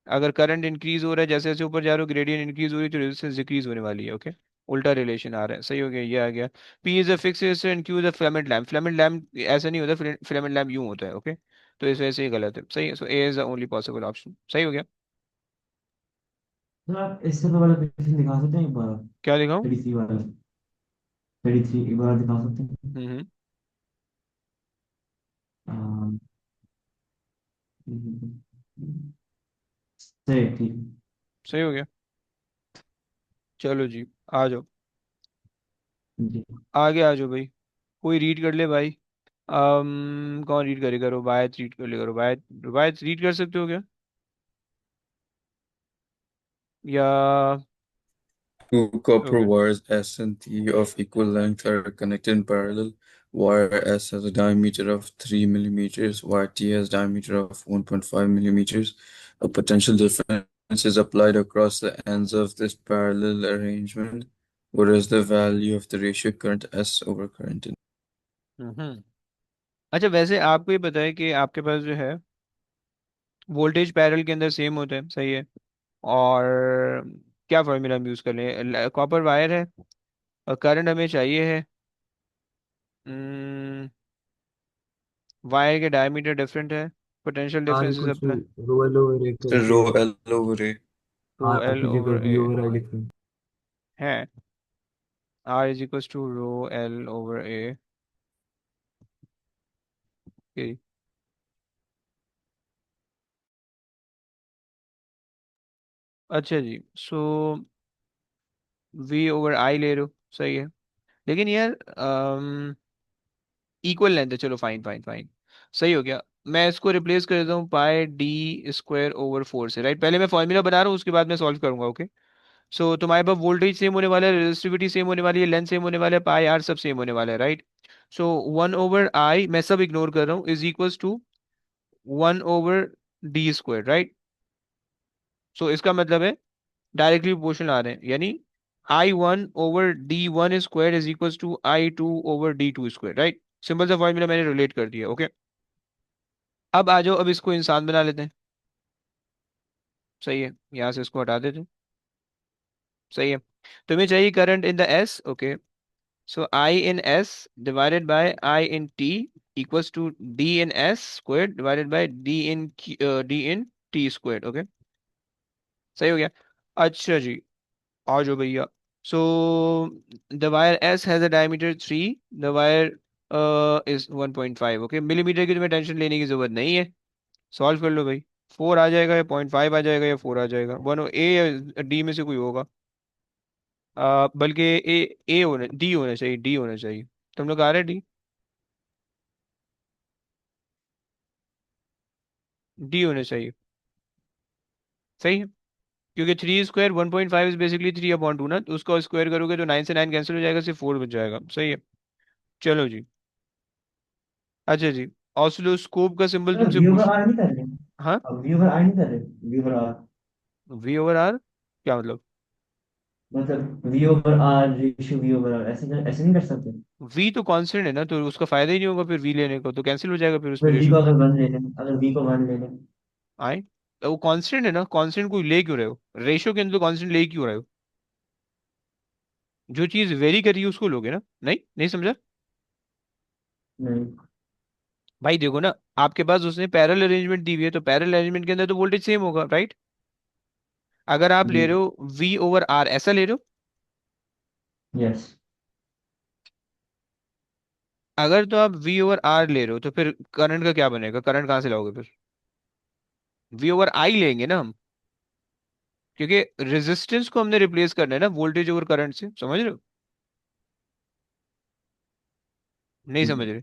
S1: अगर करंट इंक्रीज हो रहा है जैसे जैसे ऊपर जा रहे हो, ग्रेडियंट इंक्रीज हो रही है तो रेजिस्टेंस डिक्रीज होने वाली है, ओके। उल्टा रिलेशन आ रहा है, सही हो गया, ये आ गया। P is a fix resistor and Q is a filament lamp, filament lamp ऐसा नहीं होता, फिलामेंट लैम्प यूं होता है, ओके। तो इस वजह से ये गलत है, सही है। So A is the only possible option, सही हो गया।
S6: तो आप इससे पे वाला क्वेश्चन दिखा सकते हैं एक बार?
S1: क्या दिखाऊं?
S6: 33 वाला, 33 एक बार दिखा सकते हैं?
S1: हम्म।
S6: अम, सही, ठीक
S1: सही हो गया। चलो जी, आ जाओ,
S6: है। जी।
S1: आगे आ जाओ भाई, कोई रीड कर ले भाई, कौन रीड करेगा? रुबायत रीड कर लेगा। रुबायत, रुबायत रीड कर सकते हो क्या? या
S10: Two copper
S1: okay.
S10: wires S and T of equal length are connected in parallel. Wire S has a diameter of 3 millimeters, wire T has diameter of 1.5 millimeters. A potential difference is applied across the ends of this parallel arrangement. What is the value of the ratio current S over current in?
S1: हम्म। अच्छा, वैसे आपको ये पता है कि आपके पास जो है वोल्टेज पैरेलल के अंदर सेम होता है, सही है। और क्या फॉर्मूला हम यूज़ कर लें? कॉपर वायर है और करंट हमें चाहिए है। वायर के डायमीटर डिफरेंट है, potential
S4: R
S1: difference is
S4: equals to
S1: apply.
S4: rho L over A
S10: Rho
S4: करके
S10: L over A.
S1: Rho
S4: R
S1: L
S4: की जगह
S1: over
S4: V
S1: A
S4: over I लिखते हैं।
S1: है। R is equal to rho L over A. अच्छा जी, so we over आई ले रहे हो, सही है। लेकिन यार इक्वल लेंथ है, चलो फाइन फाइन फाइन, सही हो गया। मैं इसको रिप्लेस कर देता हूँ पाई डी स्क्वायर ओवर 4 से, राइट। पहले मैं फॉर्मूला बना रहा हूँ, उसके बाद मैं सॉल्व करूंगा, ओके। सो तुम्हारे पास वोल्टेज सेम होने वाला है, रेजिस्टिविटी सेम होने वाली है, लेंथ सेम होने वाला है, पाई आर सब सेम होने वाला है, राइट। सो 1/i, मैं सब इग्नोर कर रहा हूँ, is equals to 1/d square, right. So इसका मतलब है डायरेक्टली प्रोपोर्शनल आ रहे हैं, यानी I1/d1 square is equals to I2/d2 square, right. Simple सा फॉर्मूला मैंने रिलेट कर दिया, ओके। अब आ जाओ, अब इसको इंसान बना लेते हैं, सही है। यहाँ से इसको हटा देते हैं, सही है। तुम्हें चाहिए current in the S, okay. So I in S divided by I in T equals to D in S square divided by D in T square, okay. सही हो गया। अच्छा जी, आ जाओ भैया। So the wire S has a diameter 3, the wire is 1.5, okay. Millimetre की तुम्हें टेंशन लेने की जरूरत नहीं है, सॉल्व कर लो भाई। 4 आ जाएगा या 0.5 आ जाएगा या 4 आ जाएगा, वन ए या डी में से कोई होगा। बल्कि ए होना, डी होना चाहिए, डी होना चाहिए। तुम लोग आ रहे डी? डी होना चाहिए, सही है। क्योंकि 3 स्क्वायर 1.5 इज बेसिकली 3/2 ना, तो उसका स्क्वायर करोगे तो 9 से 9 कैंसिल हो जाएगा, सिर्फ 4 बच जाएगा, सही है। चलो जी। अच्छा जी, ऑसिलोस्कोप का सिंबल
S6: मतलब
S1: तुमसे
S6: वी ओवर
S1: पूछ।
S6: आर नहीं कर रहे,
S1: हाँ,
S6: अब वी ओवर आर नहीं कर रहे, V over R
S1: V over R क्या मतलब?
S6: मतलब V over R ratio V over R ऐसे नहीं कर सकते।
S1: वी तो कांस्टेंट है ना, तो उसका फायदा ही नहीं होगा फिर वी लेने को, तो कैंसिल हो जाएगा फिर उस पर
S6: फिर वी को
S1: रेशो।
S6: अगर वन ले लें, अगर वी को वन ले लें।
S1: आए, तो वो कांस्टेंट है ना, कांस्टेंट को ले क्यों रहे हो? रेशो के अंदर तो कांस्टेंट ले क्यों रहे हो? जो चीज वेरी कर रही है उसको लोगे ना, नहीं नहीं समझा?
S6: नहीं।
S1: भाई देखो ना, आपके पास उसने पैरेलल अरेंजमेंट दी हुई है, तो पैरेलल अरेंजमेंट के अंदर तो वोल्टेज सेम होगा, राइट। अगर आप
S6: जी।
S1: ले रहे हो वी ओवर आर, ऐसा ले रहे हो।
S6: यस।
S1: अगर तो आप वी ओवर आर ले रहे हो, तो फिर करंट का क्या बनेगा? करंट कहाँ से लाओगे फिर? वी ओवर आई लेंगे ना हम, क्योंकि रेजिस्टेंस को हमने रिप्लेस करना है ना वोल्टेज ओवर करंट से, समझ रहे हो? नहीं समझ रहे?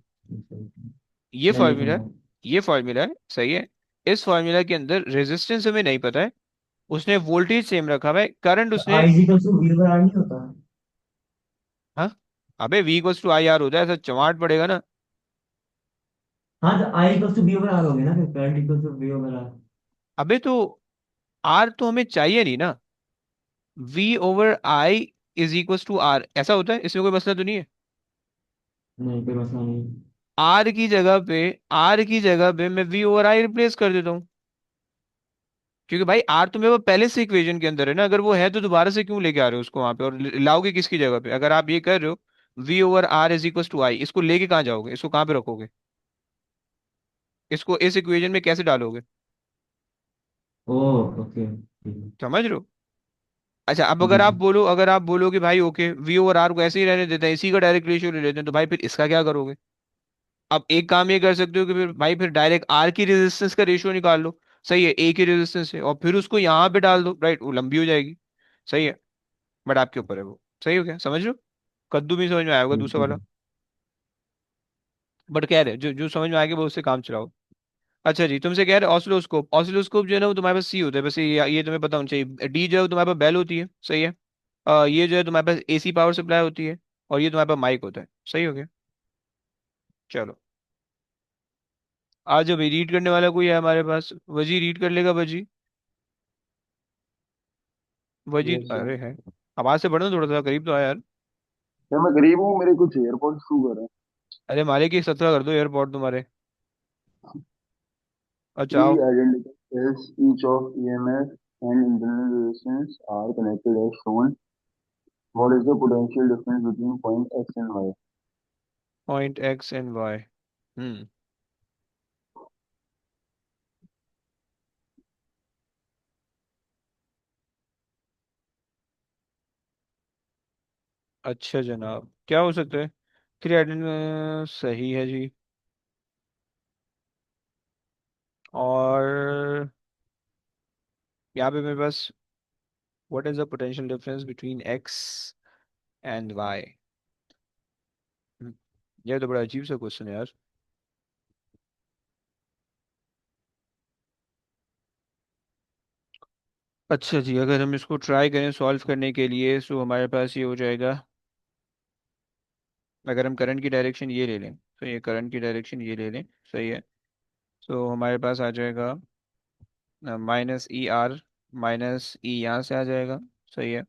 S1: ये
S6: नहीं
S1: फॉर्मूला है,
S6: समझा।
S1: ये फॉर्मूला है, सही है। इस फॉर्मूला के अंदर रेजिस्टेंस हमें नहीं पता है, उसने वोल्टेज सेम रखा हुआ है, करंट
S6: तो
S1: उसने।
S6: I is equal to V over R नहीं होता।
S1: हाँ, अबे V equals to I R होता है, ऐसा चमाट पड़ेगा ना।
S6: हाँ तो I equal to V over R हो गया ना, फिर current equal to V over R.
S1: अबे तो आर तो हमें चाहिए नहीं ना, V over I is equals to R, ऐसा होता है, इसमें कोई मसला तो नहीं है।
S6: नहीं कोई मसला नहीं।
S1: आर की जगह पे मैं वी ओवर आई रिप्लेस कर देता हूँ, क्योंकि भाई आर तो मेरे पास पहले से इक्वेशन के अंदर है ना, अगर वो है तो दोबारा से क्यों लेके आ रहे हो उसको वहां पे, और लाओगे किसकी जगह पे? अगर आप ये कर रहे हो V over R is equal to I, इसको लेके कहाँ जाओगे? इसको कहाँ पे रखोगे? इसको इस इक्वेशन में कैसे डालोगे?
S6: ओह ओके ठीक है।
S1: समझ रहे हो? अच्छा, अब
S6: जी जी।
S1: अगर आप बोलो कि भाई ओके वी ओवर आर को ऐसे ही रहने देते हैं, इसी का डायरेक्ट रेशियो ले लेते हैं, तो भाई फिर इसका क्या करोगे? अब एक काम ये कर सकते हो कि फिर भाई फिर डायरेक्ट आर की रेजिस्टेंस का रेशियो निकाल लो, सही है, ए की रेजिस्टेंस है, और फिर उसको यहाँ पे डाल दो, राइट, वो लंबी हो जाएगी, सही है। बट आपके ऊपर है वो, सही हो गया, समझ लो। कद्दू भी समझ में आया होगा
S6: ठीक
S1: दूसरा
S6: ठीक
S1: वाला।
S6: है।
S1: बट कह रहे जो जो समझ में आ गया वो उससे काम चलाओ। अच्छा जी, तुमसे कह रहे ऑसिलोस्कोप। ऑसिलोस्कोप जो है ना वो तुम्हारे पास सी होता है, बस ये तुम्हें पता होना चाहिए। डी जो है वो तुम्हारे पास बेल होती है, सही है। ये जो है तुम्हारे पास एसी पावर सप्लाई होती है। और ये तुम्हारे पास माइक होता है, सही हो गया। चलो, आज अभी रीड करने वाला कोई है हमारे पास? वजी रीड कर लेगा, वजी। वजी,
S2: यस सर।
S1: अरे है। आवाज से बढ़ना, थोड़ा सा करीब तो आया यार।
S2: सर मैं गरीब हूँ, मेरे कुछ एयरपोर्ट शू कर रहे हैं।
S1: अरे मालिक की 17 कर दो एयरपोर्ट तुम्हारे। अच्छा आओ।
S2: Three identical cells, each of EMF and internal resistance are connected as shown. What is the potential difference between point X and Y?
S1: Point X and Y. Hmm. अच्छा जनाब, क्या हो सकता है? क्रिएटिन सही है जी। और यहाँ पे मेरे पास what is the potential difference between X and Y. ये तो बड़ा अजीब सा क्वेश्चन है यार। अच्छा जी, अगर हम इसको ट्राई करें सॉल्व करने के लिए तो हमारे पास ये हो जाएगा। अगर हम करंट की डायरेक्शन ये ले लें, तो ये करंट की डायरेक्शन ये ले लें, सही है। तो हमारे पास आ जाएगा -ER। -E यहाँ से आ जाएगा, सही है।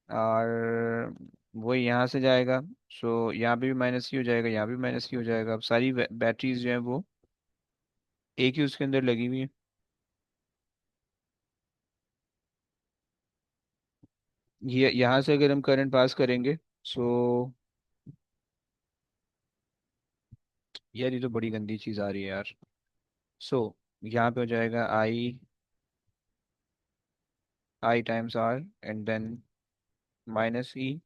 S1: और वही यहाँ से जाएगा। सो यहाँ पे भी -E हो जाएगा, यहाँ भी -E हो जाएगा। अब सारी बैटरीज जो हैं वो एक ही उसके अंदर लगी हुई है। ये यहाँ से अगर हम करंट पास करेंगे, सो यार ये तो बड़ी गंदी चीज़ आ रही है यार। सो यहाँ पे हो जाएगा I times R and then -E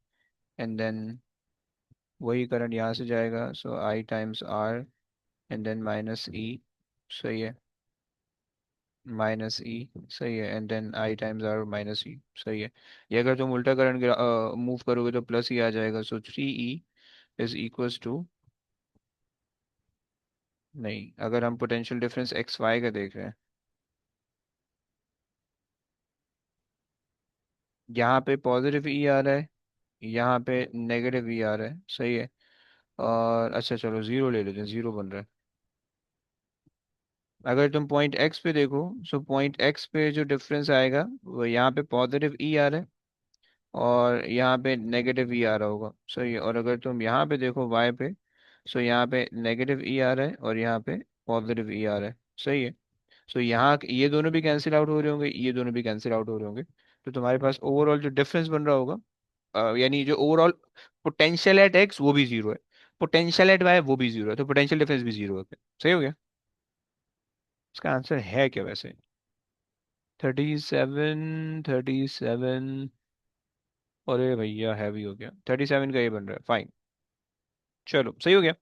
S1: and then वही करंट यहाँ से जाएगा। So I times R and then -E, सही है। -E, सही है। And then I times R -E, सही है। ये अगर तुम उल्टा करंट मूव करोगे तो प्लस ही आ जाएगा। सो 3E इज इक्वल्स टू, नहीं, अगर हम पोटेंशियल डिफरेंस एक्स वाई का देख रहे हैं, यहाँ पे पॉजिटिव ई आ रहा है, यहाँ पे नेगेटिव ई आ रहा है, सही है। और अच्छा चलो जीरो ले लेते हैं, जीरो बन रहा है। अगर तुम पॉइंट एक्स पे देखो, सो पॉइंट एक्स पे जो डिफरेंस आएगा वो यहाँ पे पॉजिटिव ई आ रहा है और यहाँ पे नेगेटिव ई आ रहा होगा, सही है। और अगर तुम यहाँ पे देखो वाई पे, सो यहाँ पे नेगेटिव ई आ रहा है और यहाँ पे पॉजिटिव ई आ रहा है, सही है। सो यहाँ ये दोनों भी कैंसिल आउट हो रहे होंगे, ये दोनों भी कैंसिल आउट हो रहे होंगे। तो तुम्हारे पास ओवरऑल जो डिफरेंस बन रहा होगा, यानी जो ओवरऑल पोटेंशियल एट एक्स वो भी जीरो है, पोटेंशियल एट वाई वो भी जीरो है, तो पोटेंशियल डिफरेंस भी जीरो है। सही हो गया। इसका आंसर है क्या वैसे? 37, 37। अरे भैया हैवी हो गया, 37 का ये बन रहा है, फाइन। चलो सही हो गया।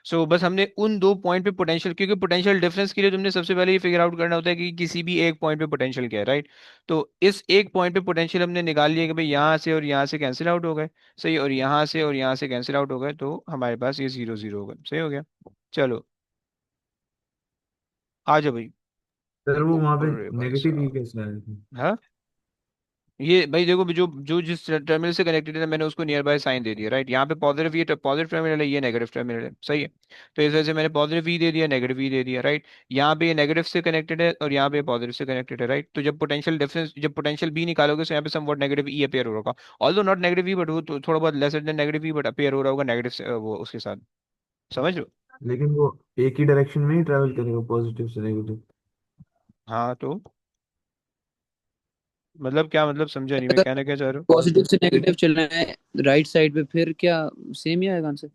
S1: सो बस हमने उन दो पॉइंट पे पोटेंशियल, क्योंकि पोटेंशियल डिफरेंस के लिए तुमने सबसे पहले ये फिगर आउट करना होता है कि किसी भी एक पॉइंट पे पोटेंशियल क्या है, राइट। तो इस एक पॉइंट पे पोटेंशियल हमने निकाल लिया कि भाई यहाँ से और यहाँ से कैंसिल आउट हो गए, सही। और यहाँ से और यहाँ से कैंसिल आउट हो गए, तो हमारे पास ये जीरो जीरो हो गए, सही हो गया। चलो आ जाओ भाई।
S4: सर वो वहाँ पे
S1: अरे भाई
S4: नेगेटिव ही
S1: साहब,
S4: कैसे आया था?
S1: हाँ, ये भाई देखो, जो जो जिस टर्मिनल से कनेक्टेड है मैंने उसको नियर बाय साइन दे दिया, राइट। यहाँ पे पॉजिटिव, ये पॉजिटिव टर्मिनल है, ये नेगेटिव टर्मिनल है, सही है। तो इस वजह से मैंने पॉजिटिव ई दे दिया, नेगेटिव ई दे दिया, राइट। यहाँ पे ये नेगेटिव से कनेक्टेड है और यहाँ पे पॉजिटिव से कनेक्टेड है, राइट। तो जब पोटेंशियल डिफरेंस, जब पोटेंशियल बी निकालोगे तो यहाँ पे समवॉट नेगेटिव ई अपीयर हो रहा होगा। Although not negative E, but वो थोड़ा बहुत lesser than negative E, but appear हो रहा होगा नेगेटिव से वो उसके साथ। समझ लो।
S4: लेकिन वो एक ही डायरेक्शन में ही ट्रैवल करेगा, पॉजिटिव से नेगेटिव।
S1: हाँ तो मतलब क्या, मतलब समझा नहीं, मैं
S5: अगर
S1: कहना क्या चाह रहा हूँ।
S5: पॉजिटिव से नेगेटिव चलना है राइट साइड पे, फिर क्या सेम ही आएगा आंसर?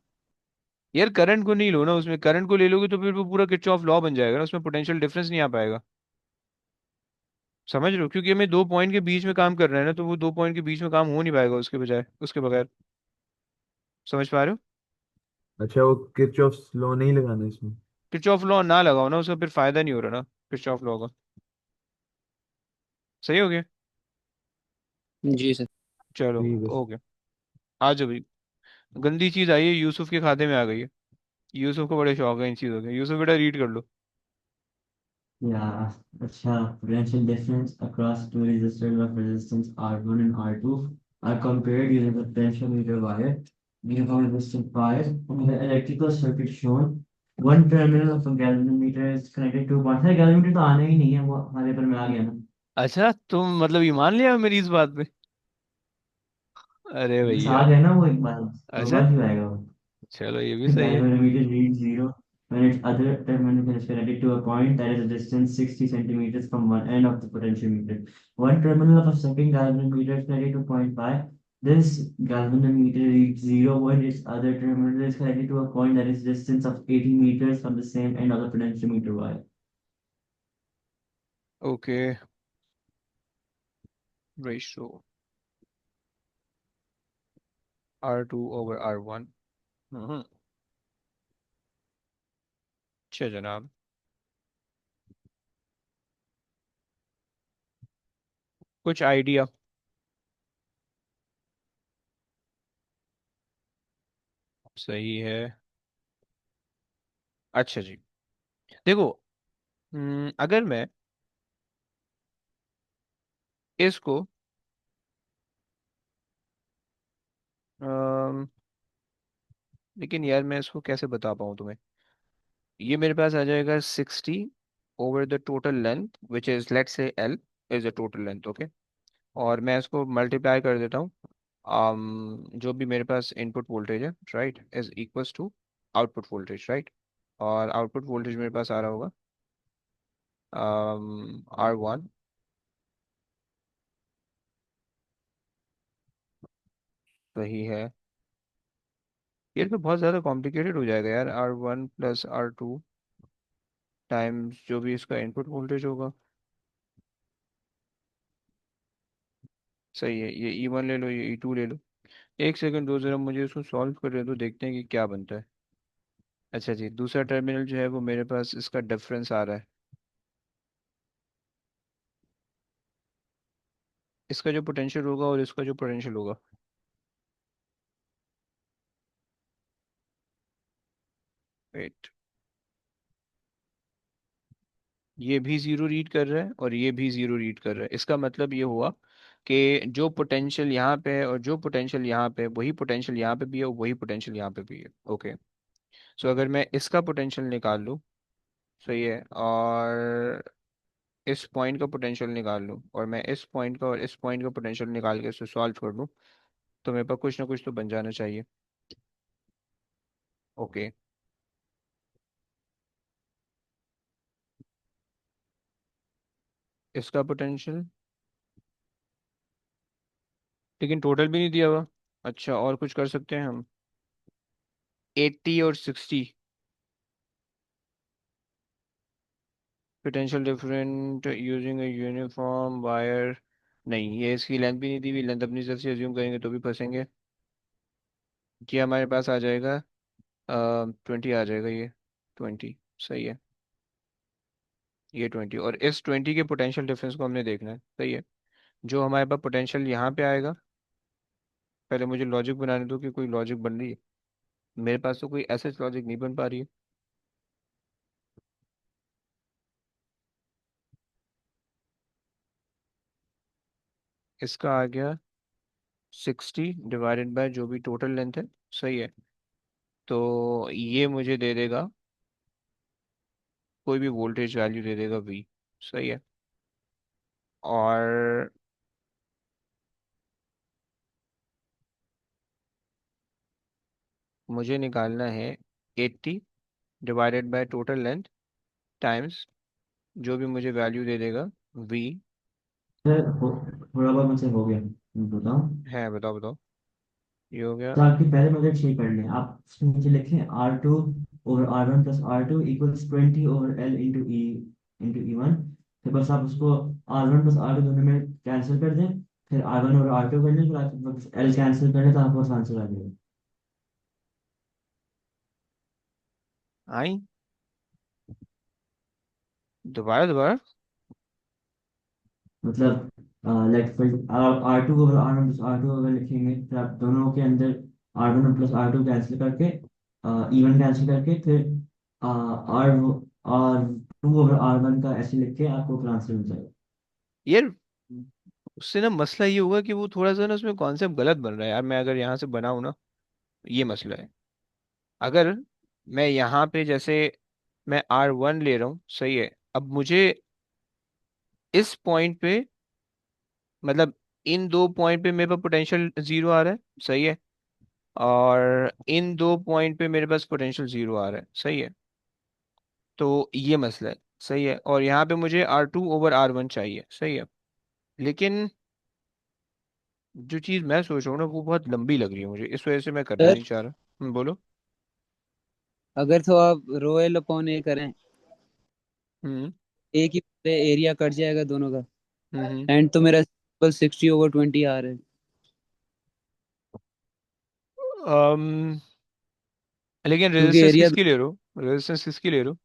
S1: यार करंट को नहीं लो ना, उसमें करंट को ले लोगे तो फिर वो पूरा किरचॉफ लॉ बन जाएगा ना, उसमें पोटेंशियल डिफरेंस नहीं आ पाएगा। समझ रहे हो, क्योंकि हमें दो पॉइंट के बीच में काम कर रहे हैं ना, तो वो दो पॉइंट के बीच में काम हो नहीं पाएगा उसके बजाय, उसके बगैर। समझ पा रहे हो?
S4: अच्छा, वो किरचॉफ लॉ नहीं लगाना इसमें?
S1: किरचॉफ लॉ ना लगाओ ना, उसका फिर फायदा नहीं हो रहा ना किरचॉफ लॉ का। सही हो गया।
S5: जी सर।
S1: चलो
S4: ठीक है।
S1: ओके। आ जाओ भाई। गंदी चीज आई है, यूसुफ के खाते में आ गई है। यूसुफ को बड़े शौक है इन चीज़ों के। यूसुफ बेटा रीड कर लो।
S6: Yeah, अच्छा. Potential difference across two resistors of resistance R1 and R2 are compared using the potentiometer wire. Uniform resistant wire. On the electrical circuit shown, one terminal of a galvanometer is connected to one. है galvanometer तो आना ही नहीं है, वो हमारे पर में आ गया ना.
S1: अच्छा तुम मतलब ईमान लिया मेरी इस बात पे? अरे
S6: बस आ
S1: भैया।
S6: गया ना वो एक बार. दो
S1: अच्छा
S6: बार क्यों आएगा वो?
S1: चलो ये भी
S6: The
S1: सही है।
S6: galvanometer reads zero when its other terminal is connected to a point that is a distance 60 centimeters from one end of the potentiometer. One terminal of a second galvanometer is connected to point pi. This galvanometer reads zero when its other terminal is connected to a point that is distance of 80 meters from the same end of the potentiometer wire.
S1: Okay. Ratio R2/R1। हम्म। अच्छा जनाब। कुछ idea? सही है। अच्छा जी। देखो, अगर मैं इसको अम, लेकिन यार मैं इसको कैसे बता पाऊँ तुम्हें? ये मेरे पास आ जाएगा 60 over the total length which is let's say L is the total length. Okay. और मैं इसको मल्टीप्लाई कर देता हूँ। जो भी मेरे पास इनपुट वोल्टेज है right is equals to output voltage right. और आउटपुट वोल्टेज मेरे पास आ रहा होगा R1। सही है। ये तो बहुत ज़्यादा कॉम्प्लिकेटेड हो जाएगा यार। R1 + R2 टाइम्स जो भी इसका इनपुट वोल्टेज होगा। सही है। ये E1 ले लो, ये E2 ले लो। एक सेकंड दो, जरा मुझे इसको सॉल्व कर दो, देखते हैं कि क्या बनता है। अच्छा जी, दूसरा टर्मिनल जो है वो मेरे पास इसका डिफरेंस आ रहा है। इसका जो पोटेंशियल होगा और इसका जो पोटेंशियल होगा। वेट। ये भी जीरो रीड कर रहा है और ये भी जीरो रीड कर रहा है। इसका मतलब ये हुआ कि जो पोटेंशियल यहाँ पे है और जो पोटेंशियल यहाँ पे है वही पोटेंशियल यहाँ पे भी है और वही पोटेंशियल यहाँ पे भी है। ओके। सो अगर मैं इसका पोटेंशियल निकाल लूँ, सही है, और इस पॉइंट का पोटेंशियल निकाल लूँ, और मैं इस पॉइंट का और इस पॉइंट का पोटेंशियल निकाल के उससे सॉल्व कर लूँ, तो मेरे पास कुछ ना कुछ तो बन जाना चाहिए। ओके। इसका पोटेंशियल, लेकिन टोटल भी नहीं दिया हुआ। अच्छा और कुछ कर सकते हैं हम। 80 और 60 potential different using a uniform wire. नहीं, ये इसकी लेंथ भी नहीं दी हुई। लेंथ अपनी तरफ से अज्यूम करेंगे तो भी फंसेंगे। ये हमारे पास आ जाएगा 20 आ जाएगा ये। 20 सही है। ये 20 और इस 20 के पोटेंशियल डिफरेंस को हमने देखना है। सही है। जो हमारे पास पोटेंशियल यहाँ पे आएगा, पहले मुझे लॉजिक बनाने दो कि कोई लॉजिक बन रही है। मेरे पास तो कोई ऐसे लॉजिक नहीं बन पा रही है। इसका आ गया 60 डिवाइडेड बाय जो भी टोटल लेंथ है। सही है। तो ये मुझे दे देगा, कोई भी वोल्टेज वैल्यू दे देगा V। सही है। और मुझे निकालना है 80 divided by total length times जो भी मुझे वैल्यू दे देगा V।
S6: सर थोड़ा बहुत मुझसे हो गया, मैं बताऊं.
S1: है, बताओ बताओ। ये हो गया।
S6: तो आपकी पहले मेथड ठीक कर लें. आप उसमें नीचे लिखें R2/R1 + R2 = 20 over L into E1. फिर बस आप उसको R1 + R2 दोनों में कैंसिल कर दें. फिर R1/R2 कर लें, फिर आप बस L कैंसिल कर लें, तो आपको बस आंसर आ जाएगा.
S1: आई। दोबारा दोबारा।
S6: मतलब लाइक फिर R2/R1 + R2 अगर लिखेंगे, फिर आप दोनों के अंदर R1 + R2 कैंसिल करके E1 कैंसिल करके फिर R2/R1 का ऐसे लिख के आपको पूरा आंसर मिल जाएगा।
S1: यार उससे ना मसला ये होगा कि वो थोड़ा सा ना उसमें कॉन्सेप्ट गलत बन रहा है यार, मैं अगर यहाँ से बनाऊँ ना, ये मसला है। अगर मैं यहाँ पे जैसे मैं R1 ले रहा हूँ, सही है, अब मुझे इस पॉइंट पे, मतलब इन दो पॉइंट पे मेरे पास पोटेंशियल जीरो आ रहा है, सही है, और इन दो पॉइंट पे मेरे पास पोटेंशियल जीरो आ रहा है, सही है। तो ये मसला है, सही है, और यहाँ पे मुझे R2/R1 चाहिए, सही है। लेकिन जो चीज़ मैं सोच रहा हूँ ना वो बहुत लंबी लग रही है मुझे, इस वजह से मैं करना
S11: सर
S1: नहीं चाह रहा। बोलो।
S11: अगर तो आप रो एल अपॉन ए करें,
S1: हम्म।
S11: ए की एरिया कट जाएगा दोनों का,
S1: हम्म।
S11: एंड तो मेरा 60/20 आ रहा है।
S1: अम्म लेकिन
S11: क्योंकि
S1: रेजिस्टेंस
S11: एरिया
S1: किसकी ले रहे हो, रेजिस्टेंस किसकी ले रहे हो?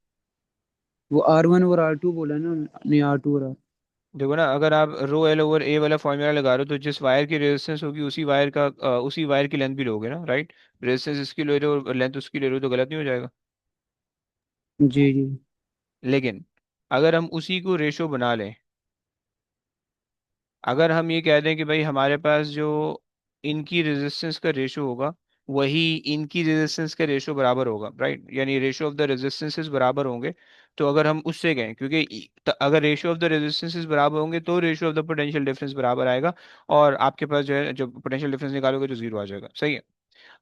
S11: वो R1 और R2 बोला ना, नहीं R2 और R।
S1: देखो ना, अगर आप ρL/A वाला फॉर्मूला लगा रहे हो तो जिस वायर की रेजिस्टेंस होगी उसी वायर का उसी वायर की लेंथ भी लोगे ना, राइट? रेजिस्टेंस इसकी ले रहे हो और लेंथ उसकी ले रहे हो तो गलत नहीं हो जाएगा?
S11: जी जी।
S1: लेकिन अगर हम उसी को रेशो बना लें, अगर हम ये कह दें कि भाई हमारे पास जो इनकी रेजिस्टेंस का रेशो होगा वही इनकी रेजिस्टेंस का रेशो बराबर होगा, राइट? यानी रेशो ऑफ द रेजिस्टेंसेस बराबर होंगे। तो अगर हम उससे कहें, क्योंकि अगर रेशो ऑफ द रेजिस्टेंसेस बराबर होंगे तो ratio of the potential difference बराबर आएगा, और आपके पास जो है जब पोटेंशियल डिफरेंस निकालोगे तो जीरो आ जाएगा, सही है।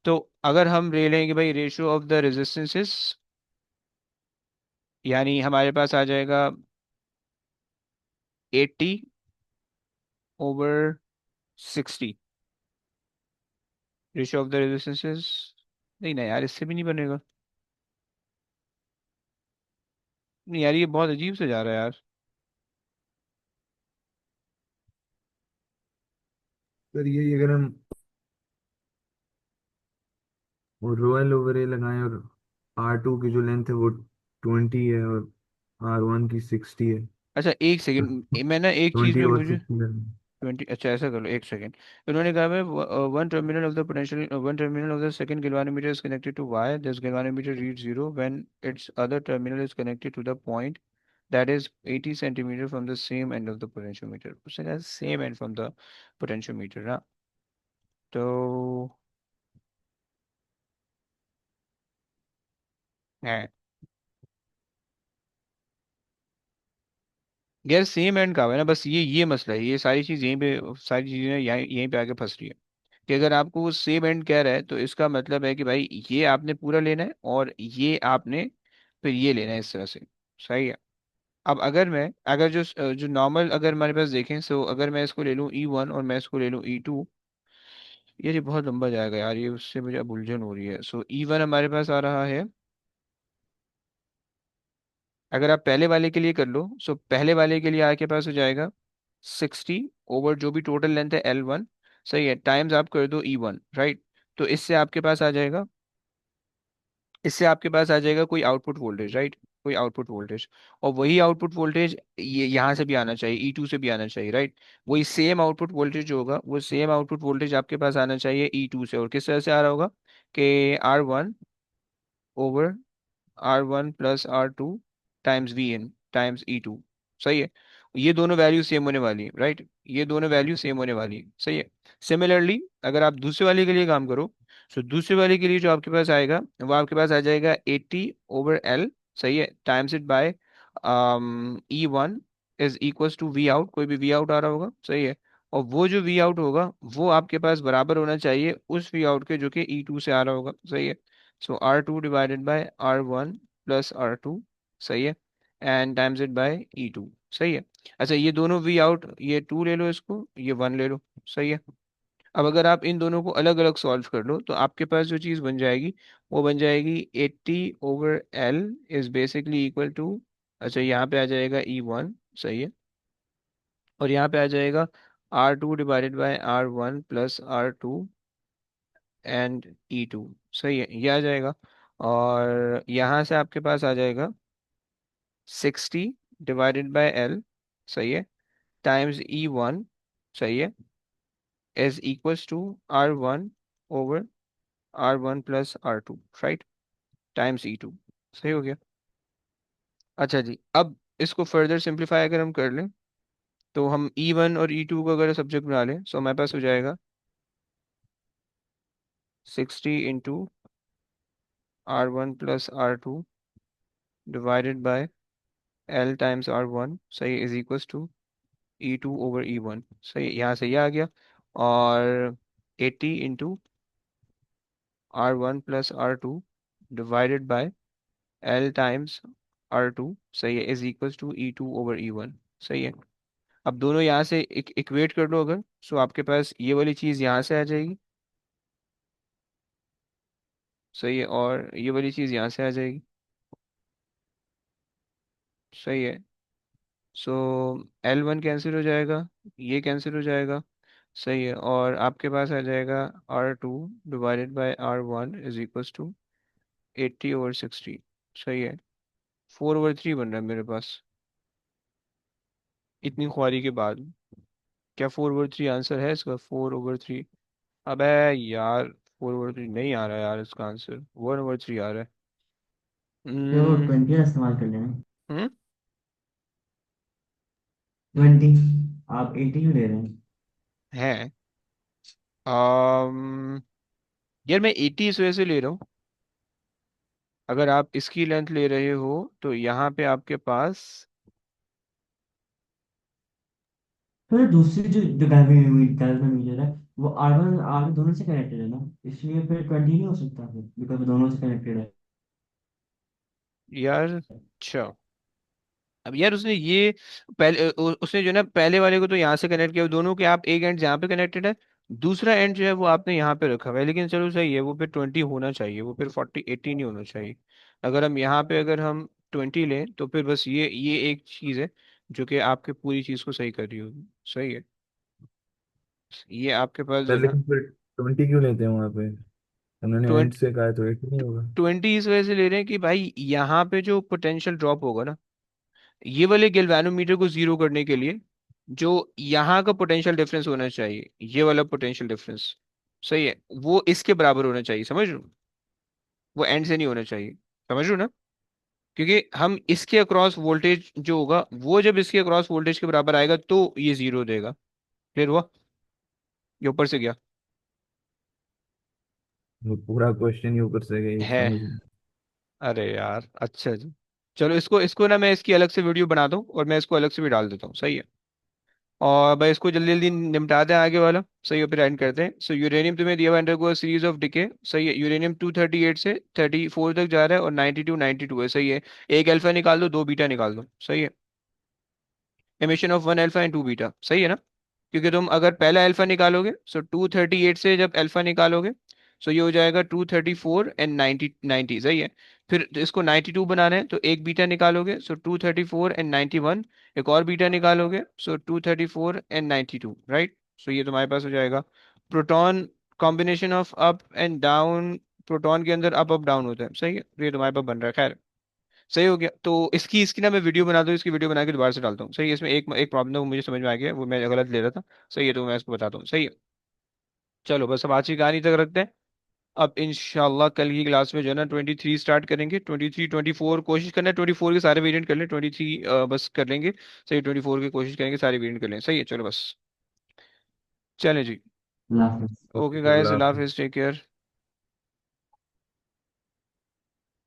S1: तो अगर हम ले लें कि भाई रेशो ऑफ द रेजिस्टेंसेस, यानी हमारे पास आ जाएगा 80/60, रेशियो ऑफ द रेजिस्टेंसेस। नहीं ना यार, इससे भी नहीं बनेगा। नहीं यार, ये बहुत अजीब से जा रहा है यार।
S4: सर यही अगर हम वो रोयल ओवर ए लगाएं और R2 की जो लेंथ है वो 20 है और R1 की 60 है,
S1: अच्छा एक
S4: तो
S1: सेकंड, मैं ना एक चीज
S4: 20
S1: में
S4: और
S1: मुझे
S4: 60 लगाएं।
S1: 20, अच्छा ऐसा कर लो, एक सेकंड। उन्होंने कहा है one terminal of the potential, one terminal of the second galvanometer is connected to wire, this galvanometer reads zero when its other terminal is connected to the point that is 80 centimeter from the same end of the potentiometer, उसने कहा same end from the potentiometer ना। तो है यार, same and का है ना, बस ये मसला है, ये सारी चीज़ यहीं पे, सारी चीज़ें यहीं यहीं पे आके फंस रही है। कि अगर आपको वो सेम एंड कह रहा है तो इसका मतलब है कि भाई ये आपने पूरा लेना है और ये आपने फिर ये लेना है, इस तरह से, सही है। अब अगर जो नॉर्मल अगर हमारे पास देखें, सो अगर मैं इसको ले लूँ E1 और मैं इसको ले लूँ E2, ये बहुत लंबा जाएगा यार, ये उससे मुझे अब उलझन हो रही है। सो E1 हमारे पास आ रहा है, अगर आप पहले वाले के लिए कर लो, सो पहले वाले के लिए आपके पास हो जाएगा 60/, जो भी टोटल लेंथ है L1, सही है, टाइम्स आप कर दो E1, राइट? तो इससे आपके पास आ जाएगा कोई आउटपुट वोल्टेज, राइट? कोई आउटपुट वोल्टेज, और वही आउटपुट वोल्टेज ये यहाँ से भी आना चाहिए, E2 से भी आना चाहिए, राइट? वही सेम आउटपुट वोल्टेज जो होगा वो सेम आउटपुट वोल्टेज आपके पास आना चाहिए E2 से, और किस तरह से आ रहा होगा कि R1/, R1 + R2 times V in times E2, सही है। ये दोनों वैल्यू सेम होने वाली है, राइट? ये दोनों वैल्यू सेम होने वाली है, सही है। सिमिलरली अगर आप दूसरे वाले के लिए काम करो, तो दूसरे वाले के लिए जो आपके पास आएगा वो आपके पास आ जाएगा 80/L, सही है, times it by E1 is equals to V out, कोई भी वी आउट आ रहा होगा, सही है। और वो जो वी आउट होगा वो आपके पास बराबर होना चाहिए उस वी आउट के जो कि E2 से आ रहा होगा, सही है। सो R2/R1 + R2, सही है, and times it bye E2, सही है। अच्छा ये दोनों वी आउट, ये 2 ले लो, इसको ये 1 ले लो, सही है। अब अगर आप इन दोनों को अलग अलग सॉल्व कर लो तो आपके पास जो चीज़ बन जाएगी वो बन जाएगी 80/L is basically equal to, अच्छा यहाँ पे आ जाएगा E1, सही है, और यहाँ पे आ जाएगा R2/R1 + R2 एंड E2, सही है, ये आ जाएगा। और यहाँ से आपके पास आ जाएगा 60/L, सही है, टाइम्स E1, सही है, is equals to R1/R1 + R2, right? Times E2। सही हो गया। अच्छा जी, अब इसको फर्दर सिंप्लीफाई अगर हम कर लें तो हम E1 और E2 को अगर सब्जेक्ट बना लें, सो हमारे पास हो जाएगा 60 into R1 plus R2 divided bye L times R1, सही, is equals to E2 over E1। सही, यहाँ से ये आ गया। और 80 into R1 plus R2 divided bye L times R2, सही है, is equals to E2 over E1। सही है। अब दोनों यहाँ से इक्वेट कर लो अगर, सो आपके पास ये वाली चीज़ यहाँ से आ जाएगी। सही है, और ये वाली चीज़ यहाँ से आ जाएगी। सही है। सो L1 कैंसिल हो जाएगा, ये कैंसिल हो जाएगा। सही है, और आपके पास आ जाएगा R2 divided by R1 is equals to 80 over 60। सही है, 4/3 बन रहा है मेरे पास इतनी ख्वारी के बाद। क्या 4/3 आंसर है इसका? 4/3? अबे यार, 4/3 नहीं आ रहा है यार, इसका आंसर 1/3 आ रहा है।
S6: तो
S1: हम्म
S6: 20 का इस्तेमाल कर लेना।
S1: हम्म,
S6: 20। आप 80 क्यों ले रहे हैं?
S1: है। um, यार मैं 80 इस वजह से ले रहा हूँ, अगर आप इसकी लेंथ ले रहे हो तो यहाँ पे आपके पास
S6: फिर दूसरी जो डायमीटर है वो R1 और R दोनों से कनेक्टेड है ना, इसलिए फिर 20 नहीं हो सकता फिर, बिकॉज दोनों से कनेक्टेड है।
S1: यार, अच्छा, अब यार उसने ये पहले उसने जो है ना पहले वाले को तो यहाँ से कनेक्ट किया, दोनों के आप एक एंड यहाँ पे कनेक्टेड है, दूसरा एंड जो है वो आपने यहाँ पे रखा हुआ है, लेकिन चलो सही है, वो फिर 20 होना चाहिए, वो फिर 80 नहीं होना चाहिए। अगर हम यहाँ पे अगर हम 20 लें तो फिर बस ये एक चीज़ है जो कि आपके पूरी चीज़ को सही कर रही होगी। सही है, ये आपके पास जो
S4: सर
S1: है ना
S4: लेकिन फिर 20 क्यों लेते हैं वहाँ पे? उन्होंने एंड
S1: 20,
S4: से कहा है तो 80 नहीं होगा।
S1: 20 इस वजह से ले रहे हैं कि भाई यहाँ पे जो पोटेंशियल ड्रॉप होगा ना, ये वाले गैल्वेनोमीटर को जीरो करने के लिए जो यहाँ का पोटेंशियल डिफरेंस होना चाहिए, ये वाला पोटेंशियल डिफरेंस, सही है, वो इसके बराबर होना चाहिए, समझ लो, वो एंड से नहीं होना चाहिए, समझ लो ना, क्योंकि हम इसके अक्रॉस वोल्टेज जो होगा वो जब इसके अक्रॉस वोल्टेज के बराबर आएगा तो ये जीरो देगा। क्लियर हुआ? ये ऊपर से गया
S4: वो पूरा क्वेश्चन ही ऊपर से गई,
S1: है।
S4: समझ नहीं।
S1: अरे यार, अच्छा जी, चलो इसको इसको ना मैं इसकी अलग से वीडियो बना दूं और मैं इसको अलग से भी डाल देता हूँ। सही है, और भाई इसको जल्दी जल्दी निपटाते हैं आगे वाला। सही है, फिर एंड करते हैं। सो यूरेनियम तुम्हें दिया हुआ अंडरगो सीरीज ऑफ डिके। सही है, यूरेनियम 238 से 34 तक जा रहा है और 92 है। सही है, एक अल्फा निकाल दो, दो बीटा निकाल दो। सही है, emission of one alpha and two beta. सही है ना, क्योंकि तुम अगर पहला अल्फा निकालोगे, सो 238 से जब अल्फा निकालोगे, सो ये हो जाएगा 234 एंड 90 90। सही है, फिर इसको 92 बनाना है तो एक बीटा निकालोगे, सो 234 एंड 91। एक और बीटा निकालोगे, सो 234 एंड 92, राइट। सो ये तुम्हारे पास हो जाएगा proton combination of up and down. Proton के अंदर अप अप डाउन होता है। सही है, तो ये तुम्हारे पास बन रहा है। खैर, सही हो गया। तो इसकी इसकी ना मैं वीडियो बना दूँ, इसकी वीडियो बना के दोबारा से डालता हूँ। सही है, इसमें एक एक प्रॉब्लम वो मुझे समझ में आ गया, वो मैं गलत ले रहा था। सही है, तो मैं इसको बताता हूँ। सही है, चलो बस अब आज की कहानी तक रखते हैं। अब इंशाल्लाह कल की क्लास में जो है ना 23 स्टार्ट करेंगे। 23 24 कोशिश करना है 24 के सारे वेरिएंट कर लें, 23 बस कर लेंगे। सही है, 24 की कोशिश करेंगे सारे वेरिएंट कर लें। सही है, चलो बस, चलें जी।
S6: अल्लाह हाफिज़।
S1: ओके
S4: ओके,
S1: गाइस,
S4: अल्लाह
S1: अल्लाह
S4: हाफिज़।
S1: हाफिज़, टेक केयर।